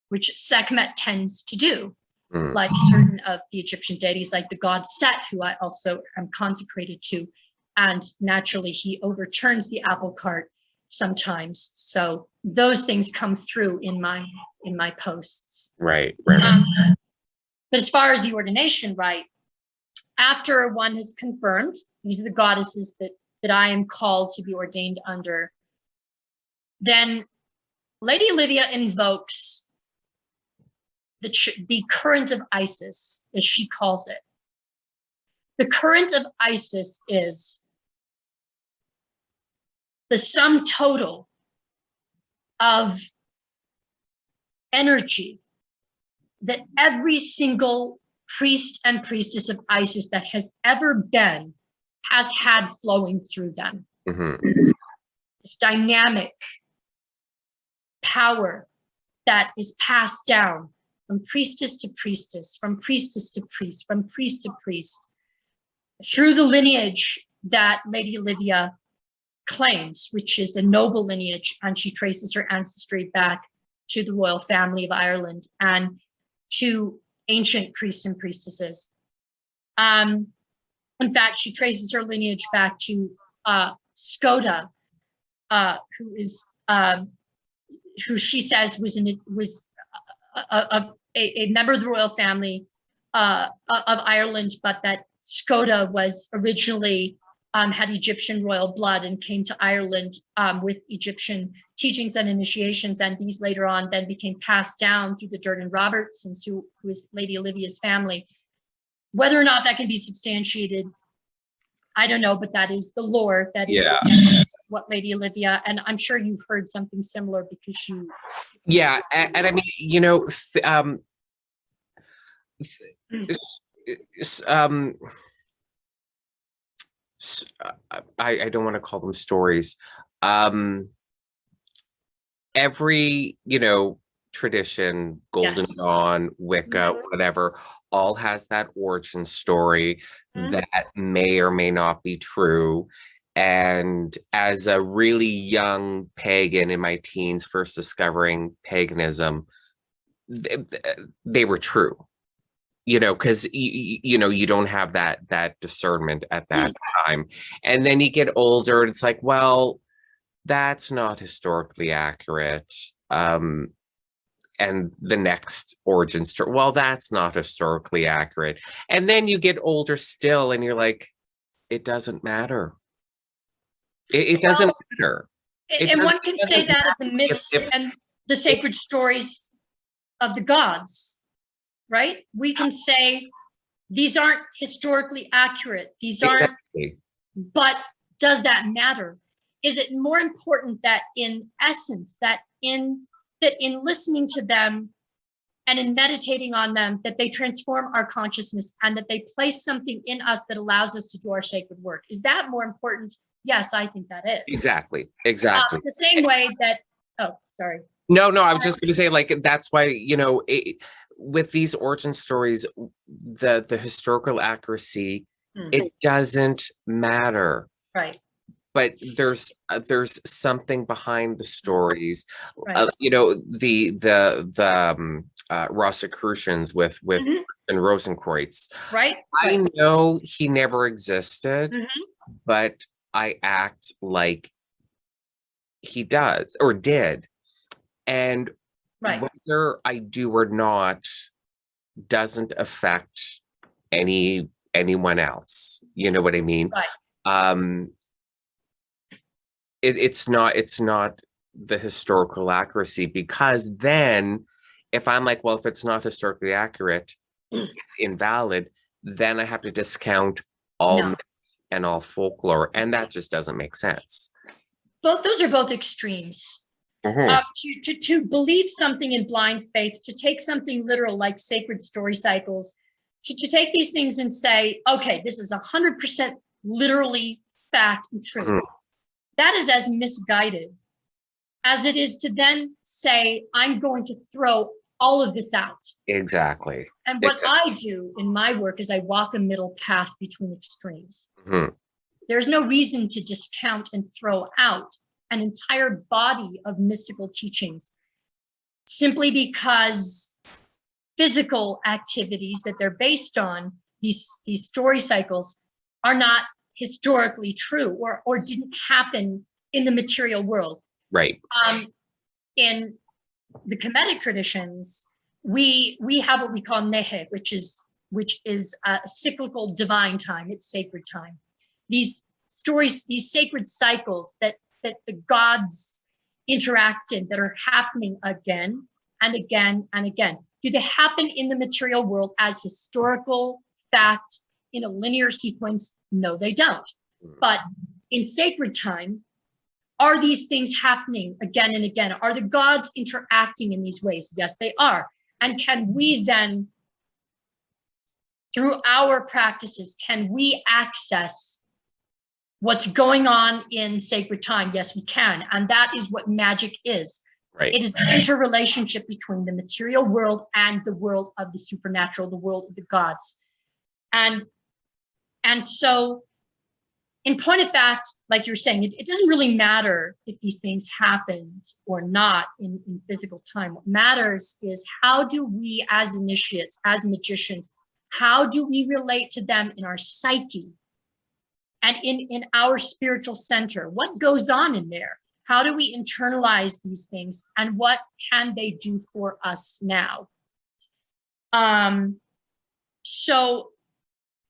which Sekhmet tends to do, like certain of the Egyptian deities, like the god Set, who I also am consecrated to. And naturally, he overturns the apple cart sometimes. So those things come through in my posts. Right. But as far as the ordination rite, after one has confirmed, these are the goddesses that I am called to be ordained under, then Lady Lydia invokes the current of Isis, as she calls it. The current of Isis is the sum total of energy that every single priest and priestess of Isis that has ever been has had flowing through them. This dynamic power that is passed down from priestess to priestess, from priestess to priest, from priest to priest, through the lineage that Lady Lydia claims, which is a noble lineage, and she traces her ancestry back to the royal family of Ireland and to ancient priests and priestesses. In fact, she traces her lineage back to Skoda, who she says was a member of the royal family of Ireland, but that Skoda was originally had Egyptian royal blood and came to Ireland with Egyptian teachings and initiations, and these later on then became passed down through the Durden Robertsons, who is Lady Olivia's family. Whether or not that can be substantiated, I don't know, but that is the lore. That is what Lady Olivia, and I'm sure you've heard something similar because you. Yeah, and I mean, you know, I don't want to call them stories. Every, you know, tradition, Golden Dawn, Wicca, whatever, all has that origin story that may or may not be true. And as a really young pagan in my teens, first discovering paganism, they were true. You know, because you know, you don't have that discernment at that time, and then you get older, and it's like, well, that's not historically accurate. And the next origin story, well, that's not historically accurate. And then you get older still, and you're like, it doesn't matter. It doesn't matter. And one can say that of the myths and the sacred stories of the gods. Right? We can say these aren't historically accurate. These aren't, but does that matter? Is it more important that in essence, that in that in listening to them and in meditating on them, that they transform our consciousness and that they place something in us that allows us to do our sacred work. Is that more important? Yes, I think that is. Exactly. The same way that, oh, sorry. No, I was just going to say, like, that's why, with these origin stories, the historical accuracy, it doesn't matter. Right. But there's something behind the stories. Right. The Rosicrucians with and Rosenkreutz. Right. I know he never existed, but I act like he does or did. And whether I do or not doesn't affect anyone else. You know what I mean? Right. It's not the historical accuracy, because then if I'm like, well, if it's not historically accurate, it's invalid, then I have to discount all myth and all folklore, and that just doesn't make sense. Those are both extremes. To believe something in blind faith, to take something literal like sacred story cycles, to take these things and say, okay, this is 100% literally fact and true. That is as misguided as it is to then say, I'm going to throw all of this out. Exactly. And what I do in my work is I walk a middle path between extremes. There's no reason to discount and throw out an entire body of mystical teachings simply because physical activities that they're based on, these story cycles, are not historically true or didn't happen in the material world. Right. In the Kemetic traditions, we have what we call nehe, which is a cyclical divine time. It's sacred time. These stories, these sacred cycles that the gods interact in, that are happening again and again and again. Do they happen in the material world as historical fact in a linear sequence? No, they don't. But in sacred time, are these things happening again and again? Are the gods interacting in these ways? Yes, they are. And can we then, through our practices, can we access what's going on in sacred time? Yes, we can. And that is what magic is. Right. It is the interrelationship between the material world and the world of the supernatural, the world of the gods. And so, in point of fact, like you're saying, it doesn't really matter if these things happened or not in physical time. What matters is, how do we as initiates, as magicians, how do we relate to them in our psyche and in our spiritual center? What goes on in there? How do we internalize these things, and what can they do for us now? So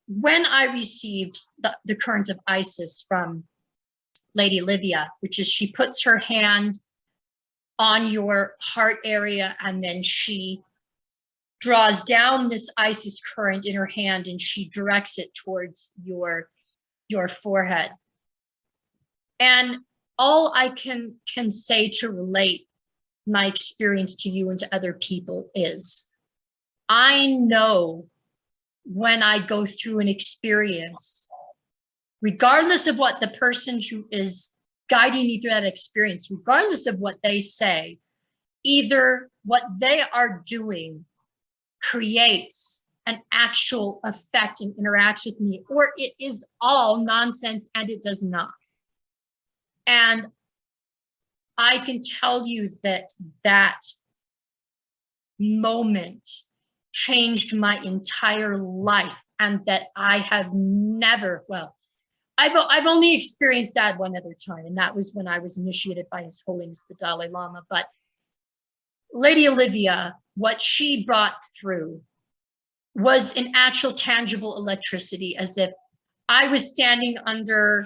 when I received the current of Isis from Lady Livia, which is she puts her hand on your heart area and then she draws down this Isis current in her hand and she directs it towards your forehead. And all I can say to relate my experience to you and to other people is, I know when I go through an experience, regardless of what the person who is guiding me through that experience, regardless of what they say, either what they are doing creates an actual effect and interacts with me, or it is all nonsense and it does not. And I can tell you that moment changed my entire life, and that I have never, well, I've only experienced that one other time, and that was when I was initiated by His Holiness the Dalai Lama. But Lady Olivia, what she brought through was an actual tangible electricity, as if I was standing under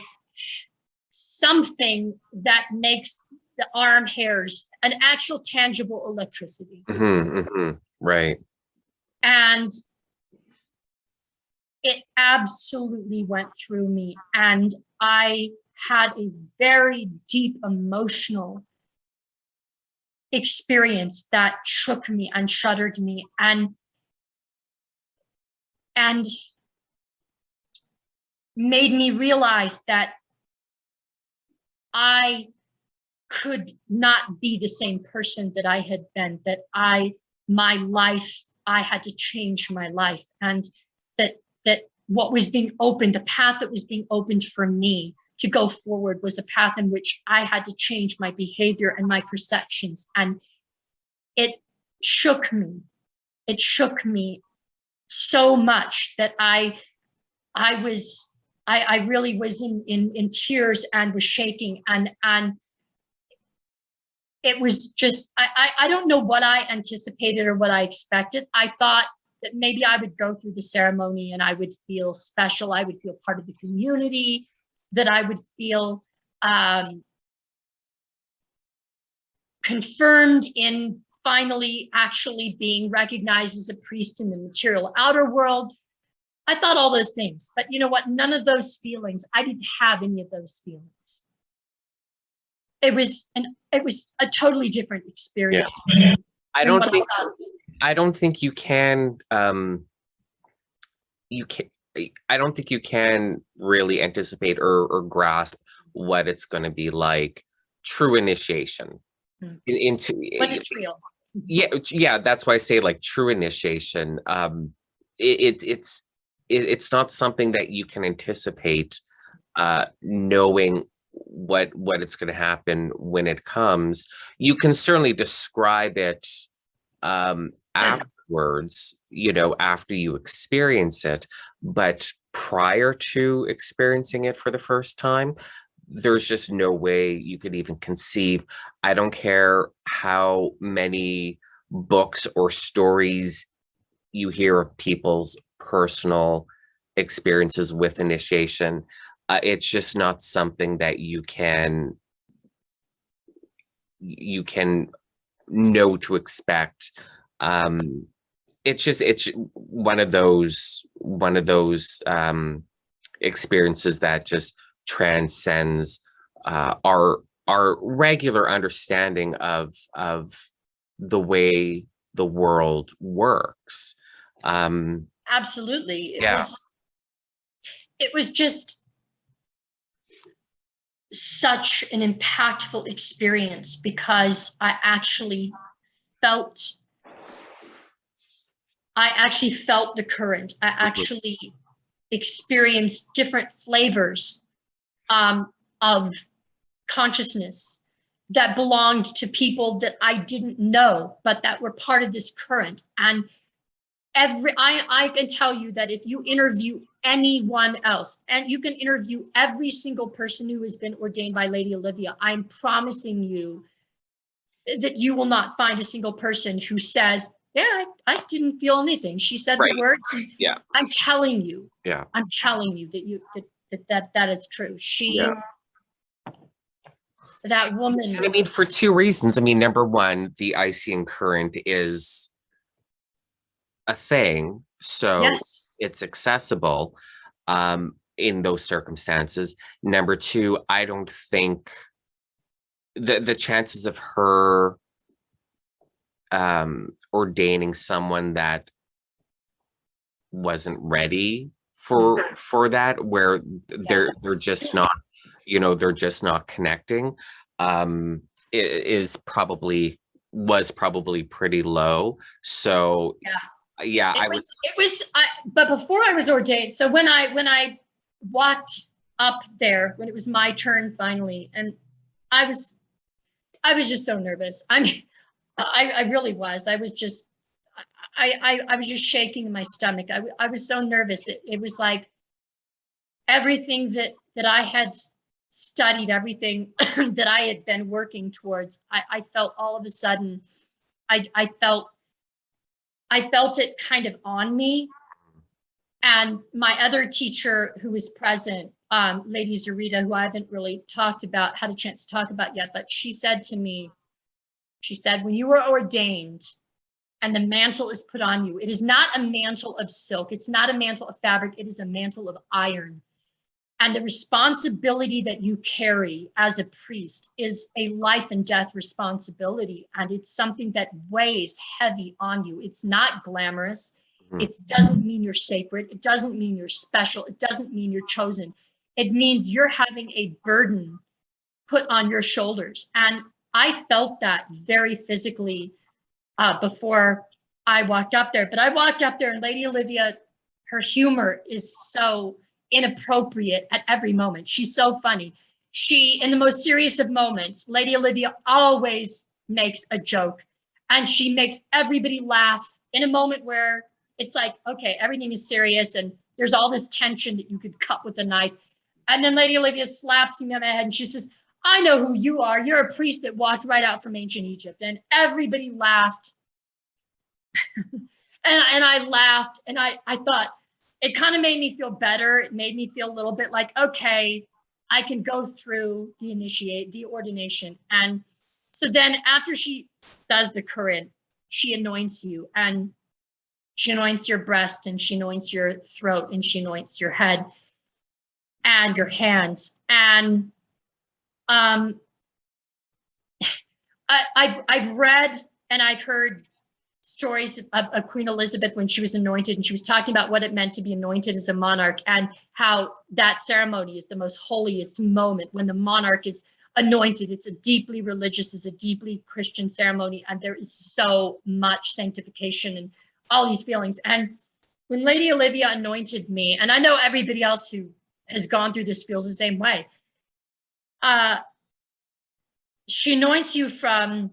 something that makes the arm hairs, an actual tangible electricity. Right. And it absolutely went through me. And I had a very deep emotional experience that shook me and shuddered me and made me realize that I could not be the same person that I had been, that I had to change my life, and that what was being opened, the path that was being opened for me to go forward was a path in which I had to change my behavior and my perceptions. And it shook me. It shook me so much that I really was in tears and was shaking, and it was just, I don't know what I anticipated or what I expected. I thought that maybe I would go through the ceremony and I would feel special. I would feel part of the community, that I would feel confirmed in finally actually being recognized as a priest in the material outer world. I thought all those things, but you know what? None of those feelings, I didn't have any of those feelings. It was a totally different experience. Yeah. I don't think you can I don't think you can really anticipate or grasp what it's going to be like. True initiation into when it's real. Yeah, that's why I say like true initiation. It's not something that you can anticipate, knowing what it's going to happen when it comes. You can certainly describe it afterwards, after you experience it, but prior to experiencing it for the first time, there's just no way you could even conceive. I don't care how many books or stories you hear of people's personal experiences with initiation. It's just not something that you can know to expect. It's one of those experiences that just transcends our regular understanding of the way the world works. Absolutely. It was just such an impactful experience, because I actually felt the current. I actually experienced different flavors of consciousness that belonged to people that I didn't know, but that were part of this current. And I can tell you that if you interview anyone else, and you can interview every single person who has been ordained by Lady Olivia, I'm promising you that you will not find a single person who says, yeah, I didn't feel anything. She said the words. Yeah. I'm telling you. Yeah. I'm telling you that is true. That woman. And I mean, for two reasons. I mean, number one, the Icing current is a thing, so it's accessible in those circumstances. Number two, I don't think the chances of her ordaining someone that wasn't ready for that, where they're just not, they're just not connecting, was probably pretty low. So but before I was ordained, so when I walked up there, when it was my turn finally, and I was just so nervous. I mean, I really was. I was just shaking in my stomach. I was so nervous. It was like everything that I had studied, everything that I had been working towards, I felt all of a sudden, I felt it kind of on me. And my other teacher who was present, Lady Zarita, who I haven't really had a chance to talk about yet, but she said to me, when you were ordained and the mantle is put on you, it is not a mantle of silk. It's not a mantle of fabric. It is a mantle of iron. And the responsibility that you carry as a priest is a life and death responsibility. And it's something that weighs heavy on you. It's not glamorous. It doesn't mean you're sacred. It doesn't mean you're special. It doesn't mean you're chosen. It means you're having a burden put on your shoulders. And I felt that very physically before I walked up there. But I walked up there and Lady Olivia, her humor is so inappropriate at every moment. She's so funny. She, in the most serious of moments, Lady Olivia always makes a joke and she makes everybody laugh in a moment where it's like, okay, everything is serious and there's all this tension that you could cut with a knife. And then Lady Olivia slaps me on the head and she says, I know who you are. You're a priest that walked right out from ancient Egypt. And everybody laughed. and I laughed and I thought, it kind of made me feel better. It made me feel a little bit like, okay, I can go through the ordination. And so then after she does the current, she anoints you and she anoints your breast and she anoints your throat and she anoints your head and your hands. And I've read and I've heard stories of Queen Elizabeth when she was anointed, and she was talking about what it meant to be anointed as a monarch and how that ceremony is the most holiest moment when the monarch is anointed. It's a deeply religious, it's a deeply Christian ceremony, and there is so much sanctification and all these feelings. And when Lady Olivia anointed me, and I know everybody else who has gone through this feels the same way, she anoints you from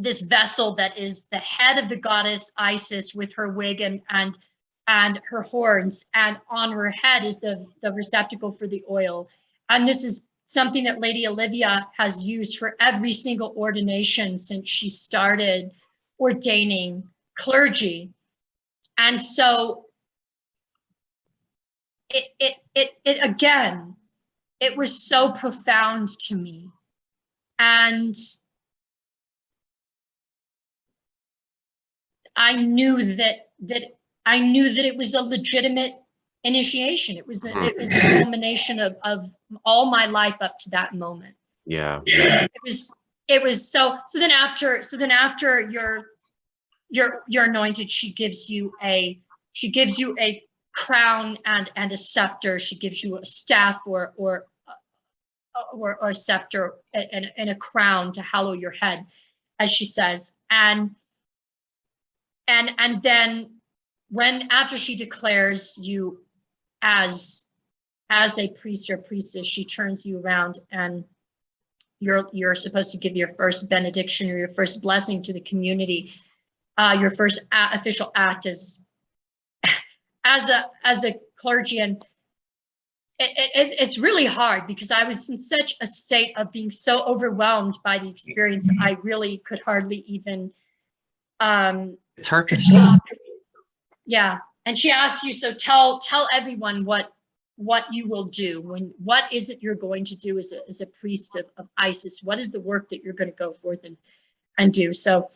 this vessel that is the head of the goddess Isis with her wig and her horns, and on her head is the receptacle for the oil. And this is something that Lady Olivia has used for every single ordination since she started ordaining clergy. And so it again, it was so profound to me. And I knew that it was a legitimate initiation. It was a culmination of all my life up to that moment. Yeah. It was so then after you're anointed, she gives you a crown and a scepter. She gives you a staff or a scepter and a crown to hallow your head, as she says. And then after she declares you as a priest or priestess, she turns you around and you're supposed to give your first benediction or your first blessing to the community, your first official act as a clergyman. It's really hard because I was in such a state of being so overwhelmed by the experience. I really could hardly even it's hard to stop. Yeah. And she asks you, so tell everyone what you will do. What is it you're going to do as a priest of Isis? What is the work that you're going to go forth and do? So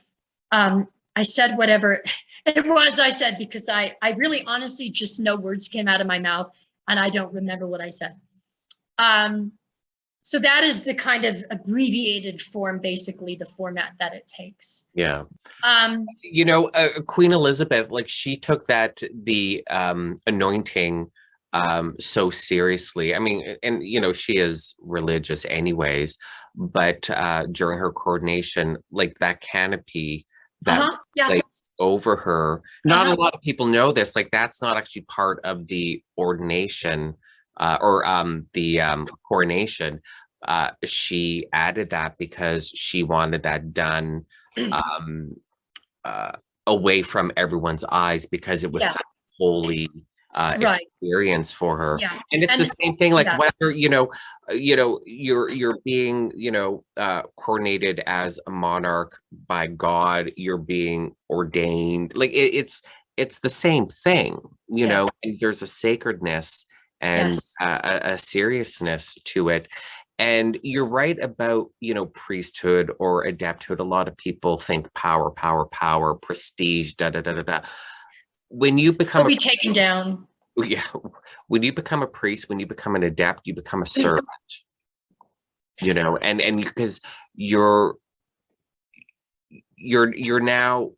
I said whatever it was I said, because I really honestly just no words came out of my mouth and I don't remember what I said. So that is the kind of abbreviated form, basically the format that it takes. Yeah. Queen Elizabeth, like she took the anointing so seriously. I mean, and she is religious anyways, but during her coronation, like that canopy that placed over her, not a lot of people know this, like that's not actually part of the ordination or the coronation. She added that because she wanted that done away from everyone's eyes, because it was such a holy experience for her. Yeah. And it's the same thing, like whether you're being coronated as a monarch by God, you're being ordained, like it's the same thing, and there's a sacredness and a seriousness to it. And you're right about, priesthood or adepthood. A lot of people think power, prestige, When you become be taken down. yeah, when you become a priest, when you become an adept, you become a servant, you know, and because you're you're now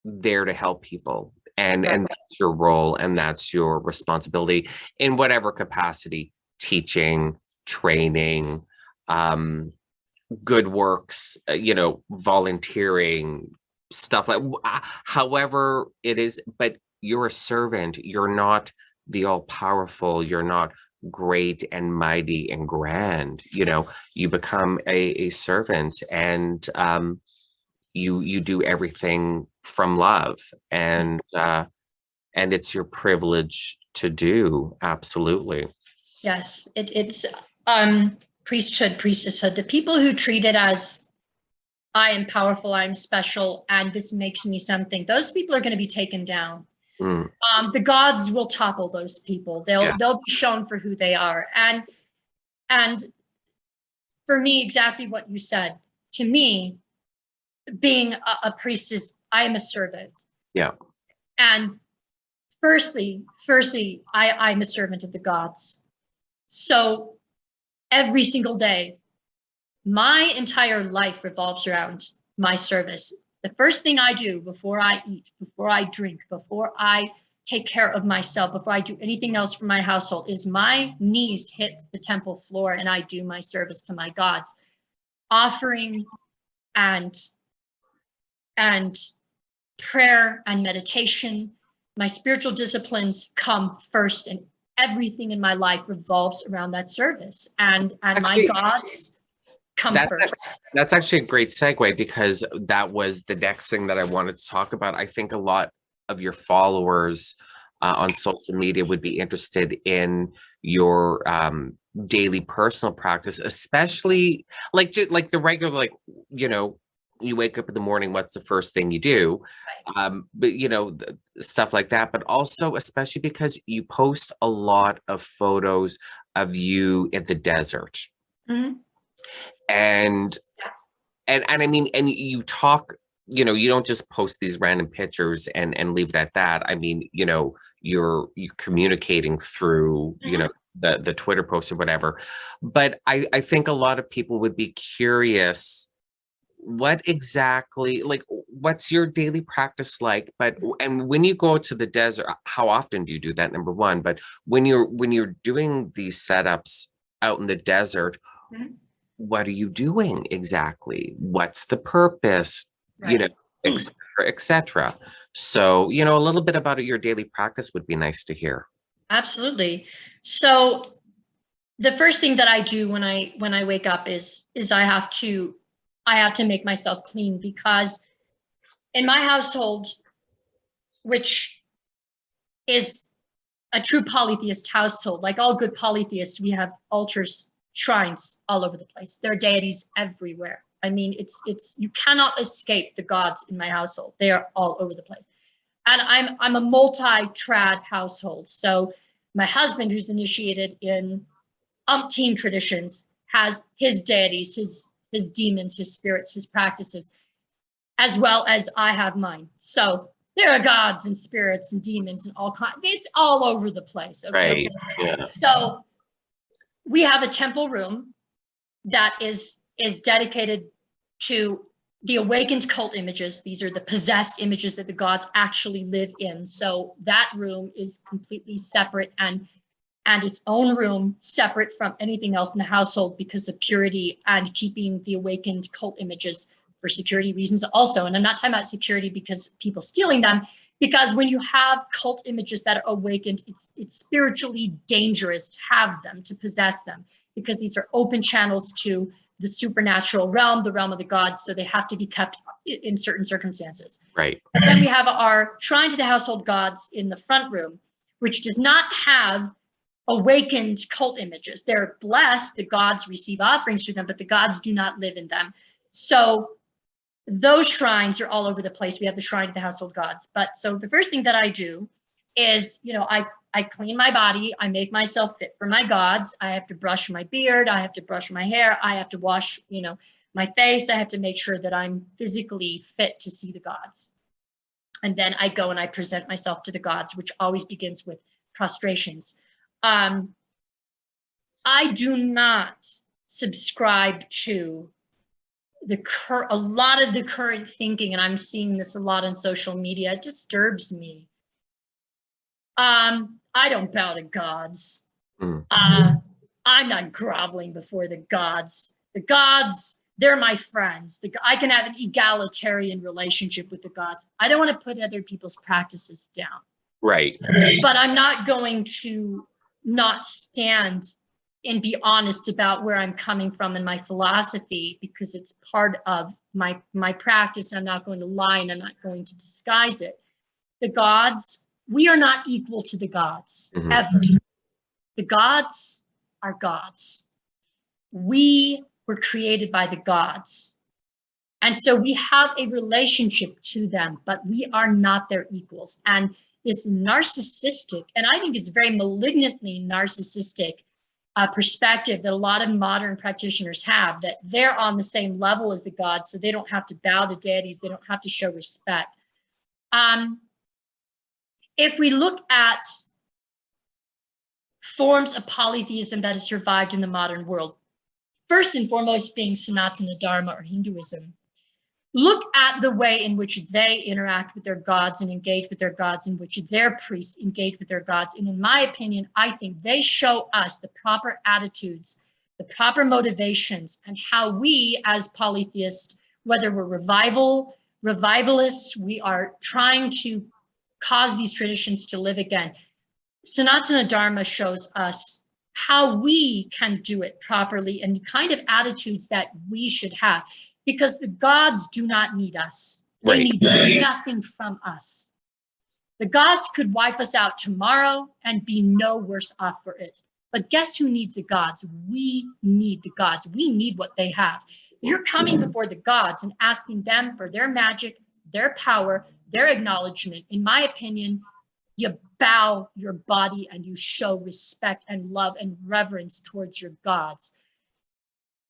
there to help people, and that's your role, and that's your responsibility in whatever capacity: teaching, training, um good works, you know, volunteering, stuff like however it is. But you're a servant. You're not the all powerful. You're not great and mighty and grand. You know, you become a servant, and you do everything from love, and it's your privilege to do. Absolutely. Yes, it's priesthood, priestesshood. The people who treat it as I am powerful, I'm special, and this makes me something, those people are going to be taken down. Mm, The gods will topple those people. yeah. They'll be shown for who they are. And for me, exactly what you said. To me, being a priest is I am a servant. Yeah. And firstly, I'm a servant of the gods. So every single day, my entire life revolves around my service. The first thing I do before I eat, before I drink, before I take care of myself, before I do anything else for my household, is my knees hit the temple floor and I do my service to my gods, offering and prayer and meditation. My spiritual disciplines come first, and everything in my life revolves around that service. And Actually, my gods come That's first. that's actually a great segue, because that was the next thing that I wanted to talk about. I think a lot of your followers on social media would be interested in your daily personal practice, especially like the regular, like, you know, you wake up in the morning, what's the first thing you do? But you know, stuff like that, but also especially because you post a lot of photos of you in the desert. Mhm. And and I mean, and you talk, you know, you don't just post these random pictures and leave it at that. I mean, you know, you're communicating through, you know, the Twitter posts or whatever. But I think a lot of people would be curious, what exactly, like, what's your daily practice like? But and when you go to the desert, how often do you do that, number one? But when you're doing these setups out in the desert, Mhm. what are you doing exactly? What's the purpose? You know, Right. et cetera, et cetera. So, you know, a little bit about your daily practice would be nice to hear. Absolutely. So the first thing that I do when I wake up is I have to make myself clean, because in my household, which is a true polytheist household, like all good polytheists, we have altars, shrines all over the place. There are deities everywhere. I mean, it's you cannot escape the gods in my household. They are all over the place. And I'm a multi-trad household. So my husband, who's initiated in umpteen traditions, has his deities, his demons, his spirits, his practices, as well as I have mine. So there are gods and spirits and demons and all kinds. It's all over the place. Okay. Right. Yeah. So we have a temple room that is dedicated to the awakened cult images. These are the possessed images that the gods actually live in. So that room is completely separate and its own room, separate from anything else in the household, because of purity and keeping the awakened cult images for security reasons also. And I'm not talking about security because people stealing them, because when you have cult images that are awakened, it's spiritually dangerous to have them, to possess them, because these are open channels to the supernatural realm, the realm of the gods. So they have to be kept in certain circumstances. Right. And then we have our shrine to the household gods in the front room, which does not have awakened cult images. They're blessed, the gods receive offerings through them, but the gods do not live in them. So those shrines are all over the place. We have the shrine to the household gods. But so the first thing that I do is, you know, I clean my body, I make myself fit for my gods. I have to brush my beard, I have to brush my hair, I have to wash, you know, my face. I have to make sure that I'm physically fit to see the gods. And then I go and I present myself to the gods, which always begins with prostrations. I do not subscribe to a lot of the current thinking, and I'm seeing this a lot on social media. It disturbs me. I don't bow to gods. I'm not groveling before the gods. The gods, they're my friends. I can have an egalitarian relationship with the gods. I don't want to put other people's practices down. Right. But I'm not going to not stand and be honest about where I'm coming from in my philosophy, because it's part of my practice. I'm not going to lie, and I'm not going to disguise it. The gods, we are not equal to the gods, ever. The gods are gods. We were created by the gods. And so we have a relationship to them, but we are not their equals. And this narcissistic, and I think it's very malignantly narcissistic, perspective that a lot of modern practitioners have, that they're on the same level as the gods, so they don't have to bow to deities, they don't have to show respect. If we look at forms of polytheism that have survived in the modern world, first and foremost being Sanatana Dharma or Hinduism, look at the way in which they interact with their gods and engage with their gods, in which their priests engage with their gods. And in my opinion, I think they show us the proper attitudes, the proper motivations, and how we as polytheists, whether we're revivalists, we are trying to cause these traditions to live again. Sanatana Dharma shows us how we can do it properly and the kind of attitudes that we should have. Because the gods do not need us. They need nothing from us. The gods could wipe us out tomorrow and be no worse off for it. But guess who needs the gods? We need the gods. We need what they have. You're coming before the gods and asking them for their magic, their power, their acknowledgement. In my opinion, you bow your body and you show respect and love and reverence towards your gods.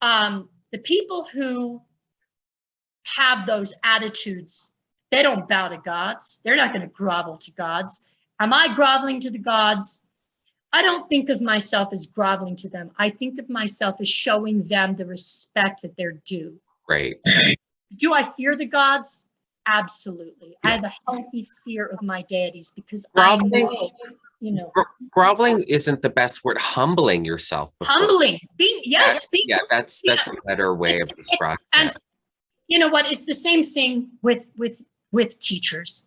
The people who have those attitudes, they don't bow to gods. They're not going to grovel to gods. Am I groveling to the gods? I don't think of myself as groveling to them. I think of myself as showing them the respect that they're due. Right. Do I fear the gods? Absolutely. I have a healthy fear of my deities because groveling, I know, groveling isn't the best word. Humbling yourself. Humbling. That's a better way of describing it. You know what? It's the same thing with teachers.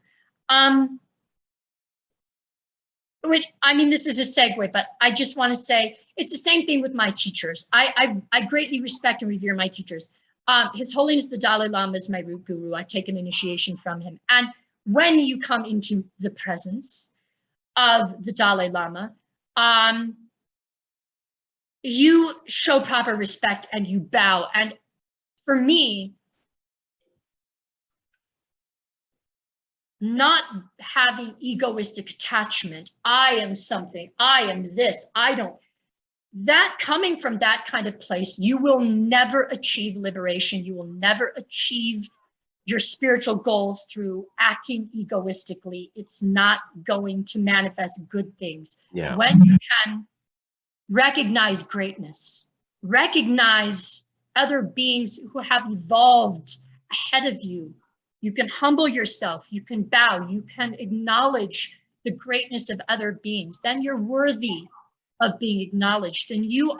Which, I mean, this is a segue, but I just want to say it's the same thing with my teachers. I greatly respect and revere my teachers. His Holiness the Dalai Lama is my root guru. I've taken initiation from him. And when you come into the presence of the Dalai Lama, you show proper respect and you bow. And for me, not having egoistic attachment, I am something, I am this, I don't, that coming from that kind of place, you will never achieve liberation. You will never achieve your spiritual goals through acting egoistically. It's not going to manifest good things. Yeah. When you can recognize greatness, recognize other beings who have evolved ahead of you, you can humble yourself, you can bow, you can acknowledge the greatness of other beings, then you're worthy of being acknowledged. And you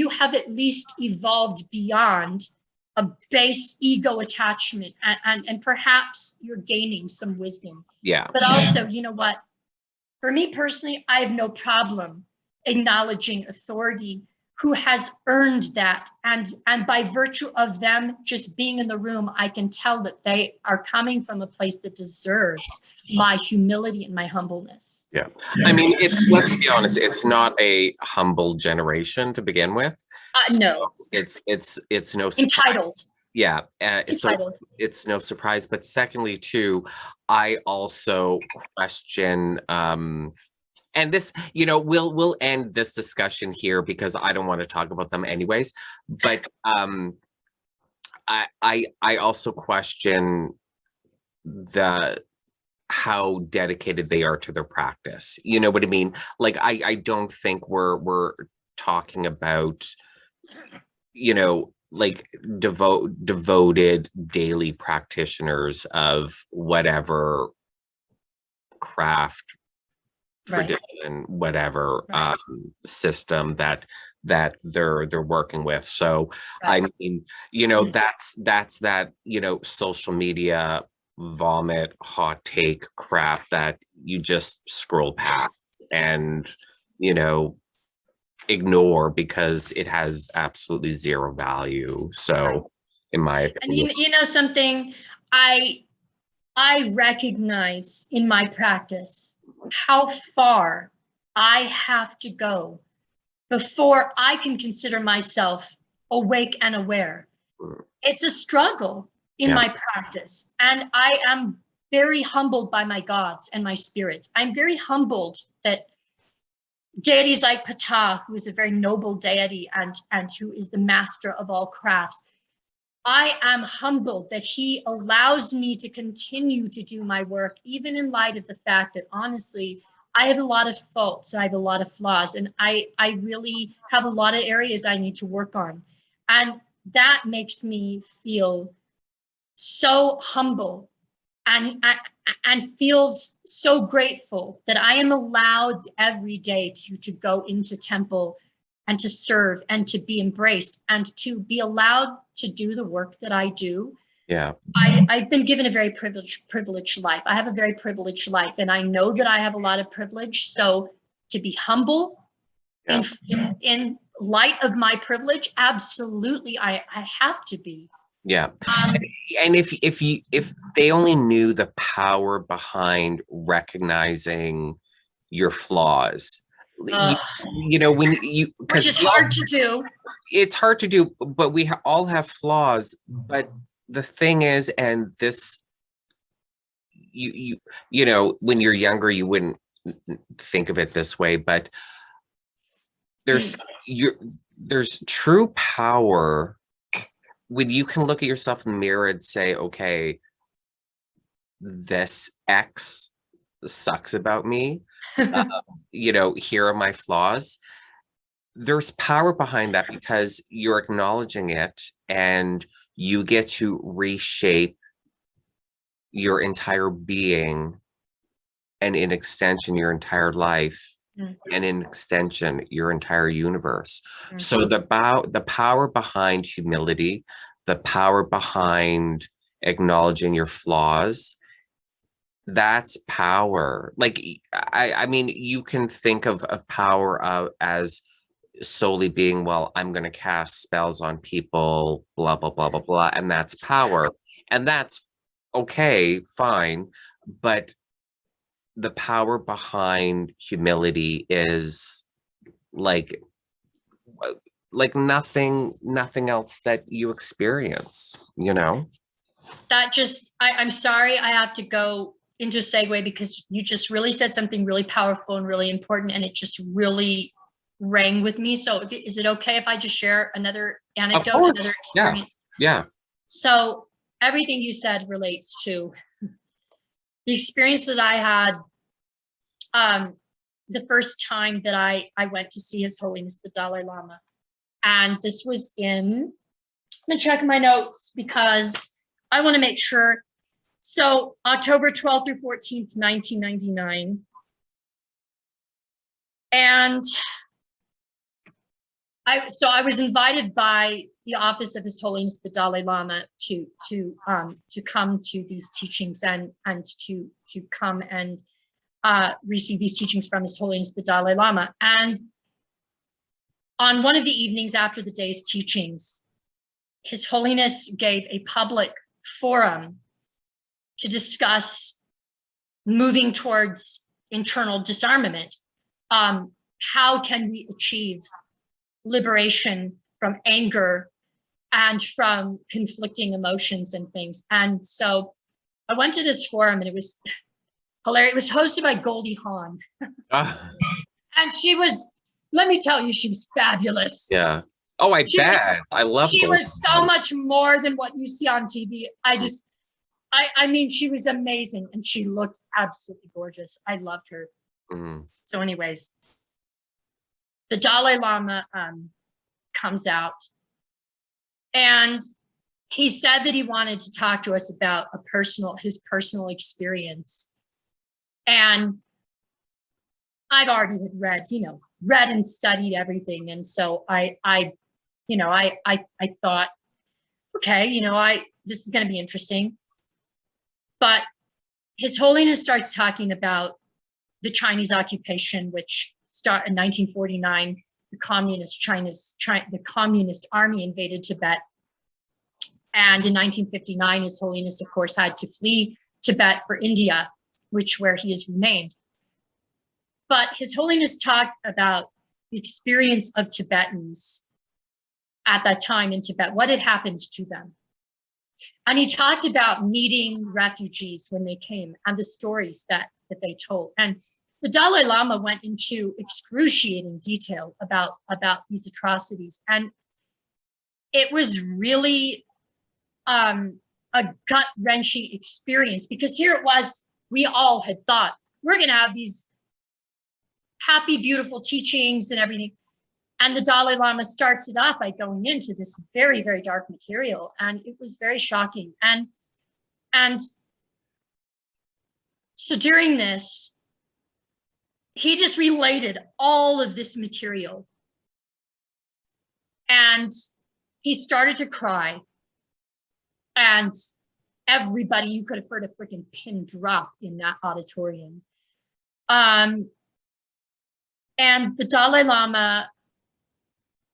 have at least evolved beyond a base ego attachment, and perhaps you're gaining some wisdom. Yeah. But also, you know what? For me personally, I have no problem acknowledging authority who has earned that. And by virtue of them just being in the room, I can tell that they are coming from a place that deserves my humility and my humbleness. Yeah. I mean, let's be honest, it's not a humble generation to begin with. No. It's no surprise. Entitled. Yeah. Entitled. So it's no surprise. But secondly, too, I also question, and this, we'll end this discussion here because I don't want to talk about them anyways. But I also question the how dedicated they are to their practice. You know what I mean? Like, I don't think we're talking about, you know, like devoted daily practitioners of whatever craft, Right. tradition, whatever Right. system that they're working with. So Right. I mean, you know, Mhm. that's that, you know, social media vomit hot take crap that you just scroll past and, you know, ignore because it has absolutely zero value. Right. So in my And opinion, you know something, I I recognize in my practice how far I have to go before I can consider myself awake and aware. It's a struggle in yeah, my practice, and I am very humbled by my gods and my spirits. I'm very humbled that deities like Ptah, who is a very noble deity and who is the master of all crafts, I am humbled that he allows me to continue to do my work, even in light of the fact that honestly, I have a lot of faults, I have a lot of flaws, and I really have a lot of areas I need to work on. And that makes me feel so humble and feels so grateful that I am allowed every day to go into temple and to serve and to be embraced and to be allowed to do the work that I do. yeah, I've been given a very privileged life. I have a very privileged life, and I know that I have a lot of privilege. So to be humble yeah. in light of my privilege, absolutely, I have to be. Yeah. Um, And if they only knew the power behind recognizing your flaws, you, uh, you know, when you, which because is hard to do. it's hard to do, but we all have flaws. But the thing is, and this, you know, when you're younger, you wouldn't think of it this way, but there's you there's true power when you can look at yourself in the mirror and say, okay, this X sucks about me. Uh, you know, here are my flaws. There's power behind that because you're acknowledging it and you get to reshape your entire being and in extension, your entire life and in extension, your entire universe. So the power behind humility, the power behind acknowledging your flaws, that's power. Like I mean, you can think of power as solely being, well, I'm going to cast spells on people, blah blah blah blah blah, and that's power, and that's okay, fine, but the power behind humility is like nothing else that you experience, you know. That just, I'm sorry, I have to go into a segue because you just really said something really powerful and really important, and it just really rang with me. So is it okay if I just share another Of anecdote, course. another Yeah. experience? Yeah. So everything you said relates to the experience that I had the first time that I went to see His Holiness the Dalai Lama. And this was in, I'm gonna check my notes because I want to make sure. So October 12th through 14th, 1999. And I was invited by the office of His Holiness the Dalai Lama to come to these teachings and to come and receive these teachings from His Holiness the Dalai Lama. And on one of the evenings after the day's teachings, His Holiness gave a public forum to discuss moving towards internal disarmament. How can we achieve liberation from anger and from conflicting emotions and things? And so I went to this forum and it was hilarious. It was hosted by Goldie Hawn. And she was, let me tell you, she was fabulous. Yeah. Oh, I bet. I love She Gold. was so much more than what you see on TV. I mean, she was amazing and she looked absolutely gorgeous. I loved her. Mm. So anyways, the Dalai Lama comes out and he said that he wanted to talk to us about his personal experience. And I've already had read and studied everything. And so I thought, okay, this is going to be interesting. But His Holiness starts talking about the Chinese occupation, which started in 1949. The Communist Army invaded Tibet. And in 1959, His Holiness, of course, had to flee Tibet for India, where he has remained. But His Holiness talked about the experience of Tibetans at that time in Tibet, what had happened to them. And he talked about meeting refugees when they came and the stories that they told. And the Dalai Lama went into excruciating detail about these atrocities. And it was really a gut-wrenching experience, because here it was, we all had thought, we're going to have these happy, beautiful teachings and everything. And the Dalai Lama starts it off by going into this very, very dark material. And it was very shocking. And so during this, he just related all of this material. And he started to cry. And everybody, you could have heard a freaking pin drop in that auditorium. And the Dalai Lama,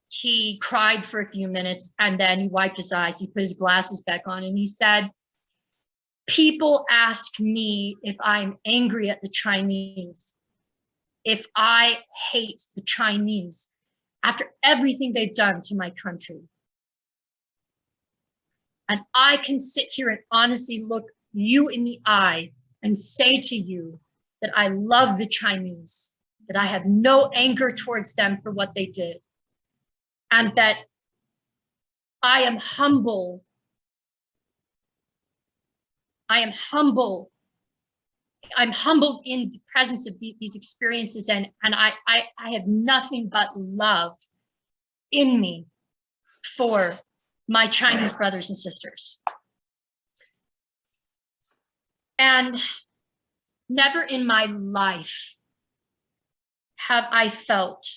he cried for a few minutes and then he wiped his eyes, he put his glasses back on, and he said, people ask me if I'm angry at the Chinese, if I hate the Chinese after everything they've done to my country. And I can sit here and honestly look you in the eye and say to you that I love the Chinese, that I have no anger towards them for what they did, and that I am humble. I'm humbled in the presence of these experiences, and I have nothing but love in me for my Chinese brothers and sisters. And never in my life have I felt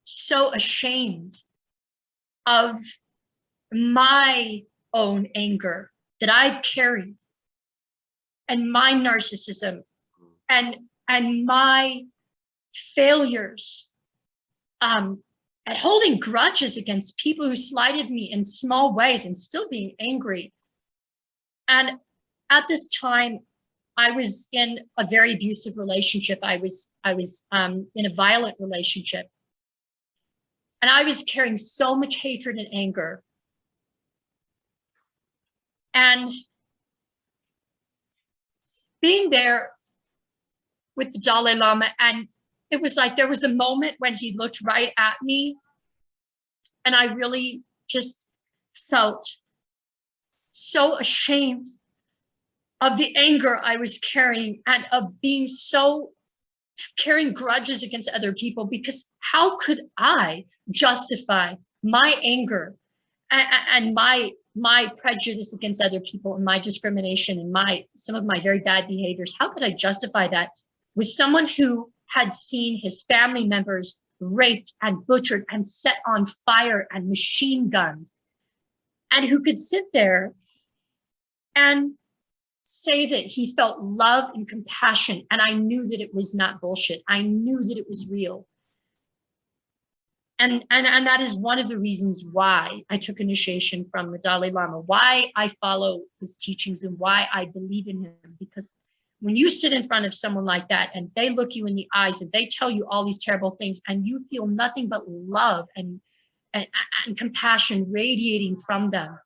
so ashamed of my own anger that I've carried, and my narcissism and my failures at holding grudges against people who slighted me in small ways and still being angry. And at this time, I was in a very abusive relationship. I was in a violent relationship. And I was carrying so much hatred and anger. And being there with the Dalai Lama, and it was like there was a moment when he looked right at me, and I really just felt so ashamed of the anger I was carrying and of carrying grudges against other people, because how could I justify my anger and my prejudice against other people and my discrimination and some of my very bad behaviors? How could I justify that with someone who had seen his family members raped and butchered and set on fire and machine gunned, and who could sit there and say that he felt love and compassion? And I knew that it was not bullshit. I knew that it was real. And that is one of the reasons why I took initiation from the Dalai Lama, why I follow his teachings and why I believe in him. Because when you sit in front of someone like that and they look you in the eyes and they tell you all these terrible things and you feel nothing but love and compassion radiating from them,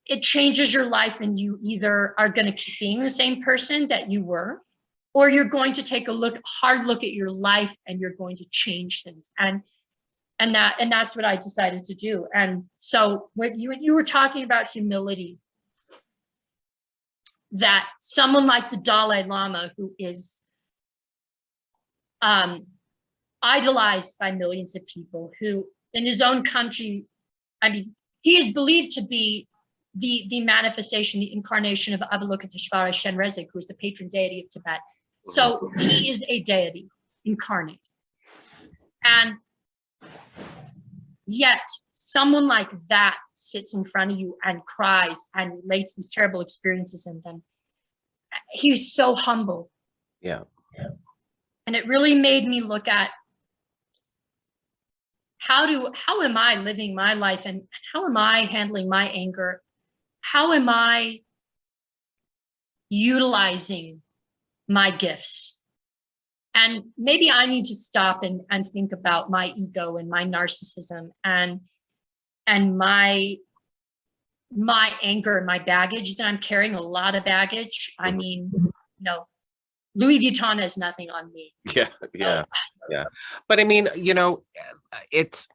it changes your life, and you either are going to keep being the same person that you were, or you're going to take a hard look at your life and you're going to change things. And that's what I decided to do. And so when you were talking about humility, that someone like the Dalai Lama, who is idolized by millions of people, who in his own country, I mean, he is believed to be the manifestation, the incarnation of Avalokiteshvara Shenrezig, who is the patron deity of Tibet. So he is a deity incarnate. And yet someone like that sits in front of you and cries and relates these terrible experiences, and then he was so humble. Yeah. And it really made me look at how am I living my life, and how am I handling my anger? How am I utilizing my gifts? And maybe I need to stop and think about my ego and my narcissism and my anger and my baggage that I'm carrying. A lot of baggage. I mean, Louis Vuitton has nothing on me. Yeah. But I mean, it's,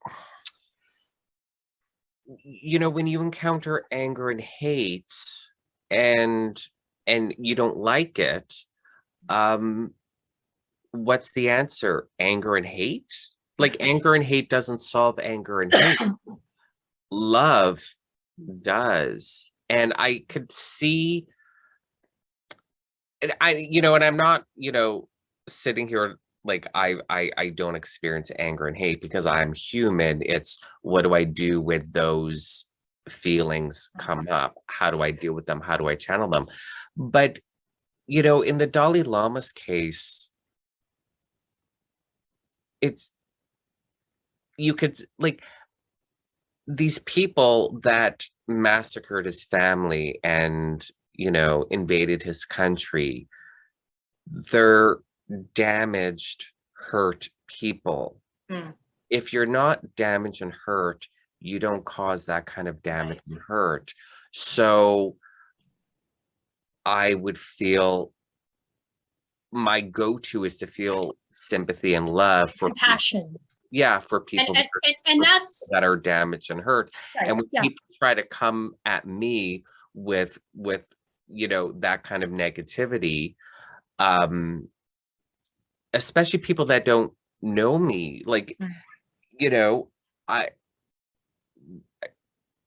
when you encounter anger and hate and you don't like it, what's the answer? Anger and hate? Like, anger and hate doesn't solve anger and hate. Love does. And I could see, and and I'm not, sitting here like I don't experience anger and hate because I'm human. It's, what do I do with those feelings come up? How do I deal with them? How do I channel them? But, in the Dalai Lama's case, you could, like, these people that massacred his family and, invaded his country, they're damaged, hurt people. If you're not damaged and hurt, you don't cause that kind of damage and hurt. So I would feel, my go-to is to feel sympathy and love for compassion. For people and that's that are damaged and hurt. Right, and when people try to come at me with that kind of negativity, especially people that don't know me, like,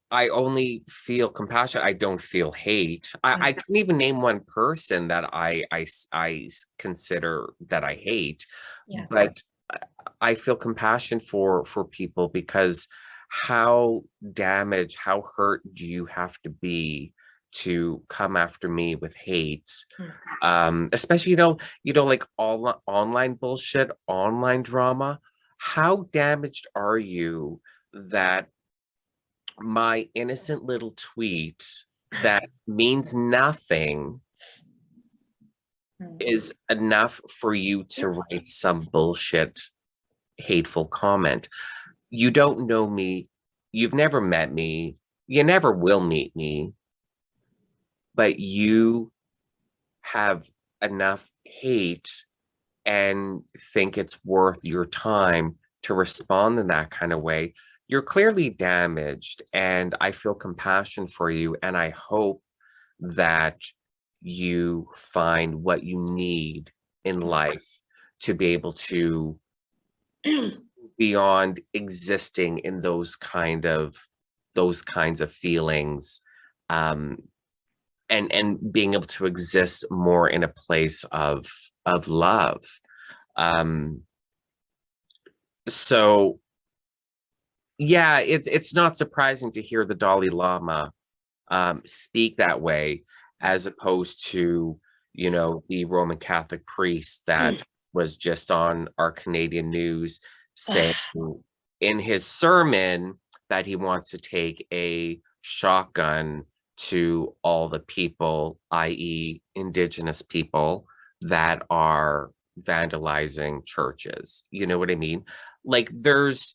I only feel compassion. I don't feel hate. I couldn't even name one person that I consider that I hate, but I feel compassion for people, because how damaged, how hurt do you have to be to come after me with hate? Especially, like all online bullshit, online drama. How damaged are you that my innocent little tweet that means nothing is enough for you to write some bullshit, hateful comment? You don't know me. You've never met me. You never will meet me. But you have enough hate and think it's worth your time to respond in that kind of way. You're clearly damaged, and I feel compassion for you, and I hope that you find what you need in life to be able to beyond existing in those kinds of feelings, and being able to exist more in a place of love. So yeah, it's not surprising to hear the Dalai Lama speak that way, as opposed to, the Roman Catholic priest that was just on our Canadian news saying in his sermon that he wants to take a shotgun to all the people, i.e. Indigenous people, that are vandalizing churches. You know what I mean? Like, those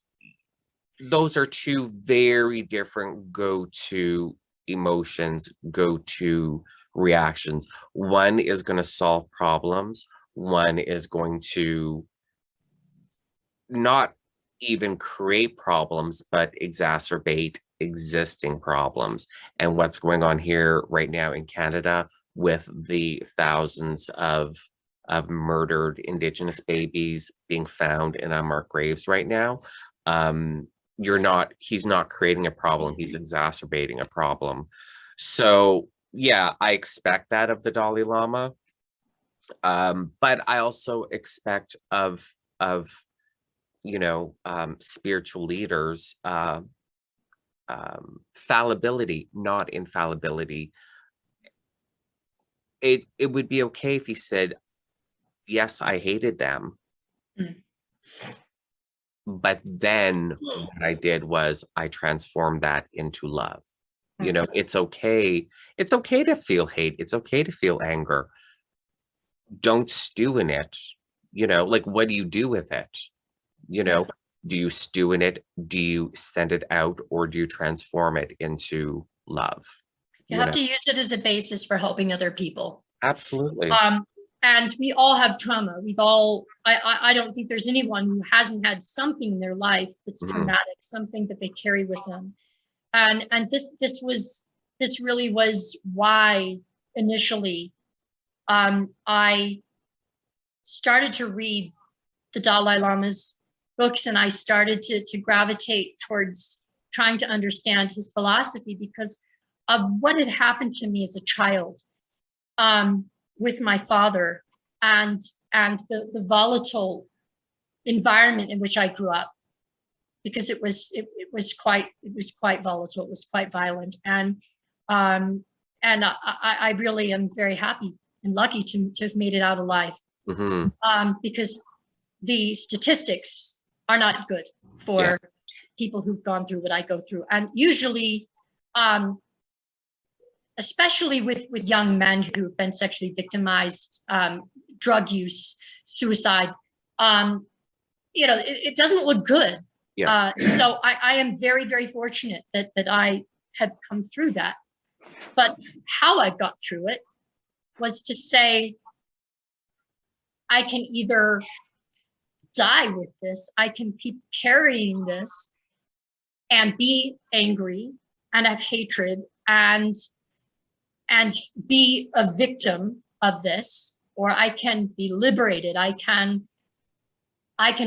are two very different go-to emotions, go-to reactions. One is going to solve problems. One is going to not even create problems, but exacerbate existing problems. And what's going on here right now in Canada, with the thousands of murdered Indigenous babies being found in unmarked graves right now. He's not creating a problem, he's exacerbating a problem. So yeah, I expect that of the Dalai Lama. But I also expect of spiritual leaders fallibility, not infallibility. It would be okay if he said, yes, I hated them. But then what I did was I transformed that into love. It's okay. It's okay to feel hate. It's okay to feel anger. Don't stew in it. Like, what do you do with it? Do you stew in it? Do you send it out, or do you transform it into love? You have to use it as a basis for helping other people. Absolutely. And we all have trauma. I don't think there's anyone who hasn't had something in their life that's traumatic, something that they carry with them. And this really was why initially I started to read the Dalai Lama's books, and I started to gravitate towards trying to understand his philosophy because of what had happened to me as a child. With my father and the volatile environment in which I grew up, because it was quite volatile, it was quite violent, and I really am very happy and lucky to have made it out alive, because the statistics are not good for people who've gone through what I go through, and usually especially with young men who have been sexually victimized, drug use, suicide, it doesn't look good. So I am very, very fortunate that I had come through that. But how I got through it was to say, I can either die with this, I can keep carrying this and be angry and have hatred and be a victim of this, or I can be liberated. I can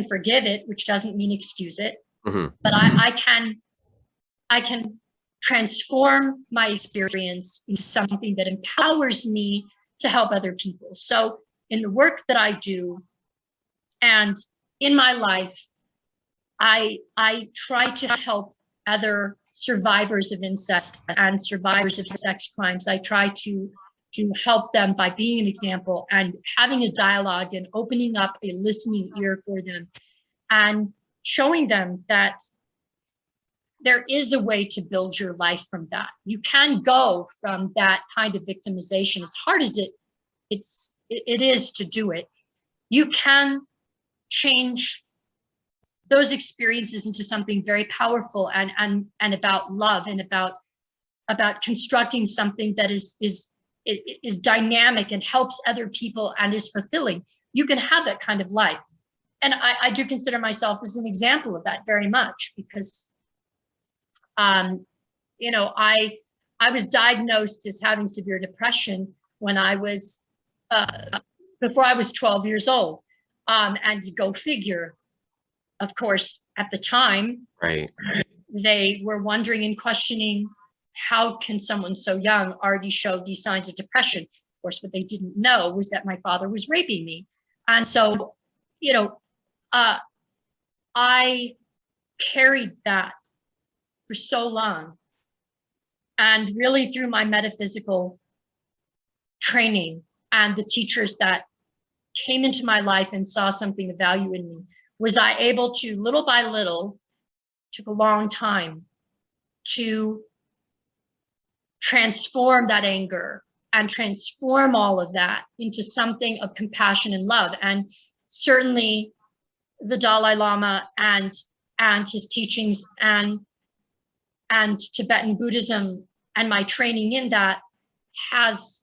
forgive it, which doesn't mean excuse it, but I can transform my experience into something that empowers me to help other people. So in the work that I do and in my life, I try to help other survivors of incest and survivors of sex crimes. I try to help them by being an example and having a dialogue and opening up a listening ear for them and showing them that there is a way to build your life from that. You can go from that kind of victimization, as hard as it is to do it. You can change those experiences into something very powerful and about love and about constructing something that is dynamic and helps other people and is fulfilling. You can have that kind of life. And I do consider myself as an example of that very much, because I was diagnosed as having severe depression when I was before I was 12 years old. And go figure, of course, at the time, they were wondering and questioning, how can someone so young already show these signs of depression? Of course, what they didn't know was that my father was raping me. And so, I carried that for so long. And really through my metaphysical training and the teachers that came into my life and saw something of value in me, was I able to, little by little, took a long time, to transform that anger and transform all of that into something of compassion and love. And certainly the Dalai Lama and his teachings and Tibetan Buddhism and my training in that has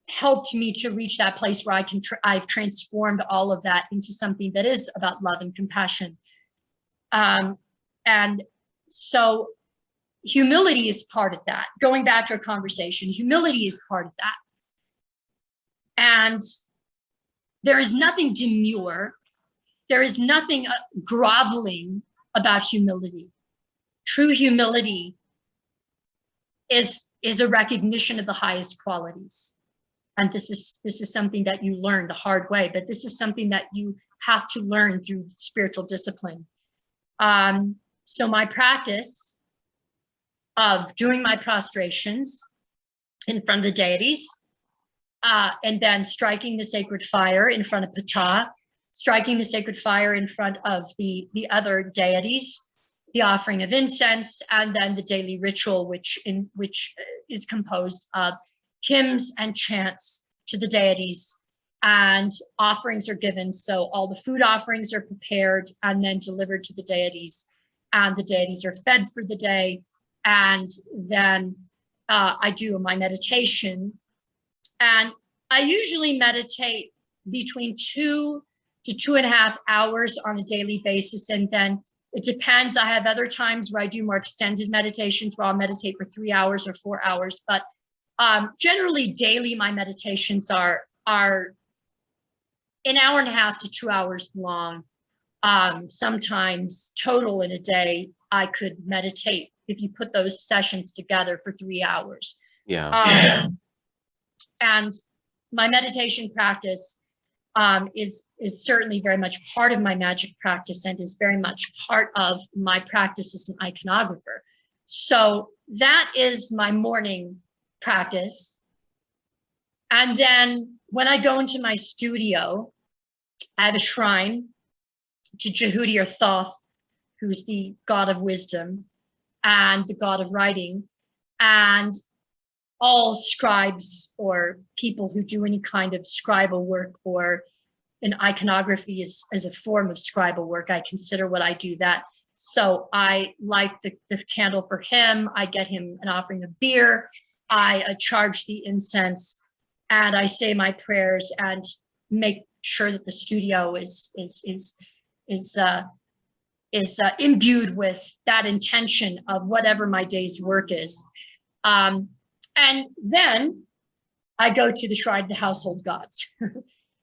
helped me to reach that place where I've transformed all of that into something that is about love and compassion. And so humility is part of that. Going back to our conversation, humility is part of that. And there is nothing demure. There is nothing groveling about humility. True humility is a recognition of the highest qualities. And this is something that you learn the hard way, but this is something that you have to learn through spiritual discipline. So my practice of doing my prostrations in front of the deities, and then striking the sacred fire in front of Ptah, striking the sacred fire in front of the other deities, the offering of incense, and then the daily ritual, which is composed of hymns and chants to the deities, and offerings are given. So all the food offerings are prepared and then delivered to the deities, and the deities are fed for the day. And then I do my meditation, and I usually meditate between 2 to 2.5 hours on a daily basis. And then it depends. I have other times where I do more extended meditations where I'll meditate for 3 hours or 4 hours. But generally daily, my meditations are 1.5 hours to 2 hours long. Sometimes total in a day, I could meditate if you put those sessions together for 3 hours. Yeah. And my meditation practice is certainly very much part of my magic practice and is very much part of my practice as an iconographer. So that is my morning practice. And then when I go into my studio, I have a shrine to Jehudi or Thoth, who's the god of wisdom and the god of writing. And all scribes or people who do any kind of scribal work or an iconography is a form of scribal work. I consider what I do that. So I light the candle for him. I get him an offering of beer. I charge the incense, and I say my prayers and make sure that the studio is imbued with that intention of whatever my day's work is. And then I go to the shrine of the household gods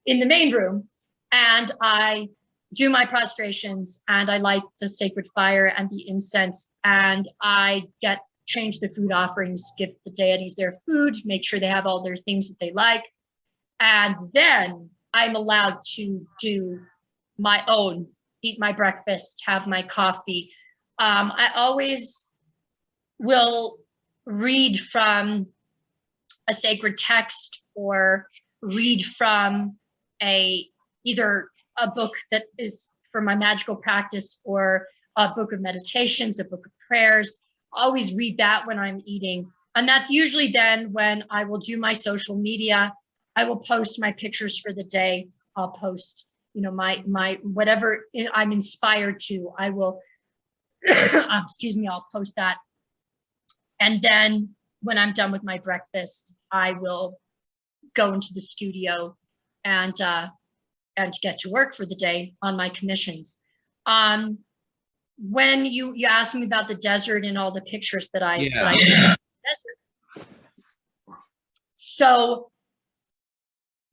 in the main room, and I do my prostrations, and I light the sacred fire and the incense, and I change the food offerings, give the deities their food, make sure they have all their things that they like. And then I'm allowed to do my own, eat my breakfast, have my coffee. I always will read from a sacred text or read from either a book that is for my magical practice or a book of meditations, a book of prayers. I always read that when I'm eating. And that's usually then when I will do my social media. I will post my pictures for the day. I'll post, my whatever I'm inspired to, I will, I'll post that. And then when I'm done with my breakfast, I will go into the studio and get to work for the day on my commissions. When you asked me about the desert and all the pictures that I took in the desert. So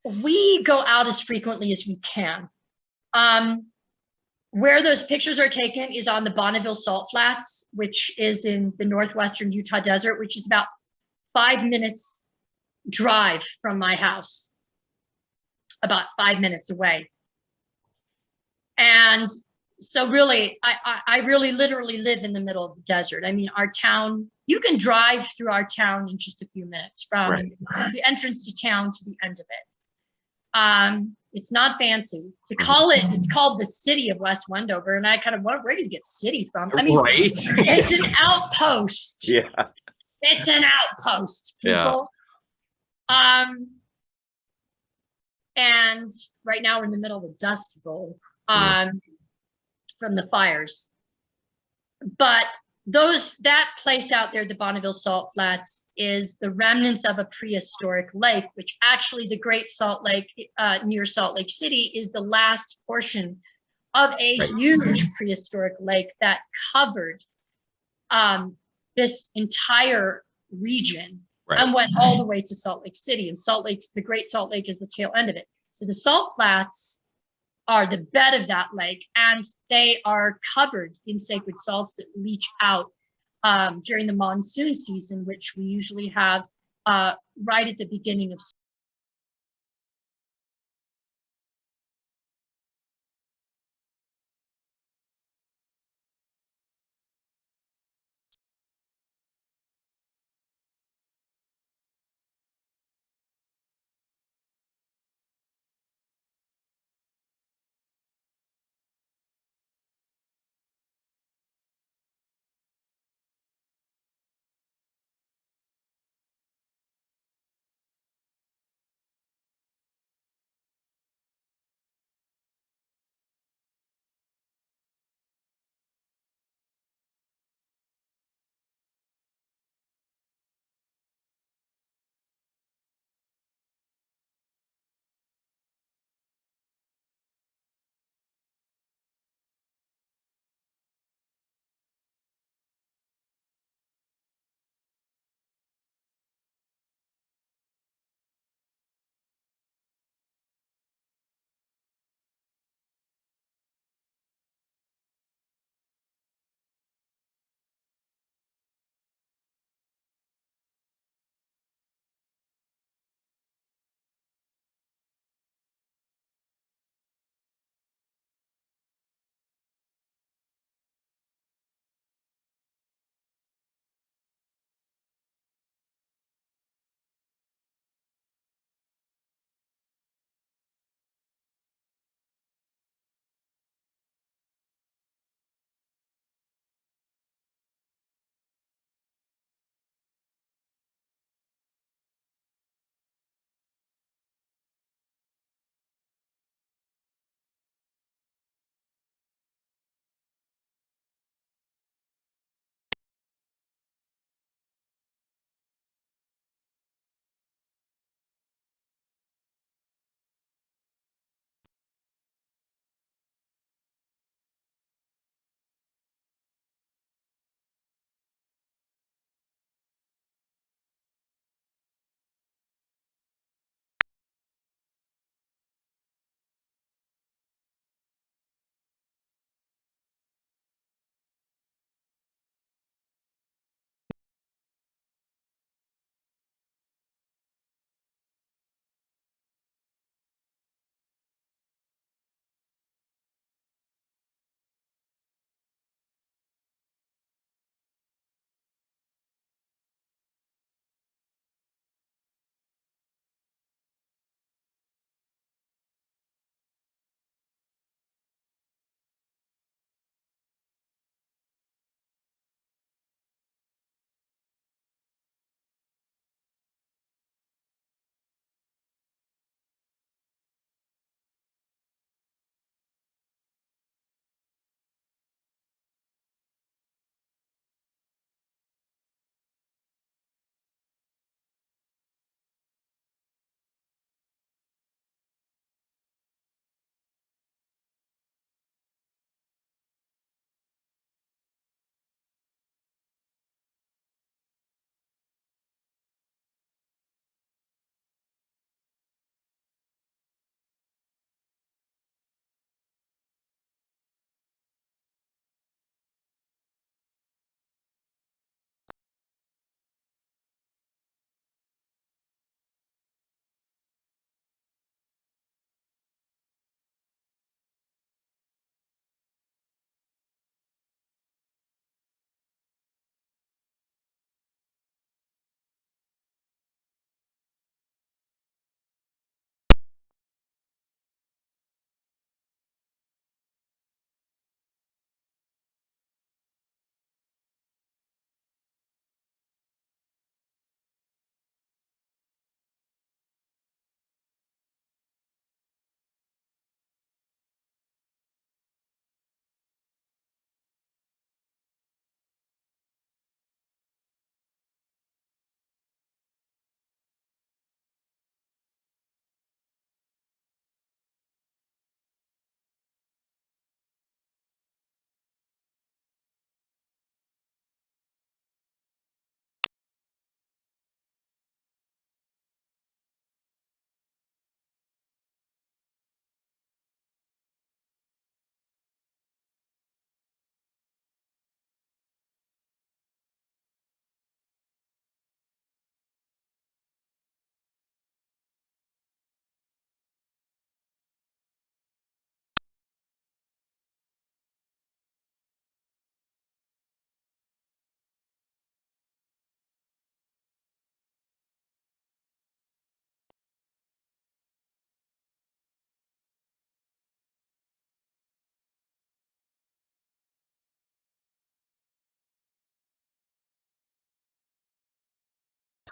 we go out as frequently as we can. Where those pictures are taken is on the Bonneville Salt Flats, which is in the northwestern Utah desert, which is about 5 minutes drive from my house, about 5 minutes away. And so really, I really literally live in the middle of the desert. I mean, our town, you can drive through our town in just a few minutes from the entrance to town to the end of it. It's not fancy. To call it, it's called the city of West Wendover. And I kind of, where do you get city from? I mean, it's an outpost. Yeah. It's an outpost, people. Yeah. And right now we're in the middle of the Dust Bowl from the fires. But that place out there, the Bonneville Salt Flats, is the remnants of a prehistoric lake, which actually the Great Salt Lake near Salt Lake City is the last portion of a huge prehistoric lake that covered this entire region. Right. and went all the way to Salt Lake City. And Salt Lake, the Great Salt Lake, is the tail end of it. So the salt flats are the bed of that lake, and they are covered in sacred salts that leach out during the monsoon season, which we usually have right at the beginning of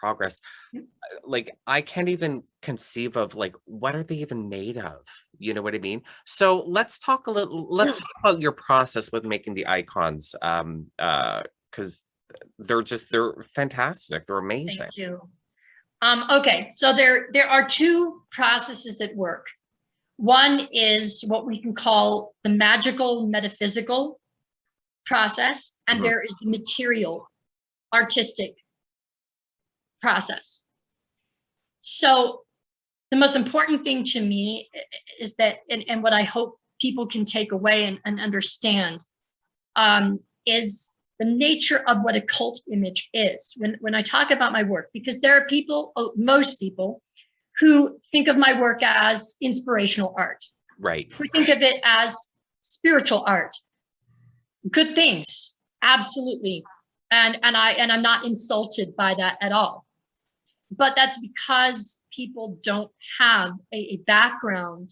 progress. Like, I can't even conceive of like, what are they even made of? You know what I mean? So let's talk let's talk about your process with making the icons. Because they're fantastic. They're amazing. Thank you. Okay, so there are two processes at work. One is what we can call the magical metaphysical process, and there is the material artistic process. So the most important thing to me is that, and what I hope people can take away and understand, is the nature of what a cult image is. When I talk about my work, because there are people, most people, who think of my work as inspirational art. Right. Who think of it as spiritual art. Good things, absolutely. And I'm not insulted by that at all. But that's because people don't have a background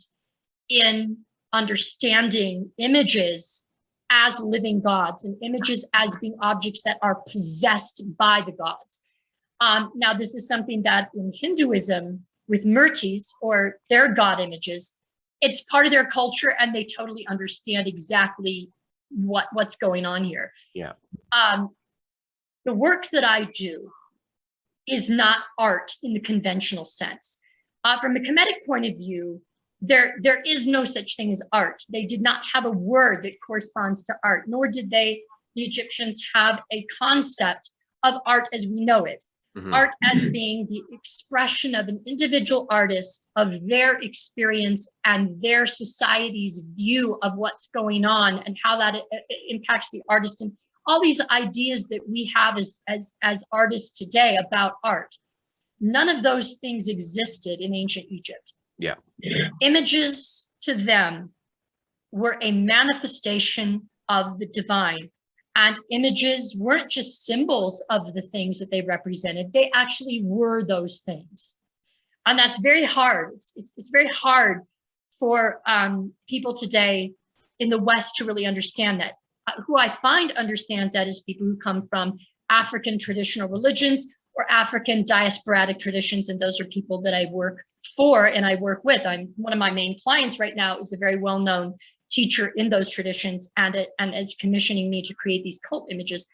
in understanding images as living gods and images as being objects that are possessed by the gods. Now, this is something that in Hinduism, with murtis, or their god images, it's part of their culture, and they totally understand exactly what's going on here. Yeah. The work that I do is not art in the conventional sense. From a Kemetic point of view, there is no such thing as art. They did not have a word that corresponds to art, nor did the Egyptians have a concept of art as we know it. Art as being the expression of an individual artist, of their experience and their society's view of what's going on and how that impacts the artist, and all these ideas that we have as artists today about art. None of those things existed in ancient Egypt. Yeah. Images to them were a manifestation of the divine. And images weren't just symbols of the things that they represented, they actually were those things. And that's very hard. It's very hard for people today in the West to really understand that. Who I find understands that is people who come from African traditional religions or African diasporatic traditions, and those are people that I work for and I work with. One of my main clients right now is a very well-known teacher in those traditions, and is commissioning me to create these cult images.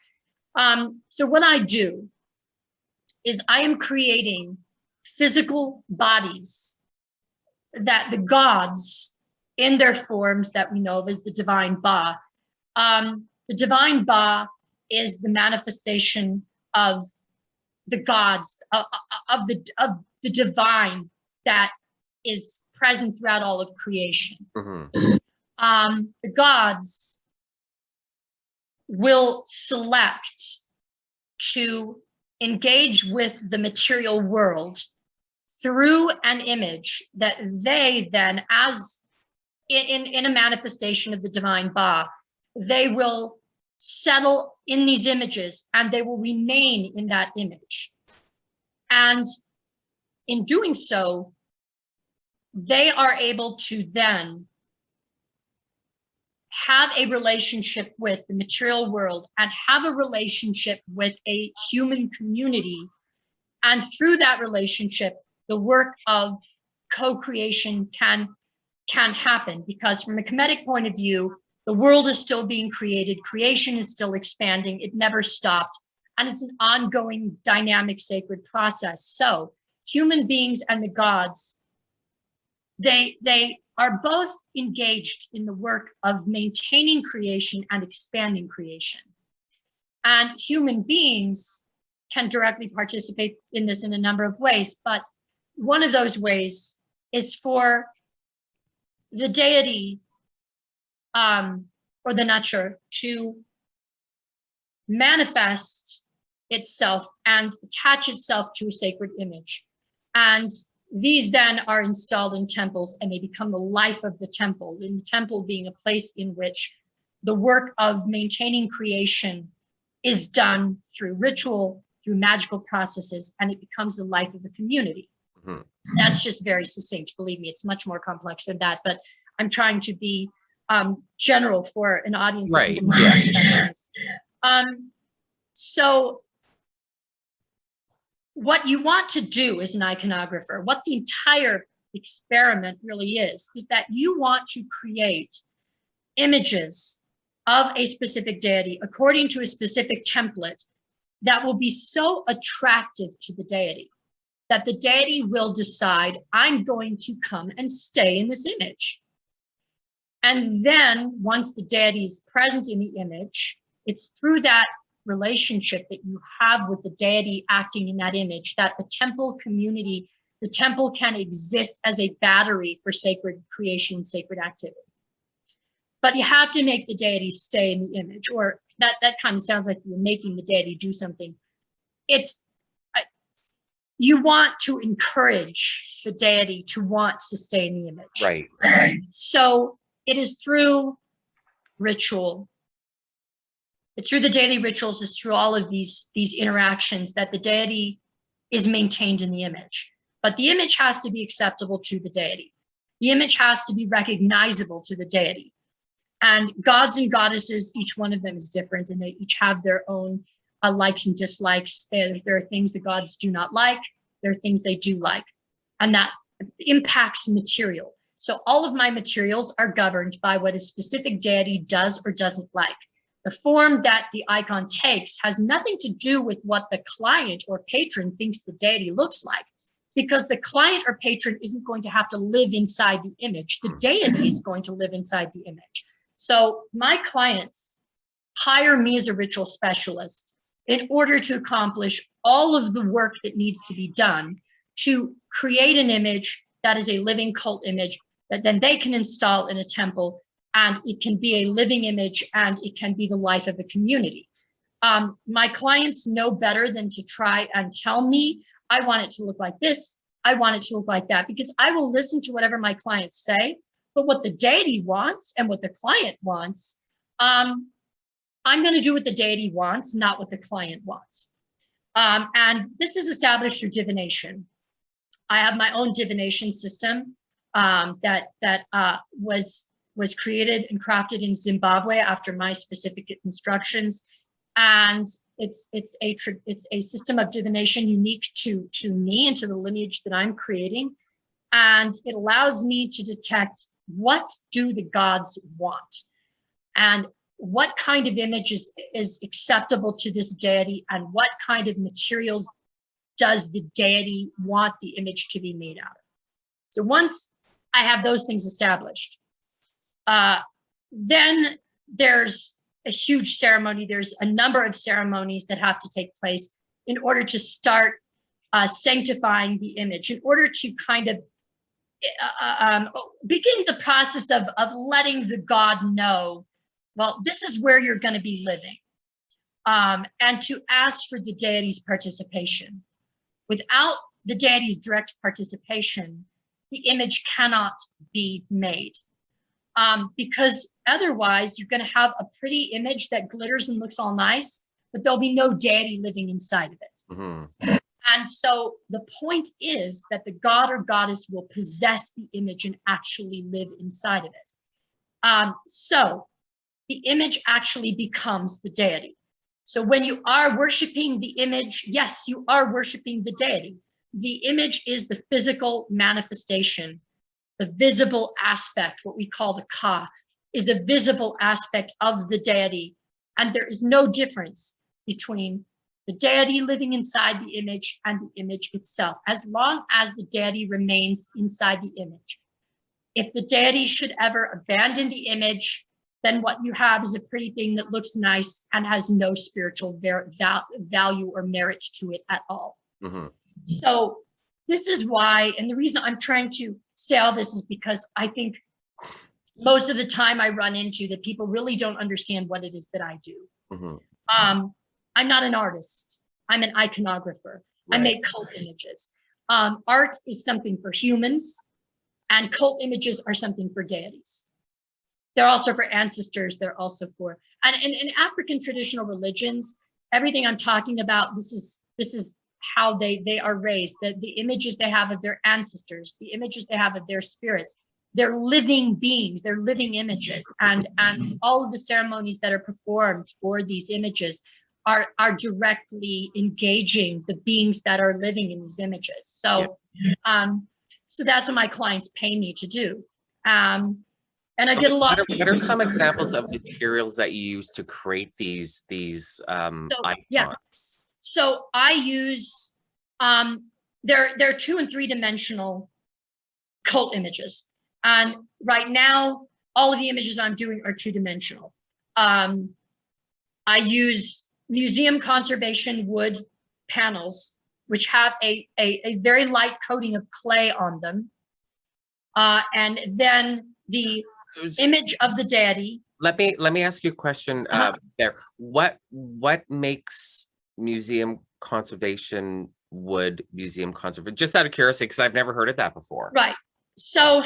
So what I do is I am creating physical bodies that the gods in their forms that we know of as the divine Ba. The divine Ba is the manifestation of the gods, of the divine that is present throughout all of creation. The gods will select to engage with the material world through an image that they then, as in a manifestation of the divine Ba, they will settle in these images and they will remain in that image. And in doing so, they are able to then have a relationship with the material world and have a relationship with a human community. And through that relationship, the work of co-creation can happen, because from a Kemetic point of view, the world is still being created, creation is still expanding, it never stopped, and it's an ongoing dynamic sacred process. So human beings and the gods, they are both engaged in the work of maintaining creation and expanding creation. And human beings can directly participate in this in a number of ways, but one of those ways is for the deity or the nature to manifest itself and attach itself to a sacred image. And these then are installed in temples and they become the life of the temple, in the temple being a place in which the work of maintaining creation is done through ritual, through magical processes, and it becomes the life of the community. That's just very succinct. Believe me, it's much more complex than that, but I'm trying to be general for an audience. Right. Yeah. 。 So what you want to do as an iconographer, what the entire experiment really is that you want to create images of a specific deity according to a specific template that will be so attractive to the deity that the deity will decide, I'm going to come and stay in this image. And then once the deity is present in the image, it's through that relationship that you have with the deity acting in that image that the temple community, the temple can exist as a battery for sacred creation, sacred activity. But you have to make the deity stay in the image, or that kind of sounds like you're making the deity do something. You want to encourage the deity to want to stay in the image. Right. So it is through ritual. It's through the daily rituals, it's through all of these interactions that the deity is maintained in the image. But the image has to be acceptable to the deity. The image has to be recognizable to the deity. And gods and goddesses, each one of them is different, and they each have their own likes and dislikes. There are things the gods do not like. There are things they do like. And that impacts material. So all of my materials are governed by what a specific deity does or doesn't like. The form that the icon takes has nothing to do with what the client or patron thinks the deity looks like, because the client or patron isn't going to have to live inside the image. The deity is going to live inside the image. So my clients hire me as a ritual specialist in order to accomplish all of the work that needs to be done to create an image that is a living cult image that then they can install in a temple, and it can be a living image and it can be the life of a community. My clients know better than to try and tell me, I want it to look like this, I want it to look like that, because I will listen to whatever my clients say, but what the deity wants and what the client wants, I'm going to do what the deity wants, not what the client wants. And this is established through divination. I have my own divination system that was created and crafted in Zimbabwe after my specific instructions, and it's a system of divination unique to me and to the lineage that I'm creating, and it allows me to detect what do the gods want, and what kind of image is acceptable to this deity, and what kind of materials does the deity want the image to be made out of. So once I have those things established, then there's a huge ceremony. There's a number of ceremonies that have to take place in order to start sanctifying the image, in order to kind of begin the process of letting the god know, well, this is where you're going to be living, and to ask for the deity's participation. Without the deity's direct participation, the image cannot be made, because otherwise you're going to have a pretty image that glitters and looks all nice, but there'll be no deity living inside of it. Mm-hmm. And so the point is that the god or goddess will possess the image and actually live inside of it. So the image actually becomes the deity. So when you are worshiping the image, yes, you are worshiping the deity. The image is the physical manifestation, the visible aspect, what we call the Ka, is the visible aspect of the deity. And there is no difference between the deity living inside the image and the image itself, as long as the deity remains inside the image. If the deity should ever abandon the image, then what you have is a pretty thing that looks nice and has no spiritual value or merit to it at all. Mm-hmm. So this is why, and the reason I'm trying to say all this is because I think most of the time I run into that people really don't understand what it is that I do. Mm-hmm. I'm not an artist. I'm an iconographer. Right. I make cult images. Art is something for humans, and cult images are something for deities. They're also for ancestors. They're also for, and in African traditional religions, everything I'm talking about, this is how they are raised, the images they have of their ancestors, the images they have of their spirits. They're living beings, they're living images, and all of the ceremonies that are performed for these images are directly engaging the beings that are living in these images. So, so that's what my clients pay me to do. And I get a lot. What are some examples of materials that you use to create these icons? Yeah. So I use they're 2- and 3-dimensional cult images, and right now all of the images I'm doing are 2-dimensional. I use museum conservation wood panels, which have a very light coating of clay on them, and then the image of the deity. Let me ask you a question there. What makes museum conservation wood museum conservation? Just out of curiosity, because I've never heard of that before. Right. So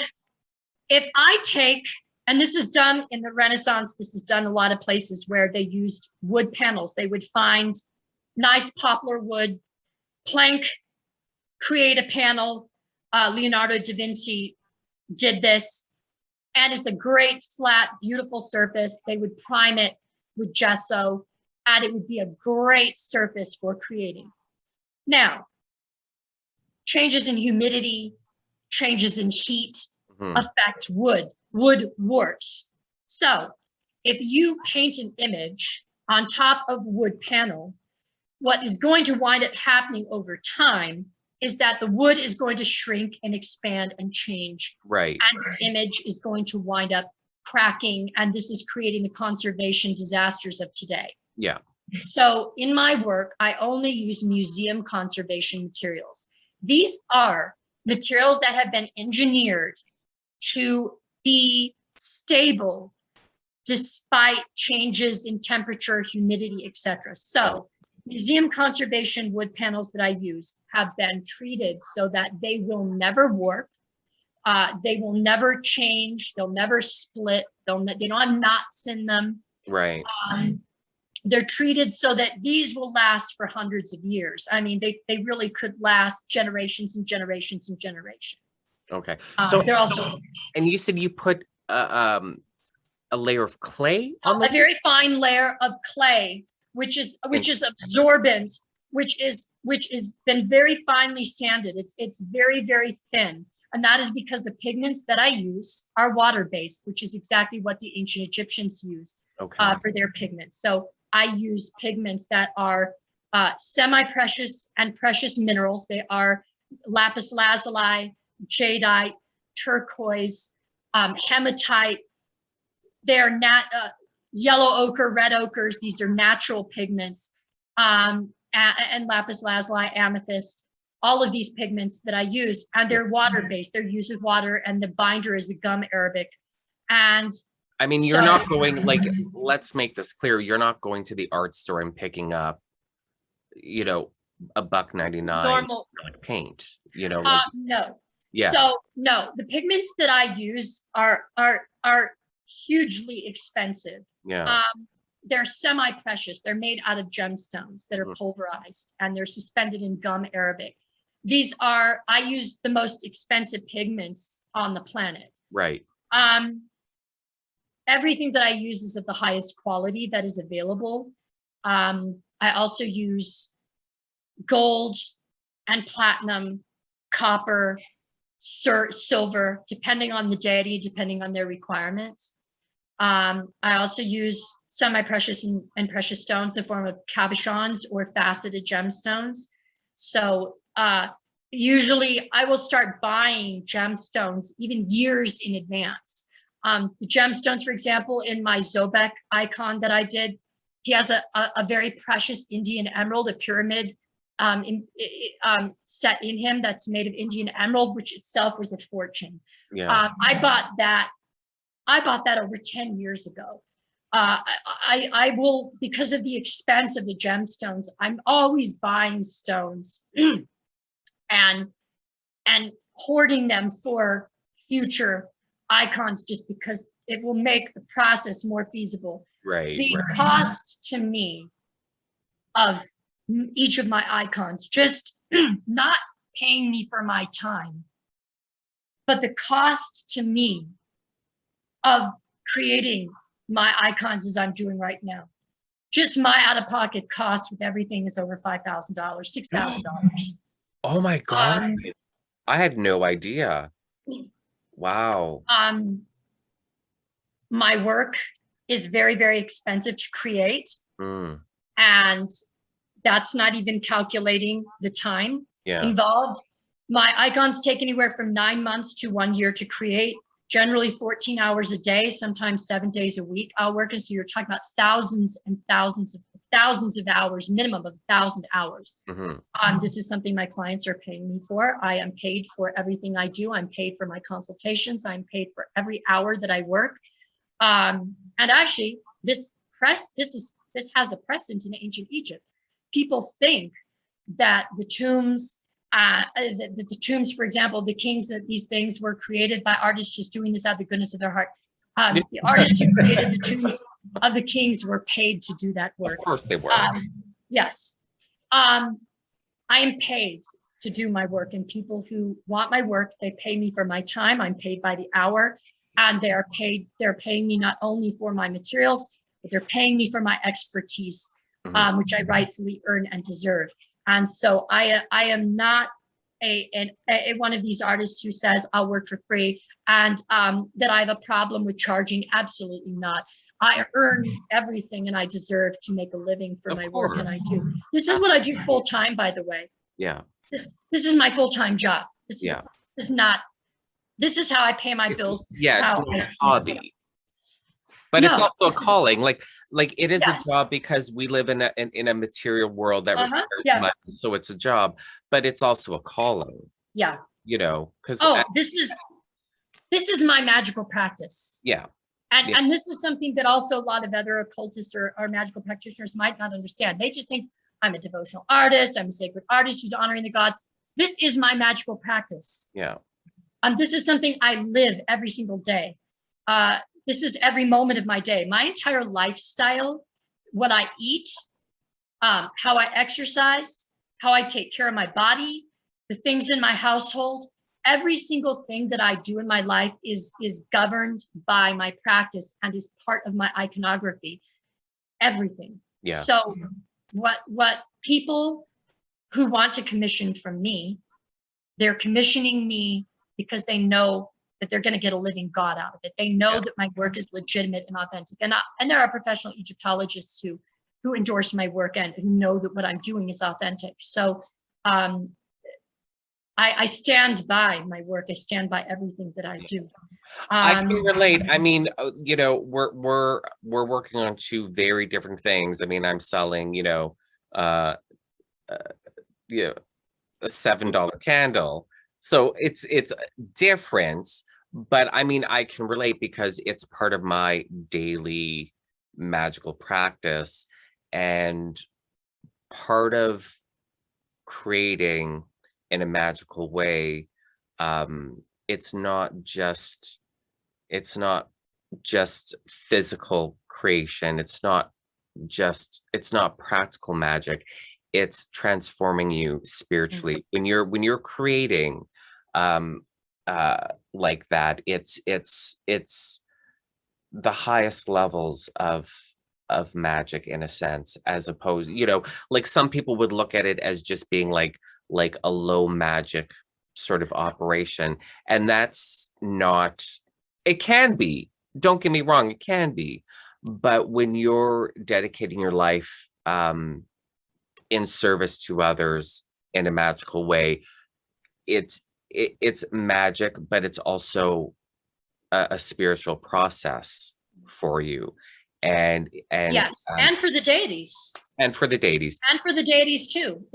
if I take, and this is done in the Renaissance, this is done a lot of places where they used wood panels. They would find nice poplar wood, plank, create a panel. Leonardo da Vinci did this, and it's a great, flat, beautiful surface. They would prime it with gesso, and it would be a great surface for creating. Now, changes in humidity, changes in heat affect wood. Wood warps. So if you paint an image on top of a wood panel, what is going to wind up happening over time is that the wood is going to shrink and expand and change. Right. And the image is going to wind up cracking, and this is creating the conservation disasters of today. Yeah. So in my work, I only use museum conservation materials. These are materials that have been engineered to be stable despite changes in temperature, humidity, etc. So museum conservation wood panels that I use have been treated so that they will never warp. They will never change. They'll never split. They don't have knots in them. Right. They're treated so that these will last for hundreds of years. I mean, they really could last generations and generations and generations. Okay. So they're also, and you said you put a layer of clay on a very fine layer of clay, which is absorbent, which is been very finely sanded. It's very, very thin. And that is because the pigments that I use are water-based, which is exactly what the ancient Egyptians used for their pigments. So I use pigments that are semi-precious and precious minerals. They are lapis lazuli, jadeite, turquoise, hematite. They're yellow ochre, red ochres. These are natural pigments, and lapis lazuli, amethyst. All of these pigments that I use, and they're water-based. They're used with water, and the binder is a gum arabic. And I mean, you're not going, like, let's make this clear. You're not going to the art store and picking up, you know, $1.99 normal like paint, you know. Like, no. Yeah. So no, the pigments that I use are hugely expensive. Yeah. They're semi-precious. They're made out of gemstones that are pulverized, and they're suspended in gum arabic. I use the most expensive pigments on the planet. Right. Everything that I use is of the highest quality that is available. I also use gold and platinum, copper, silver, depending on the deity, depending on their requirements. I also use semi-precious and precious stones in the form of cabochons or faceted gemstones. So usually I will start buying gemstones even years in advance. The gemstones, for example, in my Zobek icon that I did, he has a very precious Indian emerald, a pyramid set in him that's made of Indian emerald, which itself was a fortune. Yeah. I bought that over 10 years ago. I will, because of the expense of the gemstones, I'm always buying stones and hoarding them for future icons, just because it will make the process more feasible. Right. The cost to me of each of my icons, just not paying me for my time, but the cost to me of creating my icons as I'm doing right now, Just my out-of-pocket cost with everything is over $5,000, $6,000. Oh my God. I had no idea. Wow. My work is very, very expensive to create. Mm. And that's not even calculating the time Yeah. involved. My icons take anywhere from 9 months to 1 year to create, generally 14 hours a day, sometimes 7 days a week. I'll work, and so you're talking about thousands and thousands of hours, minimum of 1,000 hours. Mm-hmm. This is something my clients are paying me for. I am paid for everything I do. I'm paid for my consultations. I'm paid for every hour that I work. And actually, this has a precedent in ancient Egypt. People think that the tombs, the tombs, for example, the kings, that these things were created by artists just doing this out of the goodness of their heart. The artists who created the tombs of the kings were paid to do that work. Of course they were. Yes. I am paid to do my work, and people who want my work, they pay me for my time. I'm paid by the hour, and they're paying me not only for my materials, but they're paying me for my expertise, which I rightfully earn and deserve. And so I am not one of these artists who says I'll work for free, and that I have a problem with charging. Absolutely not. I earn everything, and I deserve to make a living for my work, and I do. This is what I do full time, by the way. Yeah. This is my full time job. This is how I pay my bills. It's not a hobby. But it's also a calling. Like it is a job because we live in a material world that requires money, so it's a job. But it's also a calling. Yeah. You know, because this is my magical practice. Yeah. And this is something that also a lot of other occultists or magical practitioners might not understand. They just think I'm a devotional artist, I'm a sacred artist who's honoring the gods. This is my magical practice. Yeah. This is something I live every single day. This is every moment of my day. My entire lifestyle, what I eat, how I exercise, how I take care of my body, the things in my household, every single thing that I do in my life is governed by my practice and is part of my iconography. Everything. Yeah. So what people who want to commission from me, they're commissioning me because they know that they're going to get a living God out of it. They know that my work is legitimate and authentic. And there are professional Egyptologists who endorse my work and who know that what I'm doing is authentic. So I stand by my work. I stand by everything that I do. I can relate. I mean, you know, we're working on two very different things. I mean, I'm selling, you know, a $7 candle. So it's different, but I mean, I can relate because it's part of my daily magical practice, and part of creating in a magical way. It's not just physical creation. It's not practical magic. It's transforming you spiritually. When you're creating like that, it's the highest levels of magic, in a sense, as opposed, you know, like some people would look at it as just being like a low magic sort of operation, and that's not. It can be, don't get me wrong, it can be, but when you're dedicating your life in service to others in a magical way, it's magic, but it's also a spiritual process for you, and yes, and for the deities, and for the deities too.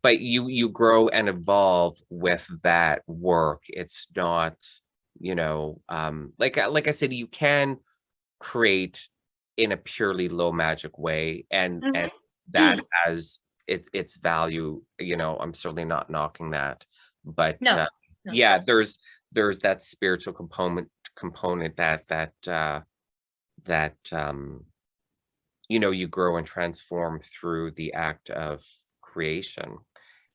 But you grow and evolve with that work. It's not, you know, like I said, you can create in a purely low magic way, and that has its value. You know, I'm certainly not knocking that, but no. Yeah, there's that spiritual component that you know, you grow and transform through the act of creation.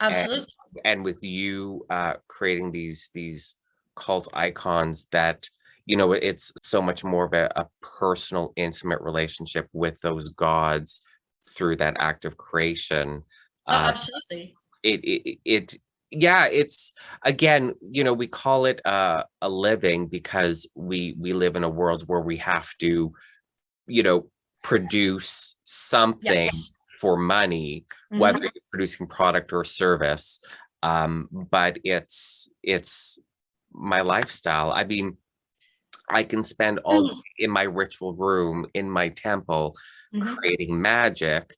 Absolutely. And with you creating these cult icons, that, you know, it's so much more of a personal, intimate relationship with those gods through that act of creation. Oh, absolutely. Yeah, it's, again, we call it a living because we live in a world where we have to, produce something Yes. for money, whether you're producing product or service. But it's my lifestyle. I mean, I can spend all day in my ritual room, in my temple, creating magic.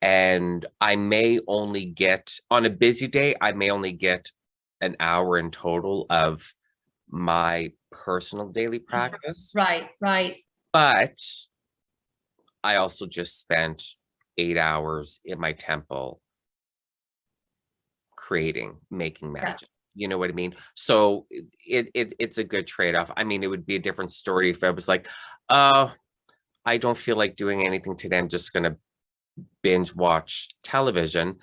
And I may only get, on a busy day, I may only get an hour in total of my personal daily practice. Right, right. But I also just spent 8 hours in my temple making magic. You know what I mean? So it's a good trade-off. I mean, it would be a different story if I was like, I don't feel like doing anything today. I'm just gonna binge watch television.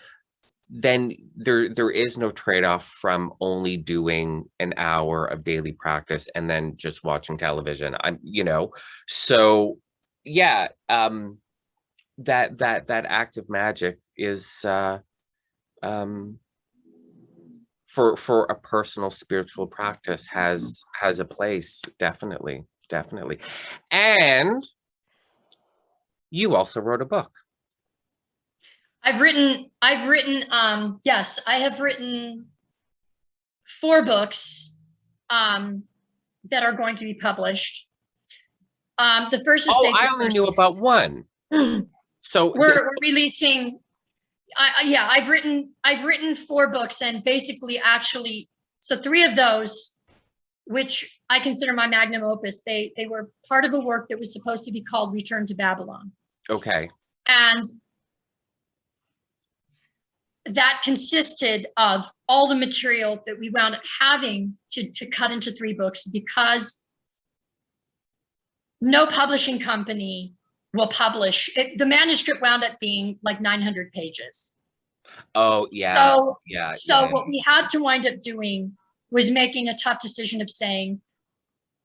Then there is no trade-off from only doing an hour of daily practice and then just watching television. So yeah, that act of magic is for a personal spiritual practice has a place, definitely. And you also wrote a book. Yes, I have written 4 books that are going to be published. The first is I only knew about one. So we're releasing. I've written 4 books, and basically, actually, so 3 of those, which I consider my magnum opus, they were part of a work that was supposed to be called Return to Babylon. Okay. And that consisted of all the material that we wound up having to cut into 3 books, because no publishing company will publish it. The manuscript wound up being like 900 pages. Oh, yeah. So what we had to wind up doing was making a tough decision of saying,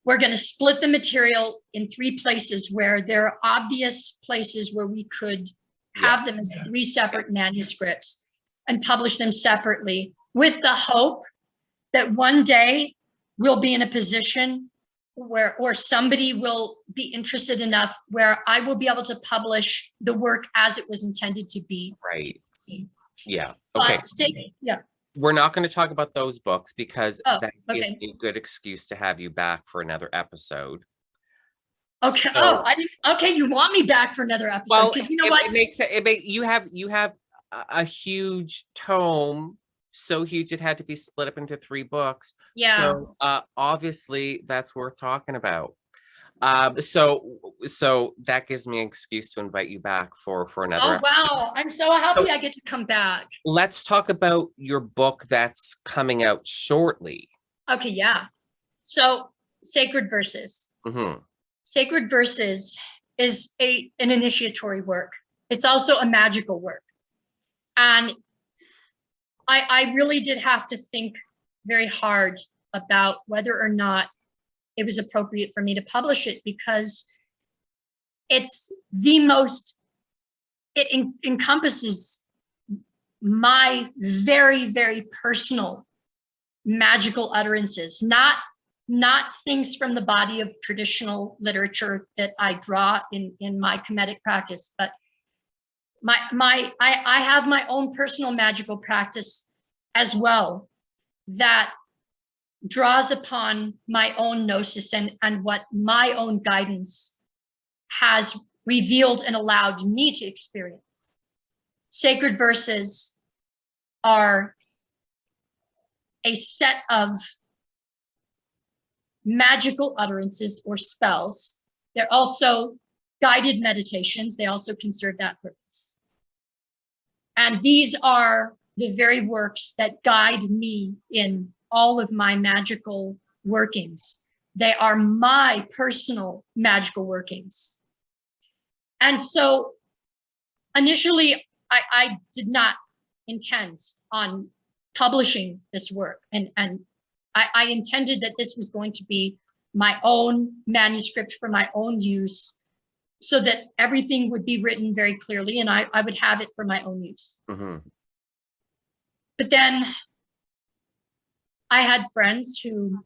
we're going to split the material in 3 places where there are obvious places where we could have them as 3 separate manuscripts and publish them separately, with the hope that one day we'll be in a position where, or somebody will be interested enough where I will be able to publish the work as it was intended to be. Right. Yeah. Okay. Yeah. We're not going to talk about those books because that gives okay. me a good excuse to have you back for another episode. Okay. So, okay. You want me back for another episode? Because you know what? It makes you have a huge tome, so huge it had to be split up into 3 books. Yeah. So obviously that's worth talking about. So that gives me an excuse to invite you back for another episode. Wow, I'm so happy I get to come back. Let's talk about your book that's coming out shortly. Okay, yeah. So Sacred Verses. Sacred Verses is an initiatory work. It's also a magical work. And I really did have to think very hard about whether or not it was appropriate for me to publish it, because it's it encompasses my very, very personal magical utterances, not things from the body of traditional literature that I draw in my Kemetic practice, but I have my own personal magical practice as well that draws upon my own gnosis and what my own guidance has revealed and allowed me to experience. Sacred Verses are a set of magical utterances or spells. They're also guided meditations. They also can serve that purpose. And these are the very works that guide me in all of my magical workings. They are my personal magical workings. And so initially, I did not intend on publishing this work. And I intended that this was going to be my own manuscript for my own use. so that everything would be written very clearly and I would have it for my own use. But then I had friends who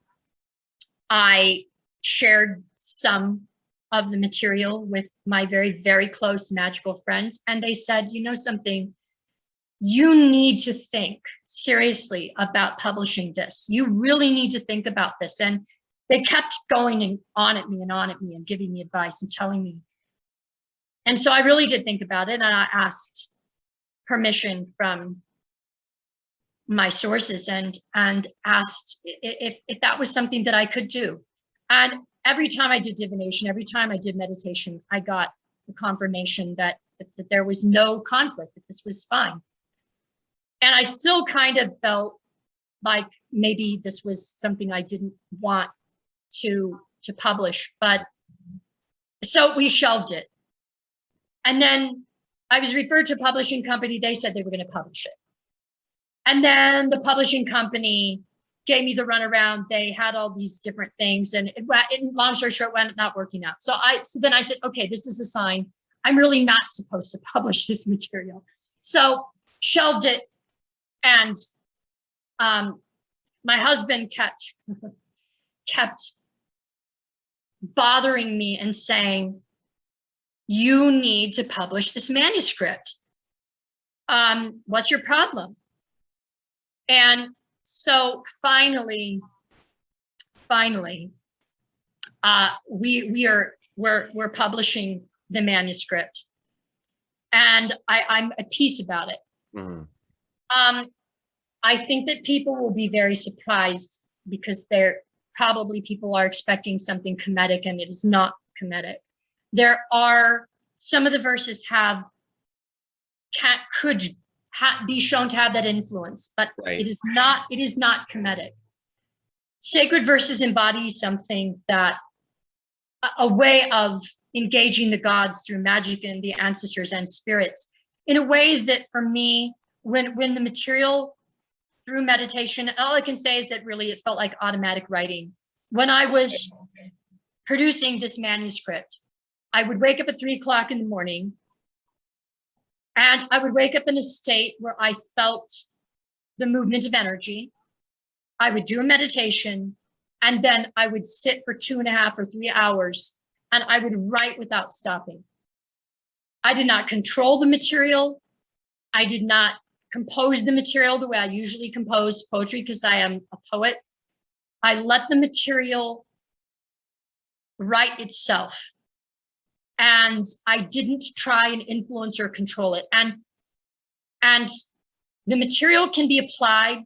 I shared some of the material with, my very, very close magical friends. And they said, you know something, you need to think seriously about publishing this. You really need to think about this. And they kept going on at me and giving me advice and telling me. And so I really did think about it. And I asked permission from my sources and asked if that was something that I could do. And every time I did divination, every time I did meditation, I got the confirmation that there was no conflict, that this was fine. And I still kind of felt like maybe this was something I didn't want to publish, but so we shelved it. And then I was referred to a publishing company. They said they were going to publish it. And then the publishing company gave me the runaround. They had all these different things, and long story short, wound up not working out. So then I said, okay, this is a sign. I'm really not supposed to publish this material. So shelved it, and my husband kept bothering me and saying, you need to publish this manuscript. What's your problem? And so finally, we're publishing the manuscript, and I'm at peace about it. I think that people will be very surprised because people are expecting something Kemetic, and it is not Kemetic. There are some of the verses could be shown to have that influence, but right. It is not Kemetic. Sacred verses embody something that, a way of engaging the gods through magic and the ancestors and spirits, in a way that for me, when the material through meditation, all I can say is that really it felt like automatic writing. When I was producing this manuscript, I would wake up at 3 o'clock in the morning, and I would wake up in a state where I felt the movement of energy. I would do a meditation, and then I would sit for 2.5 or 3 hours, and I would write without stopping. I did not control the material. I did not compose the material the way I usually compose poetry, because I am a poet. I let the material write itself. And I didn't try and influence or control it. And the material can be applied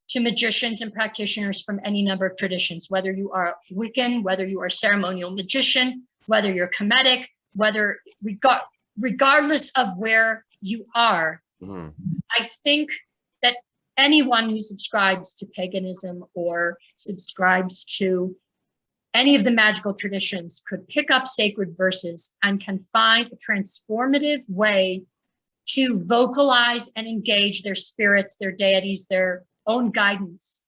to magicians and practitioners from any number of traditions, whether you are Wiccan, whether you are a ceremonial magician, whether you're Kemetic, regardless of where you are. I think that anyone who subscribes to paganism or subscribes to any of the magical traditions could pick up sacred verses and can find a transformative way to vocalize and engage their spirits, their deities, their own guidance,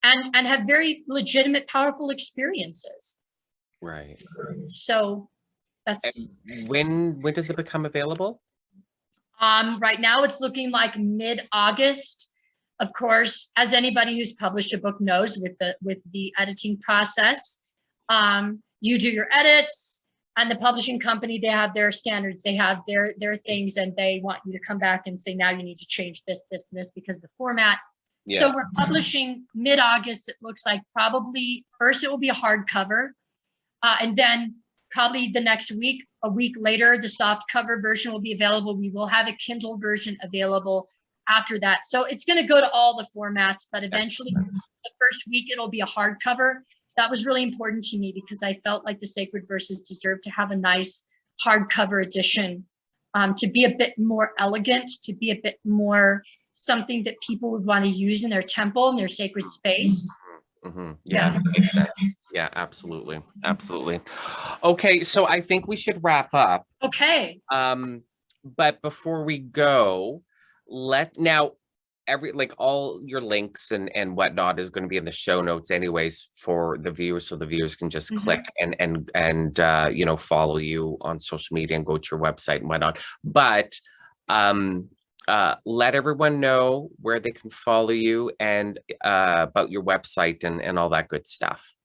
and have very legitimate, powerful experiences. Right. So that's. And when does it become available? Right now it's looking like mid-August. Of course, as anybody who's published a book knows, with the editing process, you do your edits, and the publishing company, they have their standards, they have their things, and they want you to come back and say, now you need to change this, this, and this because of the format. Yeah. So we're publishing mid-August. It looks like probably first it will be a hardcover, and then probably the next week, a week later, the soft cover version will be available. We will have a Kindle version available after that. So it's going to go to all the formats, but eventually the first week it'll be a hardcover. That was really important to me because I felt like the sacred verses deserved to have a nice hardcover edition, to be a bit more elegant, to be a bit more something that people would want to use in their temple, in their sacred space. Yeah, that makes sense. Yeah, absolutely. Absolutely. Okay, so I think we should wrap up. Okay. But before we go, now, all your links and whatnot is going to be in the show notes anyways for the viewers, so the viewers can just click and you know, follow you on social media and go to your website and whatnot. But let everyone know where they can follow you and about your website and all that good stuff.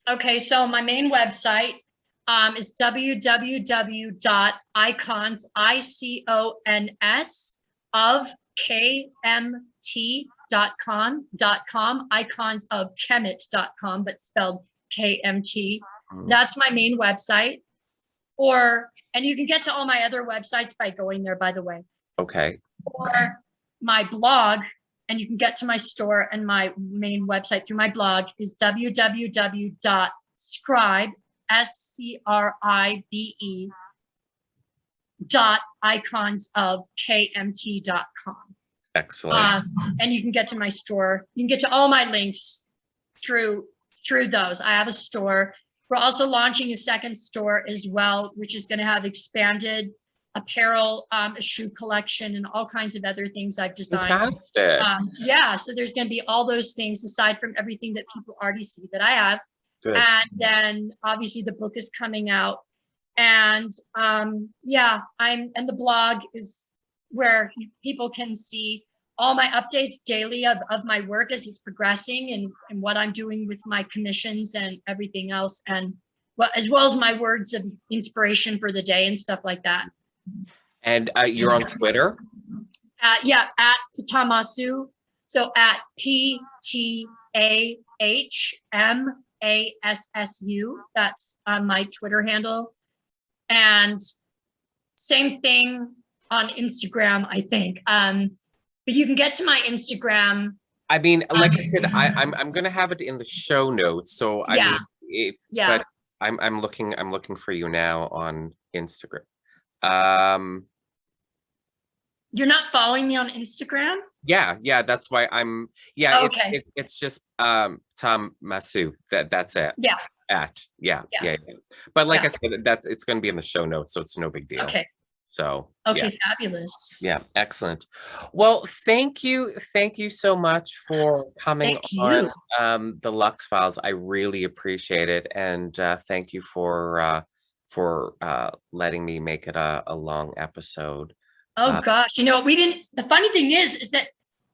Okay, so my main website is www.icons, ICONS of KMT.com, icons of Kemet.com, but spelled KMT. That's my main website. And you can get to all my other websites by going there, by the way. Okay. Or my blog, and you can get to my store and my main website through my blog, is www.scribe, SCRIBE, .iconsofkmt.com. Excellent. And you can get to my store. You can get to all my links through those. I have a store. We're also launching a second store as well, which is going to have expanded apparel, a shoe collection, and all kinds of other things I've designed. Fantastic. Yeah, so there's going to be all those things aside from everything that people already see that I have. Good. And then obviously the book is coming out. And yeah, and the blog is where people can see all my updates daily of my work as it's progressing and what I'm doing with my commissions and everything else, and as well as my words of inspiration for the day and stuff like that. And you're on Twitter? Yeah, at Ptahmassu. So at PTAHMASSU. That's my Twitter handle. And same thing on Instagram, I think. But you can get to my Instagram. I mean, like I said, I'm gonna have it in the show notes. So I mean, but I'm looking for you now on Instagram. You're not following me on Instagram? Yeah, that's why I'm. Yeah, okay. It's just Ptahmassu. That's it. Yeah. Yeah. But like I said, it's going to be in the show notes, so it's no big deal. Okay. So okay, fabulous. Yeah, excellent. Well, thank you so much for coming on the Lux Files. I really appreciate it, and thank you for letting me make it a long episode. Oh gosh, you know, the funny thing is that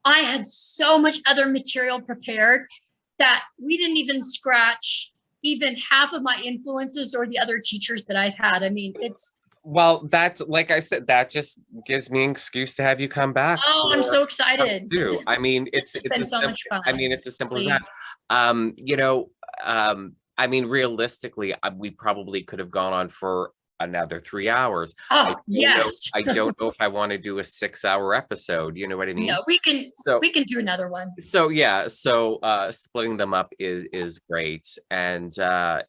I had so much other material prepared that we didn't even scratch even half of my influences or the other teachers that I've had. I mean, well, that's, like I said, that just gives me an excuse to have you come back. Oh, I'm so excited. I mean, it's been so much fun. I mean, it's as simple as that. You know, I mean, realistically, we probably could have gone on for another 3 hours. Oh, yes. I don't know if I want to do a 6-hour episode. You know what I mean? No, we can do another one. So yeah, splitting them up is great. And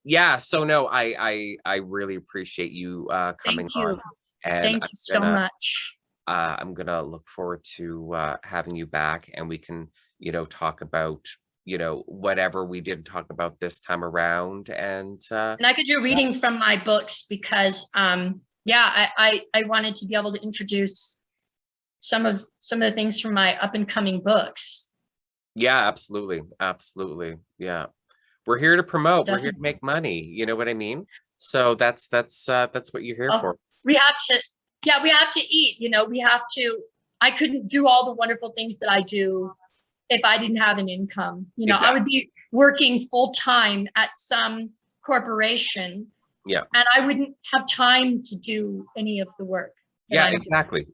yeah, so no, I really appreciate you coming on. And thank you so much. I'm gonna look forward to having you back, and we can, you know, talk about, you know, whatever we didn't talk about this time around. And I could do a reading from my books because yeah, I wanted to be able to introduce some of the things from my up and coming books. Yeah, absolutely. Yeah, we're here to promote. Definitely. We're here to make money, you know what I mean? So that's what you're here for. We have to eat, you know. I couldn't do all the wonderful things that I do if I didn't have an income. You know, exactly. I would be working full time at some corporation. Yeah. And I wouldn't have time to do any of the work. Yeah,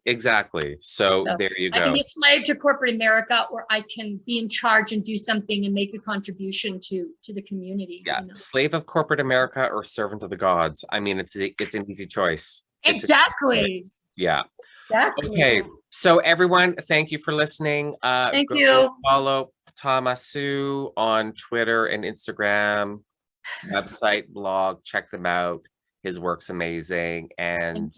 exactly. So there you go. I can be a slave to corporate America, or I can be in charge and do something and make a contribution to the community. Yeah, you know? Slave of corporate America or servant of the gods. I mean, it's an easy choice. Exactly. Yeah. Exactly. Okay. So everyone, thank you for listening. Thank you. Follow Ptahmassu on Twitter and Instagram, website, blog. Check them out. His work's amazing. And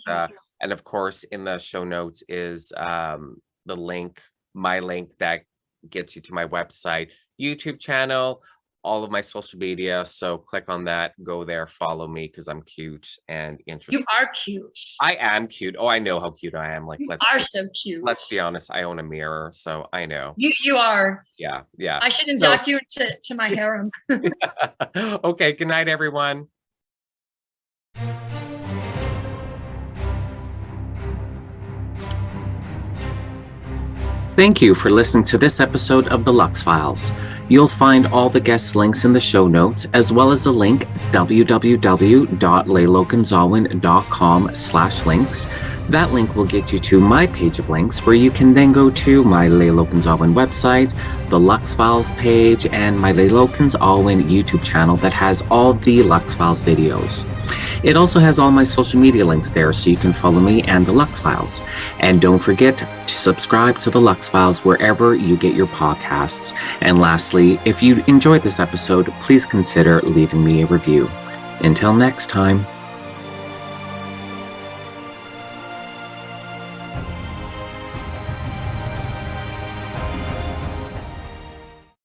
of course, in the show notes is the link, my link that gets you to my website, YouTube channel, all of my social media. So click on that, go there, follow me because I'm cute and interesting. You are cute. I am cute. Oh, I know how cute I am. Like, You are so cute. let's be honest. I own a mirror, so I know. You are. Yeah, yeah. I should induct you to my harem. Okay, good night, everyone. Thank you for listening to this episode of The Lux Files. You'll find all the guest links in the show notes, as well as the link www.leilogonzalwin.com/links. That link will get you to my page of links, where you can then go to my Leilo Gonzalwin website, the Lux Files page, and my Leilo Gonzalwin YouTube channel that has all the Lux Files videos. It also has all my social media links there, so you can follow me and the Lux Files. And don't forget to subscribe to the Lux Files wherever you get your podcasts. And lastly, if you enjoyed this episode, please consider leaving me a review. Until next time.